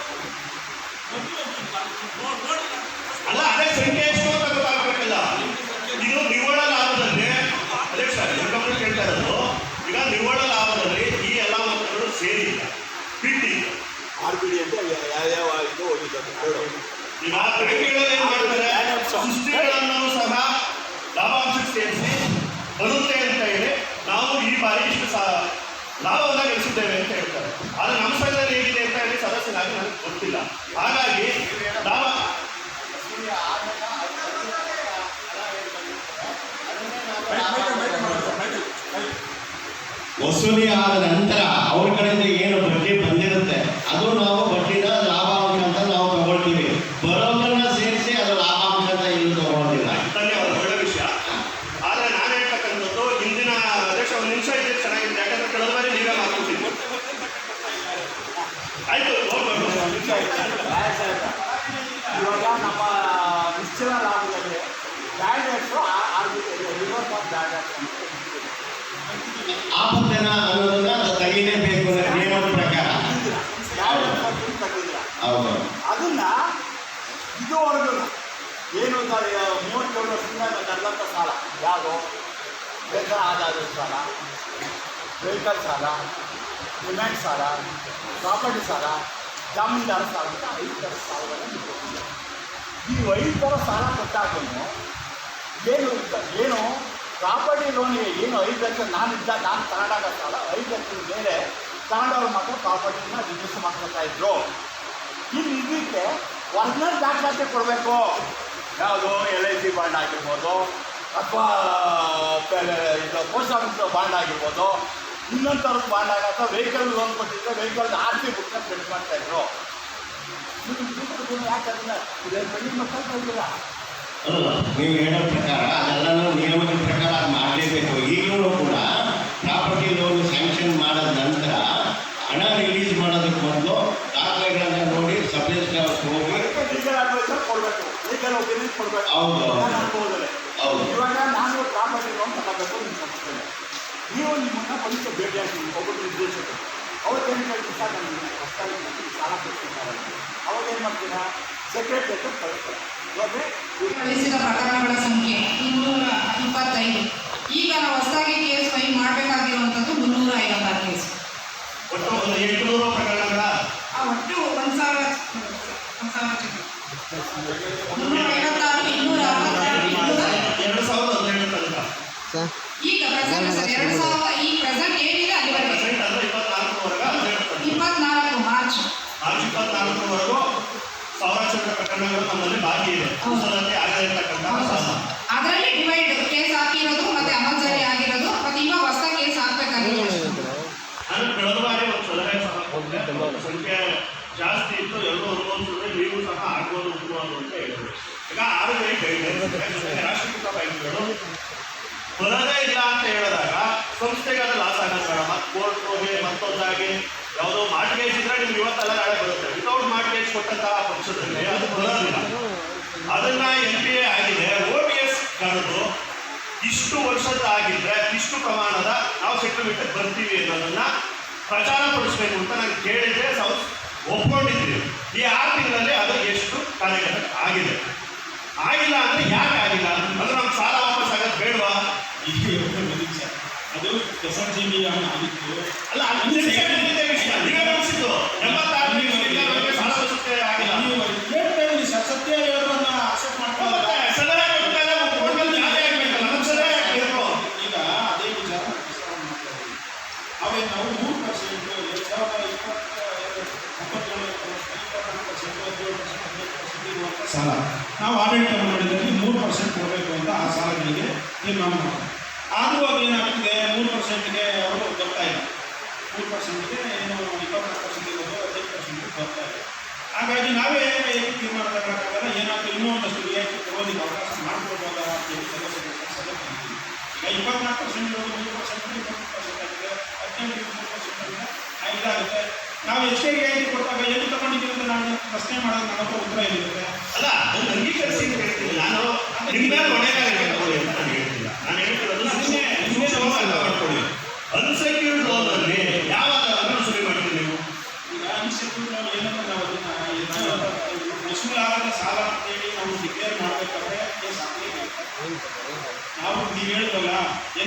ಅಲ್ಲ, ಅದೇ ಸಂಖ್ಯೆ ಎಷ್ಟು ಅಂತ ಗೊತ್ತಾಗಬೇಕಲ್ಲ. ಇದು ನಿವ್ವಳ ಲಾಭದಲ್ಲಿ ಅಧ್ಯಕ್ಷ ಕಂಪ್ಲೀಟ್ ಹೇಳ್ತಾ ಇರೋದು. ಈಗ ನಿವ್ವಳ ಲಾಭದಲ್ಲಿ ಈ ಎಲ್ಲ ಮೊತ್ತಗಳು ಸೇರಿಲ್ಲ, ಬಿಟ್ಟಿ
RBD ಅಂತ ಯಾವ ಇದು ಹೋಗಿದ್ದು
ಈಗ ಬ್ಯಾಂಕ್ಗಳಲ್ಲಿ ಏನ್ ಮಾಡ್ತಾರೆ, ಸುಸ್ತಿಗಳನ್ನು ಸಹ ಲಾಭಾಂಶಕ್ಕೆ ಸೇರಿಸಿ ಬರುತ್ತೆ ಅಂತ ಹೇಳಿ ನಾವು ಈ ಬಾರಿ ಇಷ್ಟು ಲಾಭವನ್ನ ಗಳಿಸಿದ್ದೇವೆ ಅಂತ ಹೇಳ್ತಾರೆ. ಆದರೆ ನಮ್ಮ ಸಂಘದಲ್ಲಿ ಹೇಗಿದೆ ಅಂತ ಹೇಳಿ ಸದಸ್ಯನಾಗಿ ನನಗೆ ಗೊತ್ತಿಲ್ಲ. ಹಾಗಾಗಿ ಲಾಭ
ವಸೂಲಿ ಆದ ನಂತರ ಅವ್ರ ಕಡೆಯಿಂದ ಏನು ಬಡ್ಡಿ ಬಂದಿರುತ್ತೆ ಅದು ನಾವು ಬಡ್ಡಿನ ಲಾಭಾಂಶ ಅಂತ ನಾವು ತಗೊಳ್ತೀವಿ. ಬರೋದನ್ನ ಸೇರಿಸಿ ಅದು ಲಾಭಾಂಶ ಅಂತ ಏನು ತಗೊಳ್ಳೋದಿಲ್ಲ.
ಧನ್ಯವಾದ, ಒಳ್ಳೆ ವಿಷಯ. ಆದರೆ ನಾನು ಹೇಳ್ತಕ್ಕಂಥದ್ದು ಇಂದಿನ ಅಧ್ಯಕ್ಷ ಒಂದು ನಿಮಿಷ ಇದೆ ಚೆನ್ನಾಗಿದೆ, ಯಾಕಂದ್ರೆ ಕಳೆದ ಬಾರಿ ನೀವೇ ಮಾತಾಡ್ತಿದ್ವಿ. ಆಯ್ತು,
ಇವಾಗ ನಮ್ಮ ನಿಶ್ಚಲ ಲಾಭದಲ್ಲಿ ಬ್ಯಾಂಡರ್ಸು ರಿವರ್ಸ್ ಆಫ್ ಬ್ಯಾಂಡರ್ಸ್
ಆಪತ್ತನ ಅನ್ನೋದನ್ನ ತೆಗಿಲೇಬೇಕು ನಿಯಮದ ಪ್ರಕಾರ. ಹೌದು,
ಅದನ್ನ ಇದುವರೆಗೂ ಏನು 37 ವರ್ಷದಿಂದ ನಡೆದಂಥ ಸಾಲ ಯಾವುದು, ಬೇಸರ ಆದಾಯದ ಸಾಲ, ವೆಹಿಕಲ್ ಸಾಲ, ಡಿಮ್ಯಾಂಡ್ ಸಾಲ, ಪ್ರಾಪರ್ಟಿ ಸಾಲ, ಜಾಮೀನ್ದಾರ ಸಾಲದಿಂದ 5 ಥರ ಸಾಲಗಳನ್ನು ಕೊಟ್ಟಿದ್ದಾರೆ. ಈ 5 ಥರ ಸಾಲ ಕೊಟ್ಟಾಗೂ ಏನು ಪ್ರಾಪರ್ಟಿ ಲೋನಿಗೆ ಏನು 5 ಲಕ್ಷ ನಾನು ತಗೊಂಡಾಗ ಸಾಲ 5 ಲಕ್ಷದ ಮೇಲೆ ತಗೊಂಡವ್ರು ಮಾತ್ರ ಪ್ರಾಪರ್ಟಿನ ರಿಜಿಸ್ಟರ್ ಮಾಡ್ಕೊತಾ ಇದ್ರು. ಇದಕ್ಕೆ ಒರಿಜಿನಲ್ ದಾಖಲಾತಿ ಕೊಡಬೇಕು. ಯಾವುದು LIC ಬಾಂಡ್ ಆಗಿರ್ಬೋದು, ಅಥವಾ ಇದು ಪೋಸ್ಟ್ ಆಫೀಸ್ ಬಾಂಡ್ ಆಗಿರ್ಬೋದು, ಇನ್ನೊಂದು ಥರದ ಬಾಂಡ್ ಆಗ, ಅಥವಾ ವೆಹಿಕಲ್ ಲೋನ್ ಕೊಟ್ಟಿದ್ರೆ ವೆಹಿಕಲ್ RC ಬುಕ್ನ ಪ್ರಿಂಟ್ ಮಾಡ್ತಾಯಿದ್ರು. ಯಾಕೆ ಅದನ್ನ ಬೆಳಿ ಮಕ್ಕಳು ಇದ್ದೀರಾ?
ನೀವು ಹೇಳೋ ಪ್ರಕಾರ ಅದೆಲ್ಲ ನಿಯಮದ ಪ್ರಕಾರ ಅದು ಮಾಡಲೇಬೇಕು. ಈಗಲೂ ಕೂಡ ಪ್ರಾಪರ್ಟಿ ಲೋನ್ ಸ್ಯಾಂಕ್ಷನ್ ಮಾಡಿದ ನಂತರ ಹಣ ರಿಲೀಸ್ ಮಾಡೋದಕ್ಕೆ ಮೊದಲು ದಾಖಲೆಗಳನ್ನು ನೋಡಿ ಸಬ್ ರಿಜಿಸ್ಟ್ರಾರ್ ಹೋಗಿ
ಲೀಗಲ್ ಅಡ್ವೈಸರ್ ಕೊಡಬೇಕು, ಲೀಗಲ್ ಒಪಿನಿಯನ್ ಕೊಡಬೇಕು.
ಹೌದು ಹೌದು.
ಇವಾಗ ನಾನು ಪ್ರಾಪರ್ಟಿ ಲೋನ್ ತಗೋಬೇಕು ನಿಂತ್ಕೊಳ್ತೇನೆ. ನೀವು ನಿಮ್ಮನ್ನ ಬಂದು ಭೇಟಿ ಆಗ್ತೀನಿ ಒಬ್ಬರು ನಿರ್ದೇಶಕರು. ಅವತ್ತೇನು ಹೇಳ್ತೀನಿ ಸರ್, ನನಗೆ ಹೊಸದಾಗಿ ಸಾಲ ಕೊಡ್ತಿದ್ದಾರೆ. ಅವಾಗೇನು ಮಾಡ್ತೀರಾ, ಸೆಕ್ರೆಟರಿ ಹತ್ರ ಕಳಿಸ್ತಾರೆ.
ಗಳಿಸಿದ ಪ್ರಕರಣಗಳ ಸಂಖ್ಯೆ 225. ಈಗ ನಾವು ಹೊಸದಾಗಿ ಕೇಸ್ ಫೈಲ್ ಮಾಡಬೇಕಾಗಿರುವಂಥದ್ದು 356 ಕೇಸ್.
ಒಟ್ಟು 800 ಪ್ರಕರಣಗಳ
ಒಟ್ಟು 1,000 ಈಗ ಪ್ರೆಸೆಂಟ್ ಏನಿದೆ ಅಲ್ಲಿವರೆಗೆ 24 ಮಾರ್ಚ್
24ವರೆಗೂ ಸಾವಿರಾರು ಪ್ರಕರಣಗಳು ನಮ್ಮಲ್ಲಿ ಬಾಕಿ ಇದೆ.
ಅದರಲ್ಲಿ ಡಿವೈಡ್ ಕೇಸ್ ಹಾಕಿರೋದು ಮತ್ತೆ ಅಮಲ್ ಜಾರಿ ಆಗಿರೋದು, ಮತ್ತೆ ಇವಾಗ ಹೊಸ ಕೇಸ್ ಹಾಕ್ಬೇಕಾಗಿರೋದು.
ನಾನು ಕಳೆದ ಬಾರಿ ಒಂದು ಸಲಹೆ ಸಹ ಕೊಟ್ಟೆ. ಸಂಖ್ಯೆ ಜಾಸ್ತಿ ಇತ್ತು, ಎಲ್ಲರೂ ಅನುಭವಿಸಿದ್ರೆ ನೀವು ಸಹ ಆಗ್ಬೋದು ಉದ್ಬೋದು ಅಂತ ಹೇಳಿದ್ರು. ಈಗ 6 ರಾಷ್ಟ್ರೀಕೃತ ಬ್ಯಾಂಕ್ಗಳು ಬರೋದೇ ಇಲ್ಲ ಅಂತ ಹೇಳಿದಾಗ ಸಂಸ್ಥೆಗೆ ಅದು ಲಾಸ್ ಆಗೋದು. ಮತ್ತೆ ಕೋರ್ಟ್ ಹೋಗಿ ಮತ್ತೊಂದಾಗಿ ಯಾವುದೋ ಮಾರ್ಟ್ಗೇಜ್ ಇದ್ರೆ ನಿಮ್ಗೆ ಇವತ್ತೆಲ್ಲ ನಾಳೆ ಬರುತ್ತೆ. ವಿತೌಟ್ ಮಾರ್ಟ್ಗೇಜ್ ಕೊಟ್ಟಂತಹ ಪಕ್ಷದಲ್ಲಿ ಅದು ಬರೋದಿಲ್ಲ. ಅದನ್ನ NPA ಆಗಿದೆ, OTS ಕರೆದು ಇಷ್ಟು ವರ್ಷದ್ದಾಗಿದ್ರೆ ಇಷ್ಟು ಪ್ರಮಾಣದ ನಾವು ಸೆಟಲ್ಮೆಂಟ್ ಬರ್ತೀವಿ ಅನ್ನೋದನ್ನ ಪ್ರಚಾರ ಪಡಿಸ್ಬೇಕು ಅಂತ ನಾನು ಕೇಳಿದ್ರೆ ಒಪ್ಕೊಂಡಿದ್ದೀವಿ. ಈ 6 ತಿಂಗಳಲ್ಲಿ ಅದು ಎಷ್ಟು ಕಾರ್ಯಗತ ಆಗಿದೆ, ಆಗಿಲ್ಲ ಅಂದ್ರೆ ಯಾಕೆ ಆಗಿಲ್ಲ ಅಂದ್ರೆ ನಮ್ಗೆ ಸಾಲ ವಾಪಸ್ ಆಗೋದು ಬೇಡವಾ?
ಅದು SRGB ಆಗಿತ್ತು
ಅಲ್ಲ, ವಿಷಯ ನೀವೇ ಗಮನಿಸಿದ್ದು 86 ಸಾಲ ವಸೂಲಿ ಆಗಿಲ್ಲ.
ಸತ್ಯ ಹೇಳೋದನ್ನ ಅಕ್ಸೆಪ್ಟ್ ಮಾಡ್ಕೊಳ್ಳೋದು ಈಗ ಅದೇ ವಿಚಾರ ಅವೇನು ನಾವು 3% ಸಾಲ ನಾವು ಆಡಳಿತ ಮಂಡಳಿಯಲ್ಲಿ 3% ಕೊಡಬೇಕು ಅಂತ ಆ ಸಾಲಗಳಿಗೆ ತೀರ್ಮಾನ ಮಾಡ್ತಾರೆ. ಆದರೂ ಅದು ಏನಾಗ್ತದೆ, 3%ಗೆ ಅವರು ಬರ್ತಾ ಇಲ್ಲ. 3%ಗೆ ಏನು 24% ಇರೋದು 15% ಬರ್ತಾ ಇದೆ. ಹಾಗಾಗಿ ನಾವೇ ತೀರ್ಮಾನ ತಗೊಳಕ್ಕಾಗಲ್ಲ. ಏನಾದರೂ ಇನ್ನೂ ಒಂದಷ್ಟು ರಿಯಾಯಿತಿ ಕೊಡೋದಕ್ಕೆ ಅವಕಾಶ ಮಾಡ್ಕೊಡ್ಬೋದಾ ಅಂತ ಹೇಳಿ ಸದಸ್ಯರು ಈಗ 24% ಇರೋದು 3% 20% ಆಗಿದೆ, 18% ಇದಾಗುತ್ತೆ. ನಾವು ಎಷ್ಟೇ ರಿಯಾಯಿತಿ ಕೊಟ್ಟಾಗ ಎಲ್ಲಿ ತಗೊಂಡಿದ್ದೀವಿ ಅಂತ ನಾವು ಪ್ರಶ್ನೆ ಮಾಡೋದು ನಮ್ಮ ಹತ್ರ ಉತ್ತರ ಇರುತ್ತೆ.
ಅಲ್ಲ, ಅದನ್ನು ಅಂಗೀಕರಿಸಿ ಅಂತ ಹೇಳ್ತೀನಿ. ನಾನು ನಿಮ್ಮ ಮೇಲೆ ಹೊಣೆಗಾರಿಕೆ ಮಾಡ್ಕೊಳ್ಳಿ ಅಂತ ನಾನು ಹೇಳ್ತಿಲ್ಲ. ನಾನು ಹೇಳ್ತಿರೋದು ಮಾಡ್ಕೊಳ್ಳಿ. ಅನ್ಸೆಕ್ಯೂರ್ಡ್ ಲೋನಲ್ಲಿ ಯಾವಾಗ ಅದನ್ನು ಸುರಿ ಮಾಡ್ತೀವಿ ನೀವು?
ಈಗ ಅನ್ಸೆಕ್ಯೂರ್ಡ್ ಲೋನ್ ಏನಂದ್ರೆ ನಾವು ಅದನ್ನು ವಸೂಲಾಗದ ಸಾಲ ಅಂತೇಳಿ ನಾವು ಡಿಕ್ಲೇರ್ ಮಾಡಬೇಕಾದ್ರೆ ಕೇಸ್ ಹಾಕಲೇಬೇಕು. ನಾವು ನೀವು ಹೇಳಿದ್ವಲ್ಲ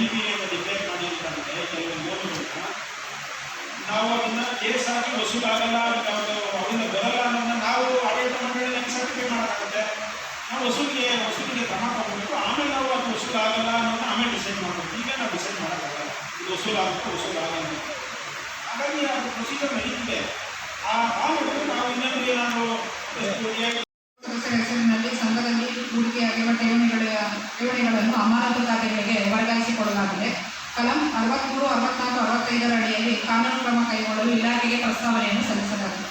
NPA ಅಂತ ಡಿಕ್ಲೇರ್ ಮಾಡಿ ಅಂತಂದರೆ ಕೆಲವು ಲೋನ್ಗಳನ್ನ ನಾವು ಅದನ್ನು ಕೇಸ್ ಹಾಕಿ ವಸೂಲಾಗಲ್ಲ, ಅವರಿಂದ ಬರಲ್ಲ ಅನ್ನೋದನ್ನ ನಾವು ಆಡಳಿತ ಮಂಡಳಿಯಲ್ಲಿ ಸರ್ಟಿಫೈ ಮಾಡೋಕ್ಕಾಗುತ್ತೆ. ನಾವು ವಸೂಲಿಗೆ ಕ್ರಮ ತಗೋಬೇಕು. ಆಮೇಲೆ ನಾವು ಅದು ವಸೂಲಾಗಲ್ಲ ಅನ್ನೋದನ್ನ ಆಮೇಲೆ ಡಿಸೈಡ್ ಮಾಡಬೇಕು. ಈಗ ನಾವು ಡಿಸೈಡ್ ಮಾಡೋಕ್ಕಾಗಲ್ಲ ಇದು ವಸೂಲಾಗುತ್ತೆ ವಸೂಲಾಗಲ್ಲ. ಹಾಗಾಗಿ ಅದು ಪ್ರೊಸೀಜರ್ ನಡೀತಿದೆ. ಆಮೇಲೆ ನಾವು ಇನ್ನೊಂದು ನಾವು
ಸದಸ್ಯರ ಹೆಸರಿನಲ್ಲಿ ಸಂಘದಲ್ಲಿ ಹೂಡಿಕೆಯಾಗಿರುವ ಠೇವಣಿಗಳನ್ನು ಅಮಾನತು ಖಾತೆಗಳಿಗೆ ವರ್ಗಾಯಿಸಿಕೊಡಲಾಗಿದೆ. ಕಲಂ 63, 64, 65 ಅಡಿಯಲ್ಲಿ ಕಾನೂನು ಕ್ರಮ ಕೈಗೊಳ್ಳಲು ಇಲಾಖೆಗೆ ಪ್ರಸ್ತಾವನೆಯನ್ನು ಸಲ್ಲಿಸಲಾಗಿದೆ.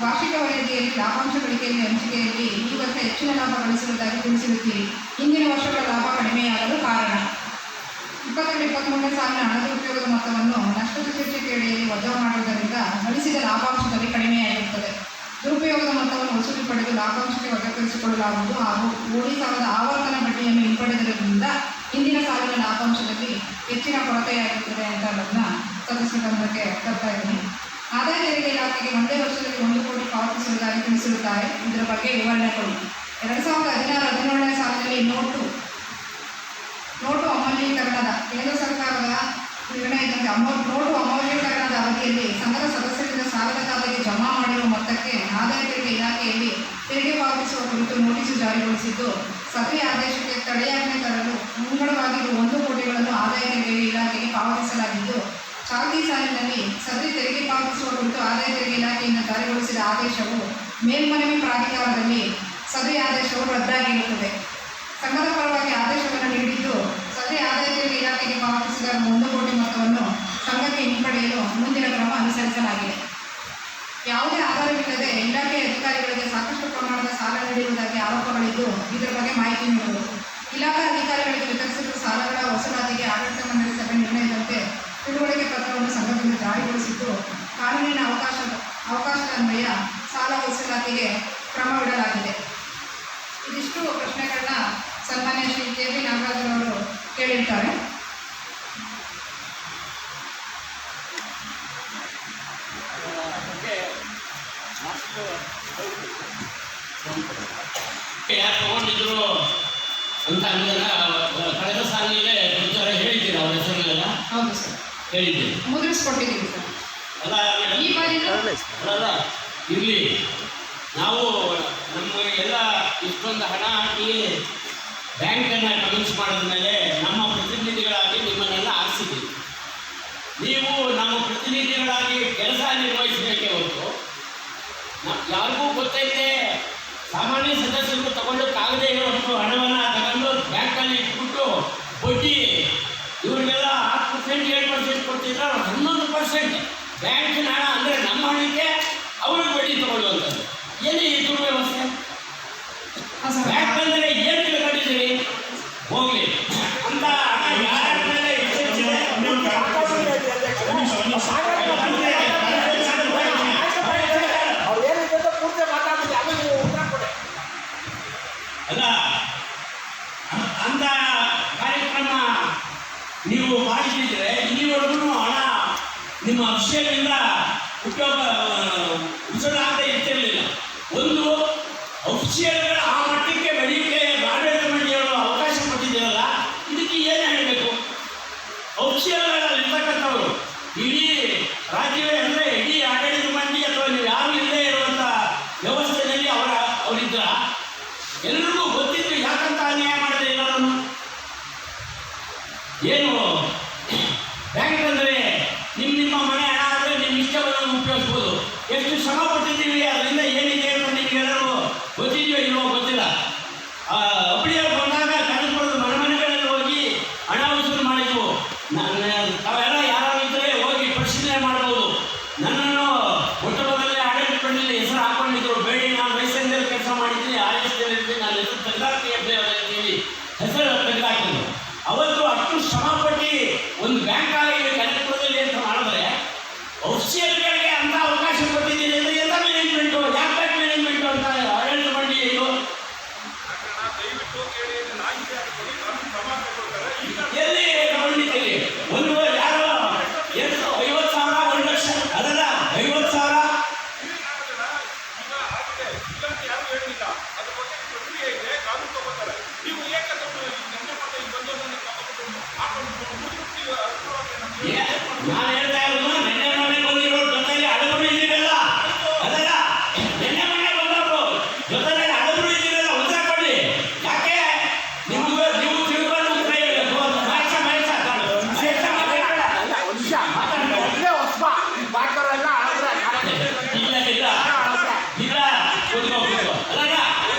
ವಾರ್ಷಿಕ ವರದಿಯಲ್ಲಿ ಲಾಭಾಂಶ ಗಳಿಕೆಯಲ್ಲಿ ಹಂಚಿಕೆಯಲ್ಲಿ ಈ ವರ್ಷ ಹೆಚ್ಚಿನ ಲಾಭ ಗಳಿಸಿರುವುದಾಗಿ ತಿಳಿಸಿರುತ್ತೀರಿ. ಹಿಂದಿನ ವರ್ಷಗಳ ಲಾಭ ಕಡಿಮೆಯಾಗಲು ಕಾರಣ 22-23 ಸಾಲಿನ ಹಣದ ಉಪಯೋಗದ ಮೊತ್ತವನ್ನು ನಷ್ಟದ ಶೀರ್ಷಿಕೆಯಡಿಯಲ್ಲಿ ವಜಾ ಮಾಡುವುದರಿಂದ ಗಳಿಸಿದ ಲಾಭಾಂಶದಲ್ಲಿ ಕಡಿಮೆಯಾಗಿರುತ್ತದೆ. ದುರುಪಯೋಗದ ಮೊತ್ತವನ್ನು ವಸೂಲಿ ಪಡೆದು ಲಾಭಾಂಶಕ್ಕೆ ವರ್ಗೀಕರಿಸಿಕೊಳ್ಳಲಾಗುವುದು ಹಾಗೂ ಓಡಿ ಸಾಲದ ಆವರ್ತನ ಬಡ್ಡಿಯನ್ನು ಹಿಂಪಡೆದಿರುವುದರಿಂದ ಹಿಂದಿನ ಸಾಲಿನ ಲಾಭಾಂಶದಲ್ಲಿ ಹೆಚ್ಚಿನ ಕೊರತೆಯಾಗಿರುತ್ತದೆ ಅಂತ ಅದನ್ನ ಸದಸ್ಯರ ಗಮನಕ್ಕೆ ತರ್ತಾ ಇದ್ದೀನಿ. ಆದಾಯ ತೆರಿಗೆ ಇಲಾಖೆಗೆ ಒಂದೇ ವರ್ಷದಲ್ಲಿ 1 ಕೋಟಿ ಪಾವತಿಸುವುದಾಗಿ ತಿಳಿಸಿರುತ್ತಾರೆ. ಇದರ ಬಗ್ಗೆ ವಿವರಣೆ ಕೊಡಿ. 2016-17ನೇ ಸಾಲಿನಲ್ಲಿ ನೋಟು ಅಮಲೀಕರಣದ ಕೇಂದ್ರ ಸರ್ಕಾರದ ನಿರ್ಣಯದಂತೆ ನೋಟು ಅಮಲೀಕರಣದ ಅವಧಿಯಲ್ಲಿ ಸಂಘದ ಸದಸ್ಯರಿಂದ ಸಾಲದ ಖಾತೆಗೆ ಜಮಾ ಮಾಡಿರುವ ಮೊತ್ತಕ್ಕೆ ಆದಾಯ ತೆರಿಗೆ ಇಲಾಖೆಯಲ್ಲಿ ತೆರಿಗೆ ಪಾವತಿಸುವ ಕುರಿತು ನೋಟಿಸು ಜಾರಿಗೊಳಿಸಿದ್ದು, ಸದರಿ ಆದೇಶಕ್ಕೆ ತಡೆಯಾಜ್ಞೆ ತರಲು ಮುಂಗಡವಾಗಿರುವ 1 ಕೋಟಿಗಳನ್ನು ಆದಾಯ ತೆರಿಗೆ ಇಲಾಖೆಗೆ ಪಾವತಿಸಲಾಗಿದ್ದು, ಚಾಲ್ತಿ ಸಾಲಿನಲ್ಲಿ ಸದರಿ ತೆರಿಗೆ ಪಾವತಿಸುವ ಕುರಿತು ಆದಾಯ ತೆರಿಗೆ ಇಲಾಖೆಯಿಂದ ಜಾರಿಗೊಳಿಸಿದ ಆದೇಶವು ಮೇಲ್ಮನವಿ ಪ್ರಾಧಿಕಾರದಲ್ಲಿ ಸದರಿ ಆದೇಶವು ರದ್ದಾಗಿರುತ್ತದೆ. ಸಂಘದ ಪರವಾಗಿ ಆದೇಶವನ್ನು ನೀಡಿದ್ದು, ಸದರಿ ಆದಾಯ ತೆರಿಗೆ ಇಲಾಖೆಗೆ ಪಾವತಿಸಿದ 1 ಕೋಟಿ ಮೊತ್ತವನ್ನು ಸಂಘಕ್ಕೆ ಹಿಂಪಡೆಯಲು ಮುಂದಿನ ಕ್ರಮ ಅನುಸರಿಸಲಾಗಿದೆ. ಯಾವುದೇ ಆಧಾರವಿಲ್ಲದೆ ಇಲಾಖೆ ಅಧಿಕಾರಿಗಳಿಗೆ ಸಾಕಷ್ಟು ಪ್ರಮಾಣದ ಸಾಲ ನೀಡಿರುವುದಾಗಿ ಆರೋಪಗಳಿದ್ದು, ಇದರ ಬಗ್ಗೆ ಮಾಹಿತಿ ನೀಡುವುದು. ಇಲಾಖಾ ಅಧಿಕಾರಿಗಳಿಗೆ ವಿತರಿಸಿದ ಸಾಲಗಳ ವಸೂಲಾತಿಗೆ ಆಡಳಿತ ಮಂಡಳಿ ಸಭೆ ನಿರ್ಣಯದಂತೆ ತಿಳುವಳಿಕೆ ಪತ್ರವನ್ನು ಸಂಘದಿಂದ ಜಾರಿಗೊಳಿಸಿದ್ದು, ಕಾನೂನಿನ ಅವಕಾಶದನ್ವಯ ಸಾಲ ವಸೂಲಾತಿಗೆ ಕ್ರಮವಿಡಲಾಗಿದೆ. ಇದಿಷ್ಟು ಪ್ರಶ್ನೆಗಳನ್ನ ಸನ್ಮಾನ್ಯ ಶ್ರೀ ಕೆ.ವಿ. ನಾಗರಾಜರವರು ಕೇಳಿರ್ತಾರೆ.
ಯಾರು ತಗೊಂಡಿದ್ರು ಅಂತ ಅಂದ್ರೆ ಕಳೆದ ಸಾಲಿನಲ್ಲೇ ವಿಚಾರ ಹೇಳಿದ್ದೀರಿ, ಅವರ ಹೆಸರನ್ನೆಲ್ಲ
ಹೌದು ಸರ್,
ಹೇಳಿದ್ದೀರಿ,
ಮುದ್ರಿಸ್ಕೊಟ್ಟಿದ್ದೀವಿ ಸರ್.
ಅಲ್ಲ
ಈ ಬಾರಿ
ಅಲ್ಲ ಇರಲಿ, ನಾವು ನಮಗೆಲ್ಲ ಇಷ್ಟೊಂದು ಹಣ ಹಾಕಿ ಬ್ಯಾಂಕನ್ನು ಕನ್ವಿನ್ಸ್ ಮಾಡಿದ ಮೇಲೆ ನಮ್ಮ ಪ್ರತಿನಿಧಿಗಳಾಗಿ ನಿಮ್ಮನ್ನೆಲ್ಲ ಆರಿಸಿದ್ದೀವಿ. ನೀವು ನಮ್ಮ ಪ್ರತಿನಿಧಿಗಳಾಗಿ ಕೆಲಸ ನಿರ್ವಹಿಸಬೇಕೇ ಹೊರತು ಯಾರಿಗೂ ಗೊತ್ತೈತೆ ಸಾಮಾನ್ಯ ಸದಸ್ಯರು ತಗೊಳ್ಳೋಕ್ಕಾಗದೇ ಇರುವಷ್ಟು ಹಣವನ್ನು ತಗೊಂಡು ಬ್ಯಾಂಕಲ್ಲಿ ಇಟ್ಬಿಟ್ಟು ಬಡ್ಡಿ ಇವರಿಗೆಲ್ಲ 10%, 7% ಕೊಡ್ತಿದ್ರೆ 11% ಬ್ಯಾಂಕಿನ ಹಣ ಅಂದರೆ ನಮ್ಮ ಹಣಕ್ಕೆ ಅವ್ರಿಗೆ ಬಡ್ಡಿ ತಗೊಳ್ಳುವಂಥದ್ದು. ಎಲ್ಲಿ ಈ ದುರ್ವ್ಯವಸ್ಥೆ? ಬ್ಯಾಂಕ್ ಅಂದರೆ ಏನು ತಿಳ್ಕೊಂಡಿದ್ದೀರಿ? ಹೋಗ್ಲಿ ಅಂತ ಹಣ ಯಾರ ಮೇಲೆ ಅಲ್ಲ ಅಂತ ಕಾರ್ಯಕ್ರಮ ನೀವು ಮಾಡಿದ್ರೆ ಇಲ್ಲಿವರೆಗೂ ಹಣ ನಿಮ್ಮ ಅಕ್ಷಯದಿಂದ ಉಪಯೋಗ ಉಸಿರಾಗದೆ ಇರ್ತಿರಲಿಲ್ಲ. ಒಂದು ಅಫಿಷಿಯಲ್ಗಳ ಆ ಮಟ್ಟಕ್ಕೆ ಬೆಳೆಯಕ್ಕೆ ಆಡಳಿತ ಮಂಡಳಿಯವರು ಅವಕಾಶ ಕೊಟ್ಟಿದ್ದೀರಲ್ಲ, ಇದಕ್ಕೆ ಏನು ಹೇಳಬೇಕು? ಅಫಿಷಿಯಲ್ಗಳಲ್ಲಿರ್ತಕ್ಕಂಥವರು ಇಡೀ ರಾಜ್ಯವೇ ಅಂದರೆ ಇಡೀ ಆಡಳಿತ ಮಂಡಳಿ ಅಥವಾ ನೀವು ಯಾರು ಇಲ್ಲದೆ ಇರುವಂಥ ವ್ಯವಸ್ಥೆಯಲ್ಲಿ ಅವರಿದ್ರ ಎಲ್ಲರಿಗೂ ಗೊತ್ತಿತ್ತು ಯಾಕಂತ ಅನ್ಯಾಯ ಮಾಡಿದೆ ಎಲ್ಲರನ್ನು. ಏನು ಬ್ಯಾಂಕ್ ಅಂದರೆ ನಿಮ್ಮ ಮನೆ ಹಣ ಆದರೆ ನಿಮ್ಮ ಇಷ್ಟವನ್ನು ಉಪಯೋಗಿಸ್ಬೋದು. ಎಷ್ಟು ಶ್ರಮ ಪಟ್ಟಿದ್ದೀವಿ, ಅದರಿಂದ ಏನಿದೆ ಅಂತ ನಿಮಗೆಲ್ಲರೂ ಗೊತ್ತಿದೆಯೋ ಇಲ್ವೋ ಗೊತ್ತಿಲ್ಲ. ಅಪ್ಪಳಿಯವ್ರು ಬಂದಾಗ ಕರೆದುಕೊಂಡು ಮನೆಗಳಲ್ಲಿ ಹೋಗಿ ಹಣ ವಸೂಲು ಮಾಡಿದ್ವು. ತಾವೆಲ್ಲ ಯಾರು ಇದ್ದರೆ ಹೋಗಿ ಪರಿಶೀಲನೆ ಮಾಡ್ಬೋದು. ನನ್ನನ್ನು ಮೊಟ್ಟ ಮೊದಲನೇ ಆಡಳಿತ ಮಂಡಳಿಯಲ್ಲಿ ಹೆಸರು ಹಾಕೊಂಡಿದ್ರು. ಬೇಡಿ ನಾನು ಮೈಸೂರಿನಲ್ಲಿ ಕೆಲಸ ಮಾಡಿದ್ದೀನಿ, ಆರ್ಎಸ್ನಲ್ಲಿ ನಾನು ಹೆಸರು ತೆಗೆದಾಕ್ತೀನಿ ಅಂತೀವಿ, ಹೆಸರು ತೆಗೆದಾಕಿದ್ರು. ಅವತ್ತು ಅಷ್ಟು ಶ್ರಮಪಟ್ಟು ಒಂದು ಬ್ಯಾಂಕ್ ಆಗಿ ಕನಕಪುರದಲ್ಲಿ ಅಂತ ಮಾಡಿದ್ರೆ ಅಫಿಷಿಯಲ್ಗಳಿಗೆ ಅಂತ ಅವಕಾಶ ಕೊಟ್ಟಿದ್ದೀನಿ ಅಂದರೆ ಎಲ್ಲ ಮ್ಯಾನೇಜ್ಮೆಂಟು, ಯಾಕೆ ಬ್ಯಾಂಕ್ ಮ್ಯಾನೇಜ್ಮೆಂಟು ಅಂತ ಆಡಳಿತ ಮಂಡಳಿಯು ಎಲ್ಲಿ ತಗೊಂಡಿದ್ದೀರಿ? ಒಂದು ಯಾರೋ 50,000 1 ಲಕ್ಷ ಅದಲ್ಲ 50,000 ನಾನು ಹೇಳ್ತಾ ಇರೋದು ನೆನ್ನೆ ಮನೆ ಬಂದಿರೋ ಜೊತೆಲಿ ಹಡಗರು ಇದ್ದೀರಲ್ಲ, ಅದಲ್ಲ ನೆನ್ನೆ ಮನೆ ಬಂದವರು ಜೊತೆಲಿ ಹಡಗರು ಇದ್ದೀರಲ್ಲ, ಉತ್ತರ ಕೊಡಿ. ಯಾಕೆ ನೀವು ತಿಳ್ಕೊಂಡು ಉತ್ತರ ಹೇಳಬೇಕು? ಇಲ್ಲ ಅಲ್ಲ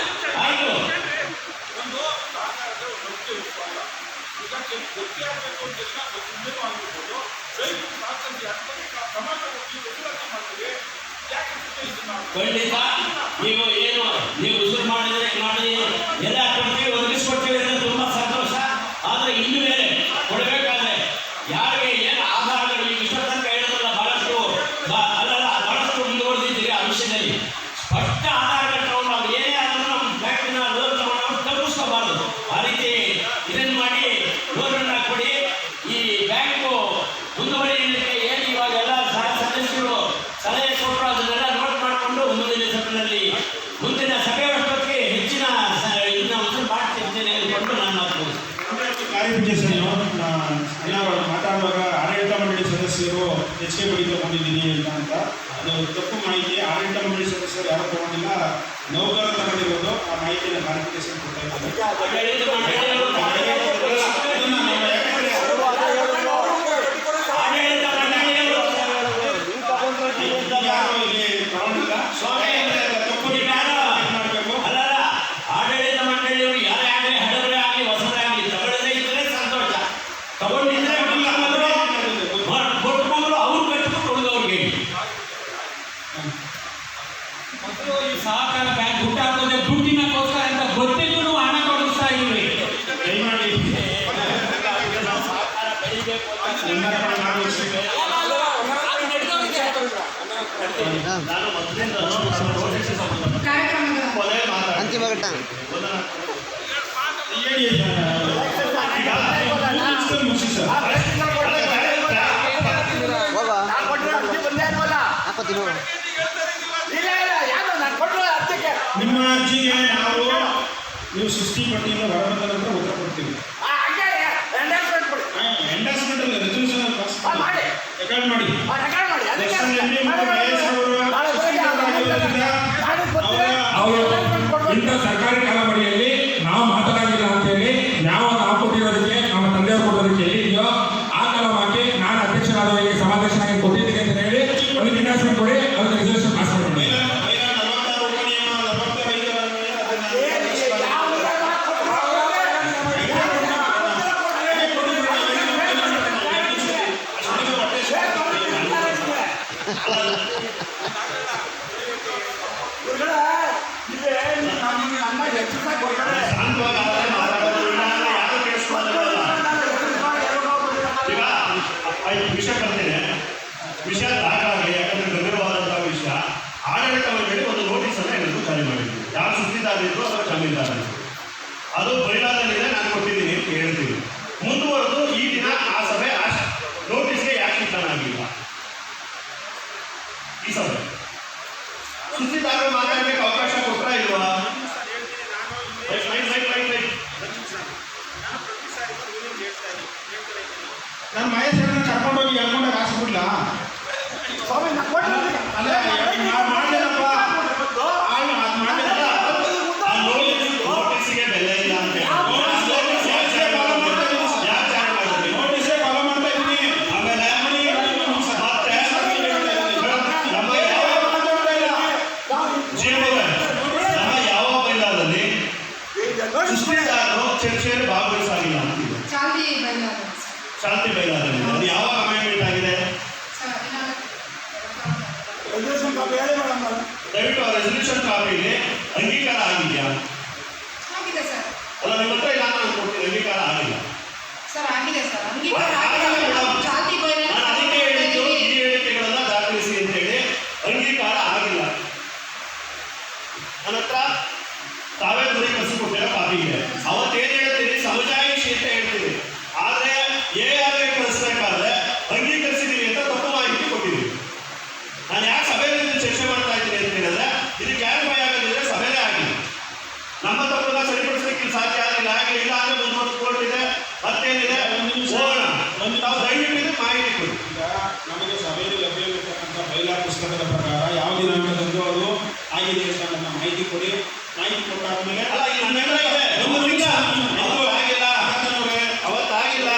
ಆಯ್ತು. ಖಂಡಿತ ನೀವು ಏನು ನೀವು ಉಸಿರು ಮಾಡಿ ಎಲ್ಲ ಕೊಡ್ತೀವಿ, ಒದಗಿಸ್ಕೊಡ್ತೀವಿ ಅಂದರೆ ತುಂಬ ಸಂತೋಷ. ಆದರೆ ಇನ್ನು ಮೇಲೆ ಕೊಡಬೇಕಾದ್ರೆ ಯಾರಿಗೆ ಏನು ಆಧಾರಗಳು ಇಷ್ಟ ತನಕ ಹೇಳಿದ್ರಲ್ಲ ಬಹಳಷ್ಟು ಮುಂದುವರೆದಿದ್ದೀರಿ. ಆ ವಿಷಯದಲ್ಲಿ ಸ್ಪಷ್ಟ ಆಧಾರಗಳು ತಗೊಂಡು ನಾವು ಏನೇ ಆದರೂ ನಮ್ಮ ಬ್ಯಾಂಕಿನ ಲೋನ್ ತಗೊಂಡು ತಪ್ಪಿಸ್ಕೋಬಾರ್ದು. ಆ ರೀತಿ ಇದನ್ನು ಮಾಡಿ ಲೋನನ್ನು ಕೊಡಿ. ಈ ಬ್ಯಾಂಕು ಮುಂದುವರಿಯಲಿಕ್ಕೆ ಏನು ಇವಾಗೆಲ್ಲ ಸದಸ್ಯರು ಸಲಹೆ ಕೊಟ್ಟರು ಅದನ್ನೆಲ್ಲ ನೋಟ್ ಮಾಡಿಕೊಂಡು ಮುಂದಿನ ಸಭೆ ವರ್ಷಕ್ಕೆ ಹೆಚ್ಚಿನ ಇದನ್ನ ವಸೂಲು ಮಾಡ್ತಿರ್ತೇನೆ ಅಂದ್ಕೊಂಡು ನಾನು ಮಾತು
ಕ್ಲಾರಿಫಿಕೇಶನ್ ಎಲ್ಲ ಮಾತಾಡುವಾಗ ಆಡಳಿತ ಮಂಡಳಿ ಸದಸ್ಯರು ಹೆಚ್ಚಿಗೆ ಬಡಿ ತಗೊಂಡಿದ್ದೀನಿ ಅಂತ ಅದು ತಪ್ಪು ಮಾಹಿತಿ. ಆಡಳಿತ ಮಂಡಳಿ ಸದಸ್ಯರು ಯಾರು ತಗೊಂಡಿಲ್ಲ, ನೌಕರರು ತಗೊಂಡಿರೋದು. ಆ ಮಾಹಿತಿಯನ್ನು ಕ್ಲಾರಿಫಿಕೇಶನ್ ಕೊಡ್ತಾ ಇದ್ದಾರೆ.
ಆಡಳಿತ ಮಂಡಳಿಯವರು ಯಾರೇ ಆಗಲಿ, ಹಳಬರೇ ಆಗಲಿ, ಹೊಸದೇ ಆಗಲಿ, ತಗೊಳ್ಳದೇ ಇದ್ರೆ ಸಂತೋಷ. ತಗೊಂಡಿದ್ರೆ ಕೊಟ್ಕೊಂಡು ಅವ್ರು ಕಟ್ಕೊಂಡು ಉಳಿದವ್ರಿಗೆ.
ಮತ್ತು ಈ ಸಹಕಾರ ಬ್ಯಾಂಕ್ ಹುಟ್ಟಾಕೋದೆ ದುಡ್ಡಿನಕ್ಕೋಸ್ಕರ ಅಂತ ಗೊತ್ತಿದ್ದು ಹಣ ಕೊಡಿಸ್ತಾ ಇದ್ವಿ.
ದಯಮಾಡಿ
ಅಂತಿಮ ಘಟ್ಟ
ನಿಮ್ಮ ಅರ್ಜಿಗೆ ನೀವು 60% ಹೊರಬಂದ ನಂತರ ಉತ್ತರ ಕೊಡ್ತೀವಿ. ಎಂಡಾಸ್ಮೆಂಟ್ ಅಲ್ಲ, ರೆಸಲ್ಯೂಷನ್ ರೆಕಾರ್ಡ್ ಮಾಡಿ.
ಇಂಥ ಸರ್ಕಾರಿ ಕಾಲಮಡಿಯಲ್ಲಿ ನಾವು ಮಾತನಾಡಿಲ್ಲ ಅಂತೇಳಿ ಯಾವ ನಾವು ಕೊಟ್ಟಿರೋದಕ್ಕೆ ನಮ್ಮ ತಂದೆಯವರು ಕೊಡೋದಕ್ಕೆ ಇದೆಯೋ ಆ ಕಾಲವಾಗಿ ನಾನು ಅಧ್ಯಕ್ಷರಾದವರಿಗೆ ಸಮಾವೇಶನಾಗಿ ಕೊಟ್ಟಿದ್ದೀನಿ ಅಂತ ಹೇಳಿ ಒಂದು ಇಂಡಸ್ಟ್ಮೆಂಟ್ ಕೊಡಿ, ಅದಕ್ಕೆ ರಿಸರ್ವೇಷನ್ ಪಾಸ್ ಮಾಡಿ.
ವಿಷಯ ಬರ್ತೇನೆ, ವಿಷಯ ದಾಖಲಾಗಲಿ. ಯಾಕಂದ್ರೆ ಗಂಭೀರವಾದಂತಹ ವಿಷಯ. ಆಡಳಿತ ಮಂಡಳಿ ಒಂದು ನೋಟಿಸ್ ಅನ್ನು ಎಲ್ಲರಿಗೂ ಜಾರಿ ಮಾಡಿದ್ವಿ. ಯಾರು ಸುದ್ದಿದಾರರಿದ್ರು ಅಥವಾ ಜಮೀನ್ದಾರರು, ಅದು ಬಯಲಾದಲ್ಲಿದೆ, ನಾನು ಕೊಟ್ಟಿದ್ದೀನಿ ಅಂತ ಹೇಳ್ತೀನಿ. ಮುಂದುವರೆದು ಈ ದಿನ ಆ ಸಭೆ ನೋಟಿಸ್ಗೆ ಯಾಕೆ ಸಿದ್ಧನಾಗಿಲ್ಲ? ಈ ಸಭೆ ಸುದ್ದಿದಾರರು ಮಾತಾಡಲಿಕ್ಕೆ ಅವಕಾಶ ಕೊಟ್ರ ಇಲ್ವಾ?
ನಾನು ಮಹೇಶ್ವರನ ಕರ್ಕೊಂಡೋಗಿ ಹೇಳ್ಕೊಂಡಾಗ ಆಸೆ ಬಿಡ್ಲ ಅಲ್ಲ, ಮಾಡಲಿಲ್ಲಪ್ಪ,
ನೋಟಿಸ್ಗೆ ಬೆಲೆ ಇಲ್ಲ ಅಂತ
ನೋಟಿಸೇ ಫಾಲೋ ಮಾಡ್ತಾ ಇದ್ದೀನಿ.
ಆಮೇಲೆ ನಮ್ಮ ಯಾವ ಬೈಲಾದಲ್ಲಿ ಸುಸ್ತಿದಾರರು ಚರ್ಚೆಯಲ್ಲಿ ಭಾಗವಹಿಸಾಗಿಲ್ಲ ಅಂತಿದೆ. ಶಾಂತಿ ಬೈಲಾದಲ್ಲಿ ಅದು ಯಾವಾಗ ಅಮೆಂಡ್ಮೆಂಟ್ ಆಗಿದೆ? ದಯವಿಟ್ಟು ಆ ರೆಸಲ್ಯೂಷನ್ ಕಾಪಿಗೆ ಅಂಗೀಕಾರ ಆಗಿದೆಯಾ? ಅಲ್ಲ, ನಿಮ್ಮ ಹತ್ರ ಇಲ್ಲ ನಾನು ಕೊಡ್ತೀನಿ, ಅಂಗೀಕಾರ ಆಗಿಲ್ಲ. ನಾನು ಅದಕ್ಕೆ ಹೇಳಿದ್ದು ಈ ಹೇಳಿಕೆಗಳನ್ನ ದಾಖಲಿಸಿ ಅಂತೇಳಿ. ಅಂಗೀಕಾರ ಆಗಿಲ್ಲ. ನನ್ನ ಹತ್ರ ತಾವೇ ಗುರಿ ಕಳಿಸಿಕೊಟ್ಟಿರೋ ಕಾಪಿ ಇದೆ. ಅವತ್ತೇನು ಹೇಳ್ತೀನಿ, ಸಮಜಾಯಿಷಿ ಅಂತ ಹೇಳ್ತೀವಿ. ಆದರೆ ARA ಕಳಿಸ್ಬೇಕಾದ್ರೆ ಅಂಗೀಕರಿಸಿದೀವಿ ಅಂತ ತಪ್ಪು ಮಾಹಿತಿ ಕೊಟ್ಟಿದ್ದೀವಿ. ನಾನು ಯಾಕೆ ಸಭೆಯಲ್ಲಿ ಚರ್ಚೆ ಮಾಡ್ತಾ ಇದ್ದೀನಿ ಅಂತ ಹೇಳಿದ್ರೆ, ಇದು ಕ್ಲಾರಿಫೈ ಆಗೋದಿದ್ರೆ ಸಭೆನೇ ಆಗಿಲ್ಲ. ನಮ್ಮ ತಪ್ಪನ್ನ ಸರಿಪಡಿಸಲಿಕ್ಕೆ ಸಾಧ್ಯ ಆಗಿಲ್ಲ. ಹಾಗೆ ಇಲ್ಲ ಅಂದ್ರೆ ಮುಂದುವರೆದು ಕೋರ್ಟ್ ಇದೆ, ಮತ್ತೇನಿದೆ ಹೋಗೋಣ. ನಾವು ದಯವಿಟ್ಟು ಇದು ಮಾಹಿತಿ ಕೊಡಿ.
ಈಗ ನಮಗೆ ಸಭೆಯಲ್ಲಿ ಲಭ್ಯವಿರ್ತಕ್ಕಂಥ ಬೈಲಾ ಪುಸ್ತಕದ ಪ್ರಕಾರ ಯಾವ ದಿನಾಂಕದಂದು ಅದು ಆಗಿದೆ ಅಂತ ನನ್ನ ಮಾಹಿತಿ ಕೊಡಿ. ಮಾಹಿತಿ ಕೊಟ್ಟಾದ್ಮೇಲೆ
ಅಲ್ಲ, ಇನ್ನೆಲ್ಲ ಇದೆ. ಅವತ್ತಾಗಿಲ್ಲ.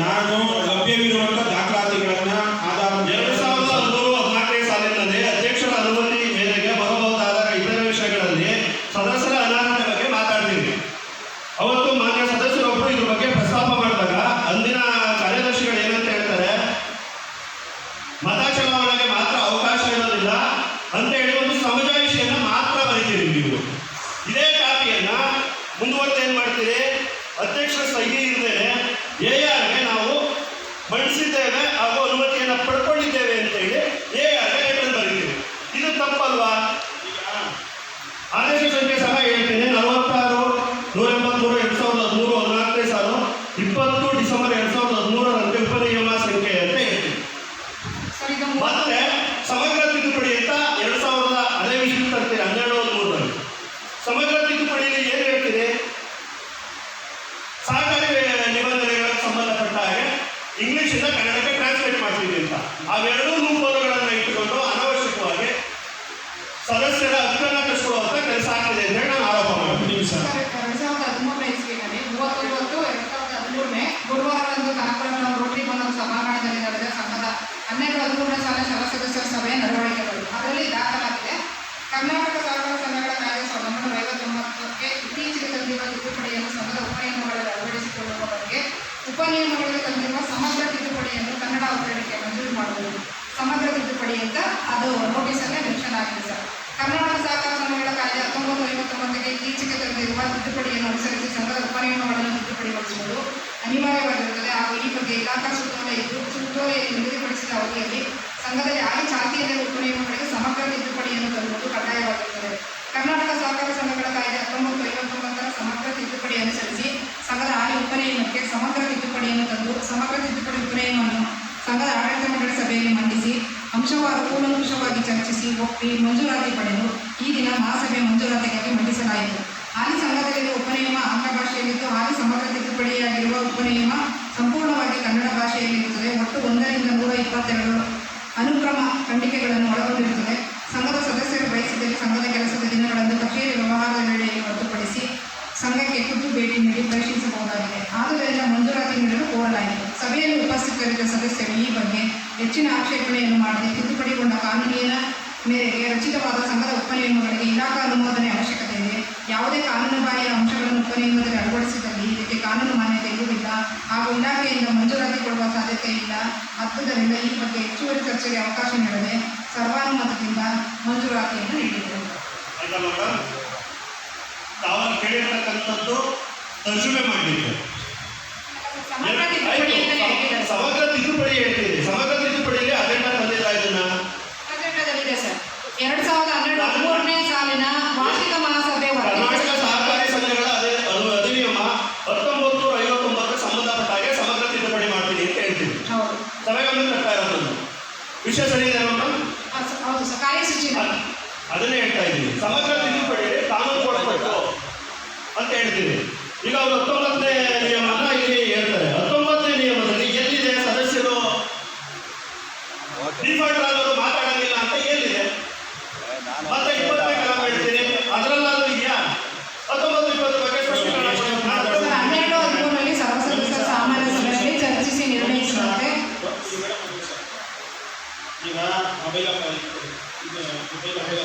ನಾನು ಲಭ್ಯವಿರುವಂಥ ದಾಖಲಾತಿಗಳನ್ನ ಆಧಾರ
2013 ಸಾಲಿನಲ್ಲಿ ಅಧ್ಯಕ್ಷರ ಅನುಮತಿ ಮೇರೆಗೆ ಬರಬಹುದಾದ ಇತರ ವಿಷಯಗಳಲ್ಲಿ ಸದಸ್ಯರ ಅನಾರೋಗ್ಯ ಬಗ್ಗೆ ಮಾತಾಡ್ತೀವಿ. ಅವತ್ತು ಮಾನ್ಯ ಸದಸ್ಯರೊಬ್ಬರು ಇದ್ರ ಬಗ್ಗೆ ಪ್ರಸ್ತಾಪ ಮಾಡಿದಾಗ ಅಂದಿನ ಕಾರ್ಯದರ್ಶಿಗಳು ಏನಂತ ಹೇಳ್ತಾರೆ, ಮತ ಚಲಾವಣೆಗೆ ಮಾತ್ರ ಅವಕಾಶ ಇರೋದಿಲ್ಲ ಅಂತ ಹೇಳಿ ಒಂದು ಸಮಜಾಯಿಷಿಯನ್ನ ಮಾತ್ರ ಬರೀತೀರಿ ನೀವು. ಇದೇ ಕಾಪಿಯನ್ನ ಮುಂದುವರೆದು ಏನ್ ಮಾಡ್ತೀರಿ, ಅಧ್ಯಕ್ಷರ ಸಹಿ ಇಲ್ಲದೆ ARಗೆ ನಾವು ಮಂಡಿಸಿದ್ದೇವೆ ಹಾಗೂ ಅನುಮತಿಯನ್ನು ಪಡ್ಕೊಂಡಿದ್ದೇವೆ ಅಂತ ಹೇಳಿ ARಗೆ ಲೆಟರ್ ಬರೀತೀವಿ. ಇದು ತಪ್ಪಲ್ವಾ? ಆದೇಶ ಸಂಖ್ಯೆ ಸಹ ಹೇಳ್ತೀನಿ, 46/183/2013 ಸಾಲು 20 ಡಿಸೆಂಬರ್ 2013 ವಿಪನಿಯಮ ಸಂಖ್ಯೆ ಅಂತ ಹೇಳ್ತೀನಿ. ಮತ್ತೆ ಸಮಗ್ರ ತಿದ್ದುಪಡಿ ಅಂತ 2000 ಅದೇ ವಿಷಯ ತರ್ತೀರಿ 12/3. ಸಮಗ್ರ ತಿದ್ದುಪಡಿಯಲ್ಲಿ ಏನು ಹೇಳ್ತೀರಿ, ಸಹಕಾರಿ ನಿಬಂಧನೆಗಳಿಗೆ ಸಂಬಂಧಪಟ್ಟ ಹಾಗೆ ಇಂಗ್ಲಿಷಿಂದ ಕನ್ನಡಕ್ಕೆ ಟ್ರಾನ್ಸ್ಲೇಟ್ ಮಾಡ್ತೀವಿ ಅಂತ. ಅವೆರಡೂ ಲೂಪೋಲುಗಳನ್ನು ಇಟ್ಟುಕೊಂಡು ಅನಾವಶ್ಯಕವಾಗಿ ಸದಸ್ಯರ ಹಕ್ಕನ್ನು ಕಸ್ಕೊಳ್ಳುವಂತ ಕೆಲಸ ಆಗ್ತಿದೆ ಅಂತ ನಾನು ಆರೋಪ ಮಾಡ್ತೀನಿ.
2013ನೇ ಇಸ್ವಿನಲ್ಲಿ 30/9/2013 ಗುರುವಾರದಂದು ಕನಕಪುರ ರೋಟರಿ ಭವನದ ಸಭಾಂಗಣದಲ್ಲಿ ನಡೆದ ಸಂಘದ 12-13ನೇ ಸಾಲಿನ ಸರ್ವ ಸದಸ್ಯರ ಸಭೆಯ ನಡವಳಿಕೆಗಳು. ಅದರಲ್ಲಿ ದಾಖಲಾಗಿದೆ, ಕರ್ನಾಟಕ ಸಹಕಾರ ಸಂಘಗಳ ಕಾಯ್ದೆ 1959ಕ್ಕೆ ಇತ್ತೀಚೆಗೆ ತಂದಿರುವ ತಿದ್ದುಪಡಿಯನ್ನು ಸಂಘದ ಉಪನಿಯಮಗಳಲ್ಲಿ ಅಳವಡಿಸಿಕೊಳ್ಳುವ ಬಗ್ಗೆ ಉಪನಿಯಮಗಳಿಗೆ ತಂದಿರುವ ಸಮಗ್ರ ತಿದ್ದುಪಡಿಯನ್ನು ಕನ್ನಡ ಅವತರಣಿಕೆ ಮಂಜೂರು ಮಾಡುವುದು. ಸಮಗ್ರ ತಿದ್ದುಪಡಿ ಅಂತ ಅದು ನೋಟಿಸಲ್ಲೇ ಮೆನ್ಷನ್ ಆಗಿದೆ ಸರ್. ಕರ್ನಾಟಕ ಸಹಕಾರ ಸಂಘಗಳ ಕಾಯ್ದೆ 1959ಕ್ಕೆ ಇತ್ತೀಚೆಗೆ ತಂದಿರುವ ತಿದ್ದುಪಡಿಯನ್ನು ಅನುಸರಿಸಿ ಸಂಘದ ಉಪನಿಯಮಗಳನ್ನು ತಿದ್ದುಪಡಿಗೊಳಿಸುವುದು ಅನಿವಾರ್ಯವಾಗಿರುತ್ತದೆ ಹಾಗೂ ಈ ಬಗ್ಗೆ ಇಲಾಖಾ ಸುತ್ತೋಲೆ ಇದ್ದು ಸುತ್ತೋಲೆಯಲ್ಲಿ ನಿಗದಿಪಡಿಸಿದ ಅವಧಿಯಲ್ಲಿ ಸಂಘದಲ್ಲಿ ಹಾಲಿ ಚಾಲ್ತಿಯಲ್ಲಿರುವ ಉಪನಿಯಮಗಳಿಗೆ ಸಮಗ್ರ ತಿದ್ದುಪಡಿಯನ್ನು ತರುವುದು ಕಡ್ಡಾಯವಾಗಿರುತ್ತದೆ. ಕರ್ನಾಟಕ ಸಹಕಾರ ಸಂಘಗಳ ಕಾಯ್ದೆ 1959ರ ಸಮಗ್ರ ತಿದ್ದುಪಡಿ ಅನುಸರಿಸಿ ಸಂಘದ ಹಾಲಿ ಉಪನಿಯಮಕ್ಕೆ ಸಮಗ್ರ ತಿದ್ದುಪಡಿಯನ್ನು ತಂದು ಸಮಗ್ರ ತಿದ್ದುಪಡಿ ಉಪನಿಯಮವನ್ನು ಸಂಘದ ಆಡಳಿತ ಮಂಡಳಿ ಸಭೆಯಲ್ಲಿ ಮಂಡಿಸಿ ಅಂಶವಾದ ಕೂಲಂಕುಷವಾಗಿ ಚರ್ಚಿಸಿ ಒಪ್ಪಿ ಮಂಜೂರಾತಿ ಪಡೆದು ಈ ದಿನ ಮಹಾಸಭೆ ಮಂಜೂರಾತಿಗಾಗಿ ಮಂಡಿಸಲಾಯಿತು. ಹಾಲಿ ಸಂಘದಲ್ಲಿರುವ ಉಪನಿಯಮ ಆಂಗ್ಲ ಭಾಷೆಯಲ್ಲಿದ್ದು ಹಾಲಿ ಸಮಗ್ರ ತಿದ್ದುಪಡಿಯಾಗಿರುವ ಉಪನಿಯಮ ಸಂಪೂರ್ಣವಾಗಿ ಕನ್ನಡ ಭಾಷೆಯಲ್ಲಿರುತ್ತದೆ. ಒಟ್ಟು 1ರಿಂದ 122 ಅನುಕ್ರಮ ಖಂಡಿಕೆಗಳನ್ನು ಒಳಗೊಂಡಿರುತ್ತದೆ. ಸಂಘದ ಸದಸ್ಯರು ಬಯಸಿದಲ್ಲಿ ಸಂಘದ ಕೆಲಸದ ದಿನಗಳನ್ನು ಕಚೇರಿ ವ್ಯವಹಾರದ ವೇಳೆಯಲ್ಲಿ ಹೊರತುಪಡಿಸಿ ಸಂಘಕ್ಕೆ ಖುದ್ದು ಭೇಟಿ ನೀಡಿ ಪರಿಶೀಲಿಸಬಹುದಾಗಿದೆ. ಆದುದರಿಂದ ಮಂಜೂರಾತಿ ನೀಡಲು ಕೋರಲಾಯಿತು. ಸಭೆಯಲ್ಲಿ ಉಪಸ್ಥಿತರಿದ್ದ ಸದಸ್ಯರು ಈ ಬಗ್ಗೆ ಹೆಚ್ಚಿನ ಆಕ್ಷೇಪಣೆಯನ್ನು ಮಾಡದೆ ತಿದ್ದುಪಡಿಗೊಂಡ ಕಾನೂನಿನ ಮೇರೆಗೆ ರಚಿತವಾದ ಸಂಘದ ಉಪನಿಯಮಗಳಿಗೆ ಇಲಾಖಾ ಅನುಮೋದನೆ ಅವಶ್ಯಕತೆ ಇದೆ. ಯಾವುದೇ ಕಾನೂನುಬಾಹಿರ ಅಂಶಗಳನ್ನು ಉಪನಿಯಮದಲ್ಲಿ ಅಳವಡಿಸಿದಲ್ಲಿ ಇದಕ್ಕೆ ಕಾನೂನು ಮಾನ್ಯತೆ ಇರುವುದಿಲ್ಲ ಹಾಗೂ ಇಲಾಖೆಯಿಂದ ಮಂಜೂರಾತಿ ಕೊಡುವ ಸಾಧ್ಯತೆ ಇಲ್ಲ. ಆದ್ದರಿಂದ ಈ ಬಗ್ಗೆ ಹೆಚ್ಚುವರಿ ಚರ್ಚೆಗೆ ಅವಕಾಶ ನೀಡದೆ ಸರ್ವಾನುಮತದಿಂದ ಮಂಜೂರಾತಿಯನ್ನು ನೀಡಿದರು.
ತಾವು ಕೇಳಿರ್ತಕ್ಕಂಥದ್ದು ತರ್ಜುಮೆ ಮಾಡಲಿಕ್ಕೆ ಸಮಗ್ರ ತಿದ್ದುಪಡಿ ಹೇಳ್ತೀರಿ. ಸಮಗ್ರ ತಿದ್ದುಪಡಿಯಲ್ಲಿ ಅಜೆಂಡಾ ತಂದಿಲ್ಲ, ಇದನ್ನ
ಅಜೆಂಡಾದಲ್ಲಿದೆ ಸರ್. 2012-13ನೇ ಸಾಲಿನ ವಾರ್ಷಿಕ ಮಹಾಸಭೆ
ಕರ್ನಾಟಕ ಸಹಕಾರಿ ಸಂಘಗಳ ಅಧಿನಿಯಮ 1959ಕ್ಕೆ ಸಂಬಂಧಪಟ್ಟ ಹಾಗೆ ಸಮಗ್ರ ತಿದ್ದುಪಡಿ ಮಾಡ್ತೀನಿ ಅಂತ ಹೇಳ್ತೀವಿ. ಸಭೆಗಳನ್ನು ತರ್ತಾ ಇರೋದು ವಿಷಯ ಸರಿ ಇದೆ.
ಹೌದು ಸರ್, ಕಾರ್ಯಸೂಚಿ
ಅದನ್ನೇ ಹೇಳ್ತಾ ಇದ್ದೀವಿ. ಸಮಗ್ರ ತಿದ್ದುಪಡಿ ಕಾನೂನು ಕೊಡಬೇಕು ಅಂತ ಹೇಳ್ತೀವಿ. ಈಗ ಅವರು 19ನೇ ನಿಯಮನ ಇಲ್ಲಿ ಹೇಳ್ತಾರೆ. 19ನೇ ನಿಯಮದಲ್ಲಿ ಎಲ್ಲಿದೆ ಸದಸ್ಯರು ಡಿಫಾಲ್ಟ್ ಆದವರು ಮಾತಾಡೋದಿಲ್ಲ ಅಂತ ಎಲ್ಲಿದೆ? ಮತ್ತೆ 20ನೇ ಕಲಂ ಹೇಳ್ತೀನಿ, ಅದರಲ್ಲಾದ್ರೂ ಇದೆಯಾ? 19-20 ಬಗ್ಗೆ ಸ್ಪಷ್ಟೀಕರಣ
12-13ರಲ್ಲಿ ಸರ್ವ ಸದಸ್ಯರ ಸಾಮಾನ್ಯ ಸಭೆಯಲ್ಲಿ ಚರ್ಚಿಸಿ ನಿರ್ಣಯಿಸುವಂತೆ.
ಈಗ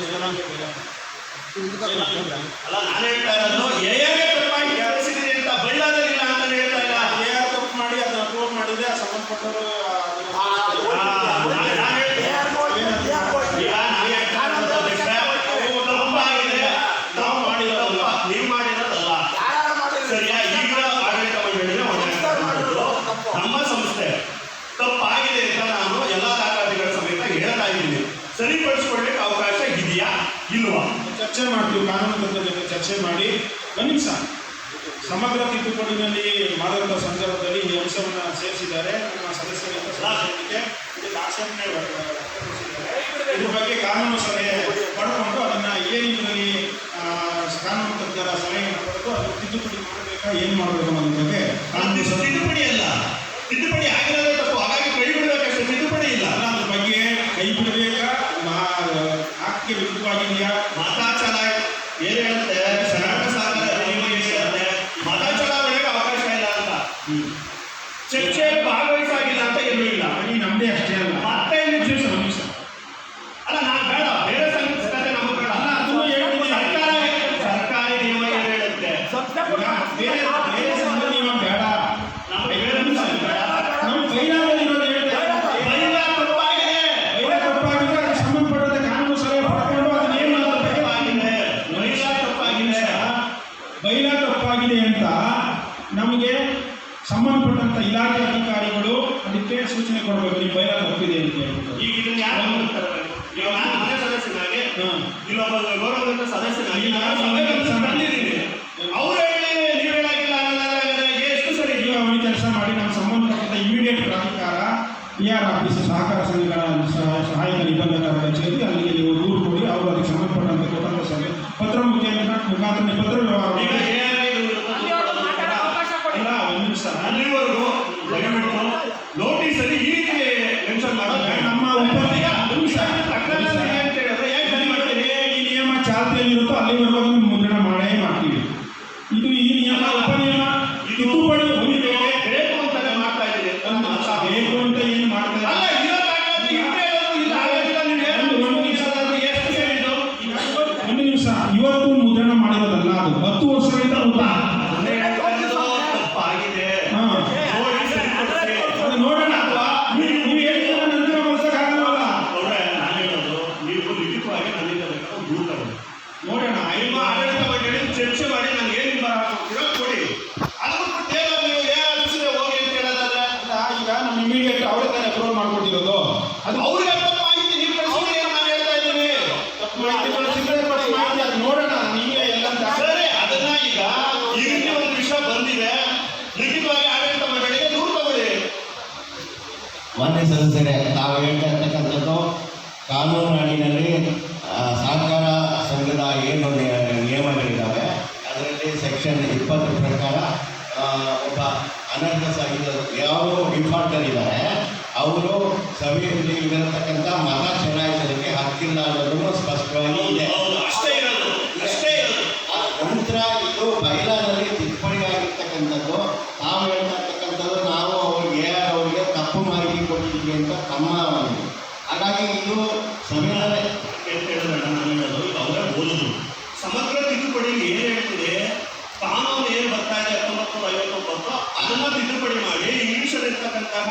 ಅಲ್ಲ, ನಾನು ಹೇಳ್ತಾ ಇರೋದು ಎಆರ್ಎ ತಪ್ಪಾಗಿ ಕೆಲಸಿದೆ ಅಂತ ಬಳ್ಳಾರಿಲ್ಲ ಅಂತ ಹೇಳ್ತಾ ಇಲ್ಲ.
ಎಆರ್ ತಪ್ಪು ಮಾಡಿ ಅದನ್ನ ಅಪ್ಲೋಡ್ ಮಾಡಿದ್ರೆ ಸಂಬಂಧಪಟ್ಟವರು
ನಾವು ಮಾಡಿರೋದಲ್ಲ, ನೀವು ಮಾಡಿರೋದಲ್ಲ. ಸರಿಯಾ? ಈಗ ಆಡಳಿತ ಮಂಡಳಿಗೆ ನಮ್ಮ ಸಂಸ್ಥೆ ತಪ್ಪಾಗಿದೆ ಅಂತ ನಾನು ಎಲ್ಲ ದಾಖಲಾತಿಗಳ ಸಮೇತ ಹೇಳ್ತಾ ಇದ್ದೀನಿ. ಸರಿಪಡಿಸ್ಕೊಳ್ಳಿಕ್ಕೆ ಅವಕಾಶ ಇದೆಯಾ ಇಲ್ವಾ?
ಚರ್ಚೆ ಮಾಡ್ತೀವಿ. ಕಾನೂನು ತಜ್ಞರ ಜೊತೆ ಚರ್ಚೆ ಮಾಡಿ ಒಂದು ನಿಮಿಷ ಸಮಗ್ರ ತಿದ್ದುಪಡಿನಲ್ಲಿ ಮಾಡಿದಂಥ ಸಂದರ್ಭದಲ್ಲಿ ಈ ಅಂಶವನ್ನು ಸೇರಿಸಿದ್ದಾರೆ. ನಮ್ಮ ಸದಸ್ಯರಿಂದ ಸದಸ್ಯರಿಗೆ ಇದಕ್ಕೆ ಆಕ್ಷೇಪಣೆ ವ್ಯಕ್ತಪಡಿಸಿದ್ದಾರೆ. ಇದ್ರ ಬಗ್ಗೆ ಕಾನೂನು ಸಲಹೆ ಪಡ್ಕೊಂಡು ಅದನ್ನು ಏನು ಇದರಲ್ಲಿ ಕಾನೂನು ತಜ್ಞರ ಸಲಹೆಯನ್ನು ಪಡೆದು ಅದು ತಿದ್ದುಪಡಿ ಮಾಡಬೇಕಾ ಏನು ಮಾಡಬೇಕು ಅನ್ನೋದ್ರ ಬಗ್ಗೆ ಕಾನೂನು
ತಿದ್ದುಪಡಿ ಅಲ್ಲ, ತಿದ್ದುಪಡಿ ಆಗಿರೋದೇ ತಪ್ಪು. ಹಾಗಾಗಿ ಕೈ ಬಿಡಬೇಕಷ್ಟೇ, ತಿದ್ದುಪಡಿ ಇಲ್ಲ.
ಅದ್ರ ಬಗ್ಗೆ ಕೈ ಬಿಡಬೇಕಾ, ಆಕೆ ವಿರುದ್ಧವಾಗಿದೆಯಾ?
ಮತ ಚಲಾವಣೆ ಏನು ಹೇಳುತ್ತೆ? ಕರ್ನಾಟಕ ಸಹಕಾರ ಮತ ಚಲಾವಣೆಗೆ ಅವಕಾಶ ಇಲ್ಲ ಅಂತ, ಚರ್ಚೆಯಲ್ಲಿ ಭಾಗವಹಿಸಾಗಿಲ್ಲ ಅಂತ ಏನೂ ಇಲ್ಲ.
ನಮ್ಮದೇ ಅಷ್ಟೇ ಅಲ್ಲ,
ಮತ್ತೆ ನಿಮಿಷ ಅಲ್ಲ, ನಾನು ಬೇಡ, ಬೇರೆ ಸಂಸ್ಥೆ ನಮಗೆ ಬೇಡ.
ಅದನ್ನು ಹೇಳ್ತೀನಿ.
ಸರ್ಕಾರಿ ನಿಯಮ ಏನು ಹೇಳುತ್ತೆ?
ಬೇರೆ ಸಂಘ ನಿಯಮ ಬೇಡ,
ನಮಗೆ ಬೇರೆ ಬೇಡ.
ನಮ್ಮ ಬೈಲಾದಲ್ಲಿ ಇರೋದು ಹೇಳ್ತಾರೆ.
ಬೈಲಾ ತಪ್ಪಾಗಿದೆ,
ಬೈಲಾ ತಪ್ಪಾಗಿದೆ, ಅದಕ್ಕೆ ಸಂಬಂಧಪಟ್ಟಂತೆ ಕಾನೂನು ಸಲಹೆ ಪಡ್ಕೊಂಡು ಅದನ್ನ ಏನು
ತಪ್ಪಾಗಿದೆ, ಬೈಲಾ ತಪ್ಪಾಗಿದೆ.
ಬೈಲಾ ತಪ್ಪಾಗಿದೆ ಅಂತ ನಮಗೆ ಸಂಬಂಧಪಟ್ಟಂತ ಇಲಾಖೆ ಅಧಿಕಾರಿಗಳು ಅದಕ್ಕೆ ಸೂಚನೆ ಕೊಡಬೇಕು. ಈ ಬೈಲಾ ತಪ್ಪಿದೆ ಅಂತ ಹೇಳ್ಬಿಟ್ಟು.
ಈಗ ಇದನ್ನ ಯಾರು ಮಾಡ್ತಾರೆ? ಇವಾಗ ನಾನು ಮನೆ ಸದಸ್ಯನಾಗಿ ಇಲ್ಲೊಬ್ಬ ಗೌರವದಂತ ಸದಸ್ಯನಾಗಿ ಬಂದಿದ್ದೀನಿ. ಅವ್ರು ಹೇಳಿ ನೀವು ಹೇಳಾಗಿಲ್ಲ ಎಷ್ಟು ಸರಿ?
ಈಗ ಅವನಿಗೆ ಕೆಲಸ ಮಾಡಿ ನಮ್ಮ ಸಂಬಂಧಪಟ್ಟ ಇಮಿಡಿಯೇಟ್ ಪ್ರಾಧಿಕಾರ PR ಆಫೀಸ್ ಸಹಕಾರ ಸಂಘಗಳ ಸಹಾಯಕ ನಿಬಂಧಕರ ಕಚೇರಿ ಅಲ್ಲಿಗೆ ನೀವು ದೂರು ಕೊಡಿ. ಅವರು ಅದಕ್ಕೆ ಸಂಬಂಧಪಟ್ಟಂತೆ ಸ್ವತಂತ್ರ ಸಭೆ ಪತ್ರ ಮುಖಾಂತರ ಪತ್ರ ವ್ಯವಹಾರ ಒಂದು ನಿಮಿಷ
ಅಲ್ಲಿವರೆಗೂ ದಯವಿಟ್ಟು ನೋಟಿಸ್ ಅಲ್ಲಿ ಈ ರೀತಿ ಮೆನ್ಷನ್ ಮಾಡೋದು
ನಮ್ಮ ಒಪ್ಪಂದಿಗೆ ಈ ನಿಯಮ ಚಾಲ್ತಿಯಲ್ಲಿರುತ್ತೋ ಅಲ್ಲಿವರೆಗೂ ಅದನ್ನು ಮುದ್ರಣ ಮಾಡೇ ಮಾಡ್ತೀವಿ. ಇದು ಈ ನಿಯಮ ಉಪನಿಯಮ ತಿದ್ದುಪಡಿ
ಬೇಕು ಅಂತಾನೆ ಮಾಡ್ತಾ ಇದ್ದೀರಿ.
ಬೇಕು ಅಂತ ಏನು ಮಾಡ್ತಾರೆ ಒಂದು ನಿಮಿಷ. ಇವತ್ತು ಮುದ್ರಣ ಮಾಡಿರೋದಲ್ಲ, ಅದು 10 ವರ್ಷಗಳಿಂದ
ತಪ್ಪಾಗಿದೆ.
ನೋಡೋಣ. ನೀವು ಹೇಳಿದ್ರೆ ನಂತರ ಬಳಸಕ್ಕಾಗಲ್ಲ.
ನಾನು ಹೇಳೋದು ನೀವು ಲಿಖಿತವಾಗಿ ನನ್ನಿಂದ ಬೇಕಾದ್ರೆ ದೂರ ತಗೊಳ್ಳಿ.
ನೋಡೋಣ.
ನಿಮ್ಮ ಆಡಳಿತ ಮಂಡಳಿ ಚರ್ಚೆ ಮಾಡಿ ನಾನು ಏನು ಕೊಡಿ. ಅದು ನೀವು ಏನು ಹೋಗಿ ಅಂತ ಹೇಳೋದಾದ್ರೆ
ಈಗ ನಮ್ಮ ಇಮಿಡಿಯೇಟ್ ಅವರೇ ತಾನೇ ಅಪ್ರೂವ್ ಮಾಡ್ಕೊಟ್ಟಿರೋದು. ಅದು
ಅವ್ರಿಗೆ ತಪ್ಪು ಮಾಹಿತಿ ನೀವು ಕಳಿಸಿದ್ರೆ ನಾನು ಹೇಳ್ತಾ ಇದ್ದೀನಿ.
ತಪ್ಪು ಮಾಹಿತಿ ಕಳಿಸಿದ್ರೆ ಮಾಹಿತಿ ಅದು ನೋಡೋಣ. ನೀವೇ ಎಲ್ಲ
ಸರಿ, ಅದನ್ನ ಈಗ ಈ ರೀತಿ ಒಂದು ವಿಷಯ ಬಂದಿದೆ, ಲಿಖಿತವಾಗಿ ಆಡಳಿತ ಮಂಡಳಿಗೆ ದೂರ ತಗೊಳ್ಳಿ.
ಮಾನ್ಯ ಸದಸ್ಯರೇ, ತಾವು ಹೇಳ್ತಾ ಇರ್ತಕ್ಕಂಥದ್ದು ಕಾನೂನು ಅಡಿಯಲ್ಲಿ ಸಹಕಾರ ಸಂಘದ ಏನು ನಿಯಮಗಳಿದ್ದಾವೆ ಅದರಲ್ಲಿ ಸೆಕ್ಷನ್ 20 ಪ್ರಕಾರ ಒಬ್ಬ ಅನರ್ಹ ಯಾವ ಡಿಫಾಲ್ಟರ್ ಇದ್ದಾರೆ ಅವರು ಸಭೆಯಲ್ಲಿ ಇರತಕ್ಕಂಥ ಮತ ಚಲಾಯಿಸಲಿಕ್ಕೆ ಹಕ್ಕಿಲ್ಲ ಅನ್ನೋದನ್ನು ಸ್ಪಷ್ಟವಾಗಿ ಇದೆ.
ಅಷ್ಟೇ ಇರೋದು.
ನಂತರ ಇದು ಬೈಲಾದಲ್ಲಿ ತಿದ್ದುಪಡಿ ಆಗಿರ್ತಕ್ಕಂಥದ್ದು. ತಾವು ಹೇಳ್ತಾ ಇರ್ತಕ್ಕಂಥದ್ದು ನಾವು ಅವರಿಗೆ ತಪ್ಪು ಮಾಹಿತಿ ಕೊಟ್ಟಿದ್ವಿ ಅಂತ ತಮ್ಮ ಹಾಗಾಗಿ ಇದು ಸಂವಿಧಾನ
ನಾನು ಹೇಳೋದು ಈಗ ಅವರೇ ಓದುದು ಸಮಗ್ರ ತಿದ್ದುಪಡಿಯಲ್ಲಿ ಏನು ಹೇಳ್ತಿದೆ, ಕಾನೂನು ಏನು ಬರ್ತಾ ಇದೆ 1959 ಅದನ್ನ ತಿದ್ದುಪಡಿ ಮಾಡಿ ಇಂಗ್ಲಿಷಲ್ಲಿರ್ತಕ್ಕಂತಹ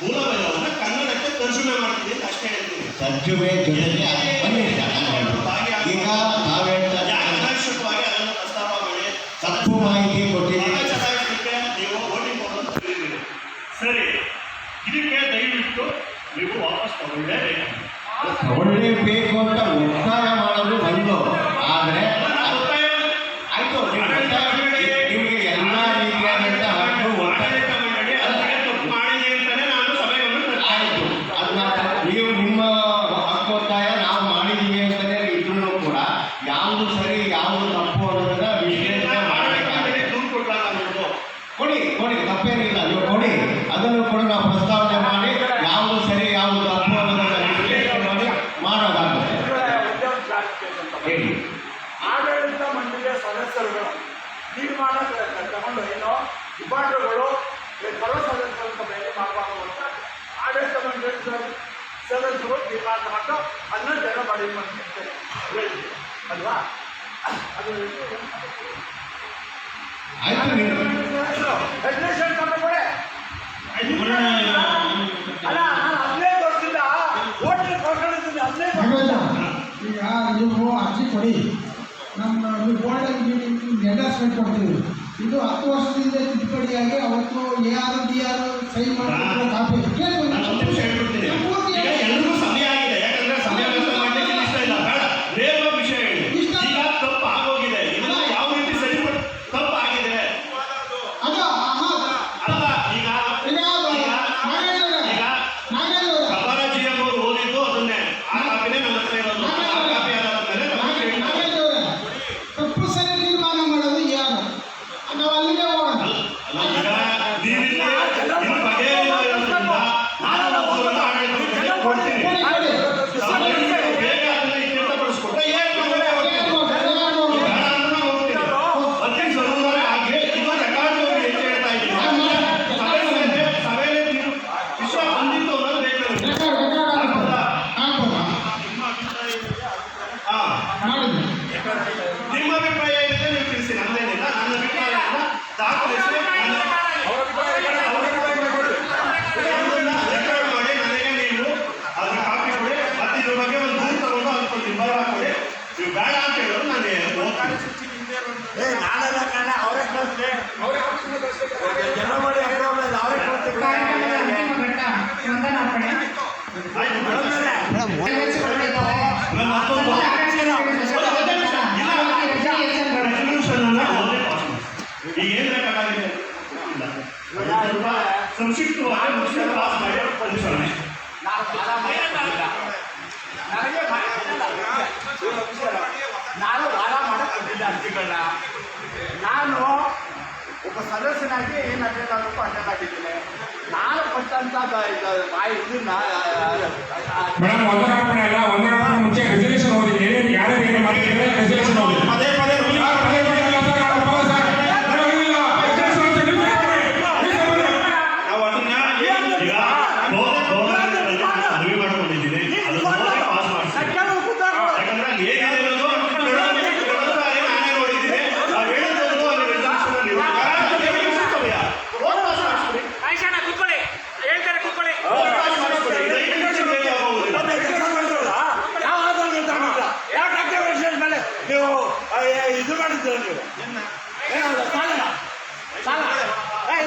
ಮೂಲವನ್ನು ಕನ್ನಡಕ್ಕೆ ತರ್ಜುಮೆ ಮಾಡ್ತಿದೆ ಅಂತ ಅಷ್ಟೇ ಹೇಳ್ತೀನಿ.
ತರ್ಜುಮೆ ಜೊತೆಗೆ ಈಗ ತಾವು ಹೇಳ್ತಾ
ಅನಾವಶ್ಯಕವಾಗಿ ಅದನ್ನು ಪ್ರಸ್ತಾಪ ಮಾಡಿ
ತಪ್ಪು ಮಾಹಿತಿ ಕೊಟ್ಟಿದ್ದೀವಿ.
ನೀವು ವೋಟಿಂಗ್ ಮಾಡೋದು ಸರಿ, ಇದಕ್ಕೆ ದಯವಿಟ್ಟು ನೀವು ವಾಪಸ್ ತಗೊಳ್ಳೇಬೇಕು.
ತಗೊಳ್ಳೇಬೇಕು ಅಂತ ಒತ್ತಾಯ ಮಾಡೋದು ಒಂದು. ಆದರೆ ಆಯ್ತು, ನಿಮಗೆ ಎಲ್ಲ ರೀತಿಯಾದಂಥ ಹಕ್ಕು
ಮಾಡಿದೆ ಅಂತಾನೆ ನಾನು ಸಭೆಯನ್ನು
ಆಯಿತು. ಅದನ್ನ ನೀವು ನಿಮ್ಮ ಹಕ್ಕು ಒತ್ತಾಯ ನಾವು ಮಾಡಿದ್ದೀವಿ ಅಂತಲೇ ಇದ್ರೂ ಕೂಡ ಯಾವುದು ಸರಿ ಯಾವುದು ತಪ್ಪು ಅನ್ನೋದನ್ನ ವಿಶ್ಲೇಷಣೆ ಮಾಡಬೇಕಾಗಿದೆ. ಕೊಡಿ ತಪ್ಪೇನಿಲ್ಲ, ನೀವು ಕೊಡಿ, ಅದನ್ನು ಕೂಡ ನಾವು ಪ್ರಸ್ತಾವನೆ ಮಾಡಿ ಯಾವುದು ಸರಿ ಯಾವುದು ತಪ್ಪು ಅನ್ನೋದನ್ನ ವಿಶ್ಲೇಷಣೆ ಮಾಡಿ ಮಾಡೋದಾಗುತ್ತೆ. ಹೇಳಿ.
ಆಡಳಿತ ಮಂಡಳಿಯ ಸದಸ್ಯರುಗಳು ತೀರ್ಮಾನ ತಗೊಂಡು ಏನೋ ವಿಭಾಗಗಳು ಸರ್ವ ಸದಸ್ಯರ ಮೇಲೆ ಮಾಡಬಾರದು ಅಂತ ಆಡಳಿತ ಮಂಡಳಿ ಸದಸ್ಯರು ತೀರ್ಮಾನ ತಗೊಂಡು 11 ಜನ ಮಾಡಿ ಹೇಳಿ ಅಲ್ವಾ? ಅದು ಫೆಡರೇಷನ್ ತಗೊಂಡೆ ಅಲ್ಲ, ನಾನು 15 ವರ್ಷದಿಂದ ಓಟ್ ಕೊಡ್ಕೊಂಡಿದ್ದೀನಿ. 15
ಈಗ ನೀವು ಅರ್ಜಿ ಕೊಡಿ, ನಮ್ಮ ಬೋರ್ಡಲ್ಲಿ ಎಂಡರ್ಸ್ಮೆಂಟ್ ಕೊಡ್ತೀವಿ. ಇದು 10 ವರ್ಷದಿಂದ ತಿದ್ದುಪಡಿಯಾಗಿ ಅವತ್ತು AR ಸೈನ್ ಮಾಡಿರೋ ಕಾಪಿ
ಎಲ್ಲರಿಗೂ ಸಮಯ ಆಗಿದೆ. ಯಾಕಂದ್ರೆ ಸಮಯ ಮಾಡಲಿಕ್ಕೆ ಇಷ್ಟ ಇಲ್ಲ. ಬೇಡ, ನೇರ ವಿಷಯ ಹೇಳಿ. ಈಗ ತಪ್ಪು ಆಗೋಗಿದೆ, ಇದನ್ನ ಯಾವ ರೀತಿ ಸರಿಪಡಿಸಿ ತಪ್ಪು ಆಗಿದೆ ಅಲ್ಲ. ಈಗ ಕಬಾರಾಜಿಯವರು ಓದಿದ್ದು ಅದನ್ನೇ, ಆ ಕಾಪಿನೇ ನನ್ನ ಹತ್ರ ಇರೋದು. ಆ ಕಾಪಿ ಆದಾದ್ಮೇಲೆ
ತಪ್ಪು ಸರಿ ತೀರ್ಮಾನ ಮಾಡೋದು ಯಾರು? ನಾವು ಅಲ್ಲಿಗೆ ಹೋಗೋಣ.
ನಿಮ್ಮ ಅಭಿಪ್ರಾಯ ಏನಿದೆ ನೀವು ತಿಳಿಸಿ, ನಮ್ದೇನಿಲ್ಲ. ನನ್ನ ಅಭಿಪ್ರಾಯವನ್ನು ದಾಖಲಿಸಿ ರೆಕಾರ್ಡ್ ಮಾಡಿ ನನಗೆ ನೀವು ಅದ್ರ ಕಾಪಿ ಕೊಡಿ. ಮತ್ತೆ ಇದ್ರ ಬಗ್ಗೆ ಒಂದು ದೂರು ತಗೊಂಡು ಅದಕ್ಕೊಂದು ನಿರ್ಧಾರ ಕೊಡಿ. ನೀವು ಬೇಡ ಅಂತ ಹೇಳೋದು ನಾನು
ನಾನೆಲ್ಲ ಕಾರಣ ಅವರೇ ಕಳಿಸ್ತೆ, ಅವರೇ ಜನ ಮಾಡಿ ಅವರೇ
ಈಗ ಏನ್ ಬೇಕಾಗಿದೆ ಸಂಕ್ಷಿಪ್ತವಾಗಿ ಮುಗಿಸಿ ಪಾಸ್ ಮಾಡಿ ಕಳಿಸೋಣ.
ನಾನು ವಾದ ಮಾಡಕ್ಕೆ ಬಂದಿದ್ದೆ ಅರ್ಜಿಗಳನ್ನ. ನಾನು ಒಬ್ಬ ಒಬ್ಬ ಸದಸ್ಯನಾಗಿ ಏನು ಅಟೆಂಡ್ ಆಗಬೇಕು ಅಟೆಂಡ್ ಆಗಿದ್ದೀನಿ. ನಾನು ಕೊಟ್ಟಂತ ಇದನ್ನ
ಮೇಡಮ್ ವಂದನಾರ್ಪಣೆ ಅಲ್ಲ, ವಂದನಾರ್ಪಣೆ ಮುಂಚೆ ರೆಸಲ್ಯೂಷನ್ ಓದಿ. ಏನೇನು ಯಾರ್ಯಾರು ಏನು ಮಾಡಿದ್ರೆ ರೆಸಲ್ಯೂಷನ್ ಓದಿ.
ಪದೇ ಪದೇ ನಾವು ಅದನ್ನ
ಮನವಿ ಮಾಡ್ಕೊಂಡಿದ್ದೀನಿ. ಅದು ಪಾಸ್ ಮಾಡ್ತೀನಿ. ಯಾಕಂದ್ರೆ ಅಲ್ಲಿ ಏನಿರೋದು ನಾನೇ ನೋಡಿದ್ದೀನಿ. ನಾವು ಹೇಳಿದ್ರು ಅಲ್ಲಿ ರೆಸಲ್ಯೂಷನ್ ಅಲ್ಲಿ
ನೀವು ಇದು ಮಾಡಿದ್ದೀರ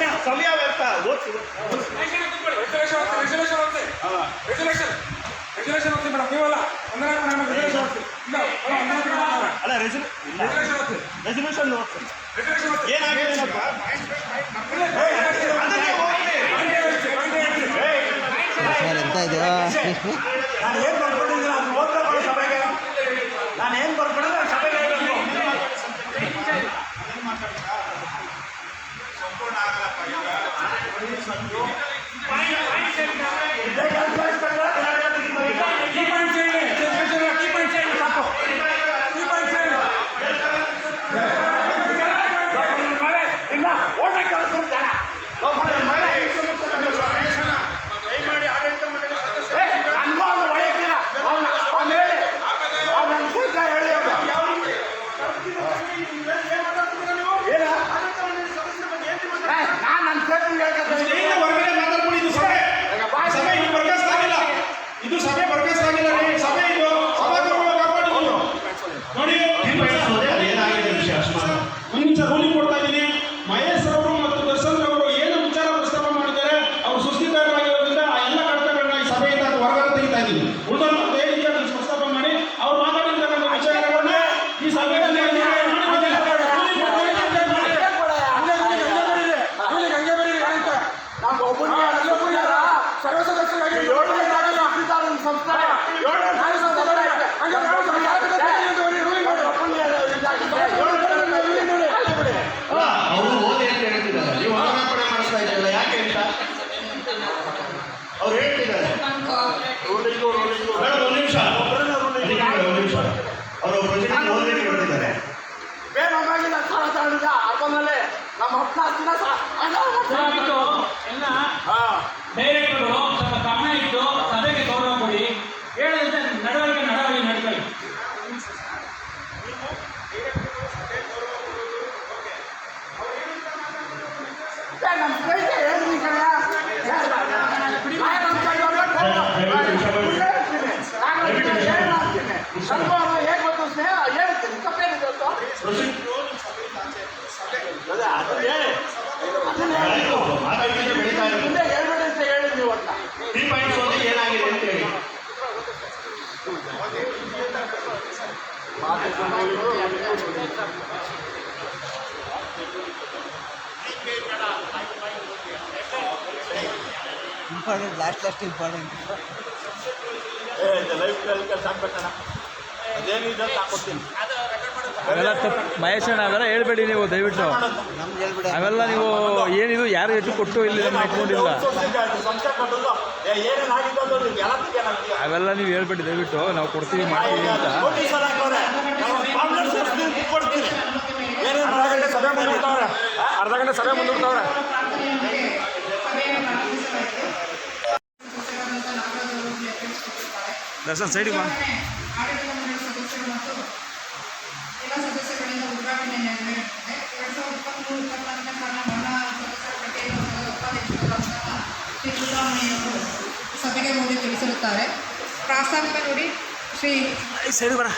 ನೀವು ಸಮಯ ವ್ಯರ್ಥ ಓದಿಸಿ
ರೆಸಲ್ಯೂಷನ್ ಓದ್ತಿ ಮೇಡಮ್. ನೀವಲ್ಲ ವಂದನಾರ್ಪಣೆ ರೆಸಲ್ಯೂಷನ್ ಓದ್ತಿ.
ಅಲ್ಲ ರೆಸಲ್ಯೂಷನ್ ಓದ್ತೀನಿ.
ಏನಾಗಿದೆ
ಸರ್ ಎಂತ ಇದು
ನಾನು ಏನು ಬರ್ಕೊಂಡಿದ್ದೀನಿ ಅದು ಓದ್ಬೇಕು ಸಭೆಗೆ. ನಾನು ಏನು ಬರ್ಕೊಂಡಿದ್ದೆ ಅದು ಸಭೆಗೆ ಹೇಳ್ಬೇಕು.
ಸಂಪೂರ್ಣ ಆಗಲ್ಲಪ್ಪ ಈಗ. ಇದು ಸಭೆ ಬರ್ಕಸ್ತಾಗಿಲ್ಲ ರೀ. ಸಭೆ ಇದು ಸಭಾಗೃಹಗಳು ಕಾಪಾಡಿ ನೋಡಿ. ಒಂದು ನಿಮಿಷ ರೂಲಿಂಗ್ ಕೊಡ್ತಾ ಇದ್ದೀನಿ. ಮಹೇಶ್ ಅವರು ಮತ್ತು ದರ್ಶನ್ ಅವರು ಏನು ವಿಚಾರ ಪ್ರಸ್ತಾಪ ಮಾಡಿದ್ದಾರೆ ಅವರು ಸುಸ್ಥಿರವಾಗಿರೋದ್ರಿಂದ ಆ ಎಲ್ಲ ಕರ್ತವ್ಯಗಳನ್ನ ಈ ಸಭೆಯಿಂದ ಹೊರಗಡೆ ತೆಗಿತಾ ಇದ್ದೀವಿ. ಉಳಿದ ವೇದಿಕೆ ಪ್ರಸ್ತಾಪ ಮಾಡಿ ಅವ್ರು ಮಾತಾಡಿರ್ತಕ್ಕಂಥ ವಿಚಾರಗಳನ್ನ ಈ ಸಭೆಯಲ್ಲಿ
ಅವರು ಓದಿ ಅಂತ ಹೇಳ್ತಿದ್ದಾರೆ. ನೀವು ವಂದನಾರ್ಪಣೆ ಮಾಡಿಸ್ತಾ ಇದ್ದೀರಲ್ಲ ಯಾಕೆ ಅಂತ ಅವ್ರು ಹೇಳ್ತಿದ್ದಾರೆ. ಒಂದು ನಿಮಿಷ ಅವರು ಪ್ರತಿನಿಧಿ ಓದಬೇಕು ಹೇಳ್ತಿದ್ದಾರೆ.
ಬೇರೆ ಸಾಲ ತಗೊಂಡಿದ್ದ ಅರ್ಧದಲ್ಲೇ ನಮ್ಮ ಹತ್ತಾಸಿನ
ಎಲ್ಲ ಡೈರೆಕ್ಟರು ಸ್ವಲ್ಪ ಗಮನ ಇಟ್ಟು ಸಭೆಗೆ ಗೌರವ ಕೊಡಿ. ಹೇಳಿದ್ರೆ ನಡವಳಿಕೆ ನಡ್ಕೊಳ್ಳಿ.
ನಮ್ಮ ಸ್ನೇಹಿತ ಹೇಳಿದ್ರಿ ಕಣ ಹೇಗೆ ಗೊತ್ತು ಸ್ನೇಹ ಹೇಳ್ತೀನಿ ತಪ್ಪೇನಿದೆ ಮುಂದೆ ಹೇಳ್ಬೇಡಿ ಅಂತ ಹೇಳಿದ್ವಿ. ಒಟ್ಟ
3 ಪಾಯಿಂಟ್ಸ್ ಓದಿ ಏನಾಗಿದೆ ಅಂತ ಹೇಳಿ.
ಇಂಪಾರ್ಟೆಂಟ್ ಲಾಸ್ಟ್ ಇಂಪಾರ್ಟೆಂಟ್
ಲೈಫ್ ಕೆಲಸ ಆಗ್ಬೇಕಣ್ಣ. ಅದೇನಿದೆ ಸಾಕೊಡ್ತೀನಿ.
ಅವೆಲ್ಲ ಮಹೇಶ್ ಅಣ್ಣ ಅವೆಲ್ಲ ಹೇಳ್ಬೇಡಿ ನೀವು ದಯವಿಟ್ಟು. ಅವೆಲ್ಲ ನೀವು ಏನಿದು ಯಾರು ಹೆಚ್ಚು ಕೊಟ್ಟು ಇಲ್ಲಿ ನಮ್ಮ ಇಟ್ಕೊಂಡಿಲ್ಲ. ಅವೆಲ್ಲ ನೀವು ಹೇಳ್ಬೇಡಿ ದಯವಿಟ್ಟು. ನಾವು ಕೊಡ್ತೀವಿ ಮಾಡ್ತೀವಿ ಅಂತ.
ಅರ್ಧ ಗಂಟೆ ಸಭೆ ಮುಂದೂಡ್ತಾವ್ರೆ. ದರ್ಶನ್ ಸೈಡಿಗೆ ಬಾ.
ಎಲ್ಲ ಸದಸ್ಯಗಳಿಂದ ಉದ್ಘಾಟನೆ ನೆರವೇರುತ್ತದೆ. 2023-24 ಸಾಲಿನ ಮಹಿಳಾ ಸದಸ್ಯರ ಪಟ್ಟಿಯನ್ನು ಉಪಾಧ್ಯಕ್ಷರಾದ ಶ್ರೀ ಸಿದ್ದರಾಮಯ್ಯವರು ಸಭೆಗೆ ಓದಿ ತಿಳಿಸಿರುತ್ತಾರೆ. ಪ್ರಾಸ್ತಾವಿಕ ನುಡಿ ಶ್ರೀ
ಸೈಡ್ ಬರ.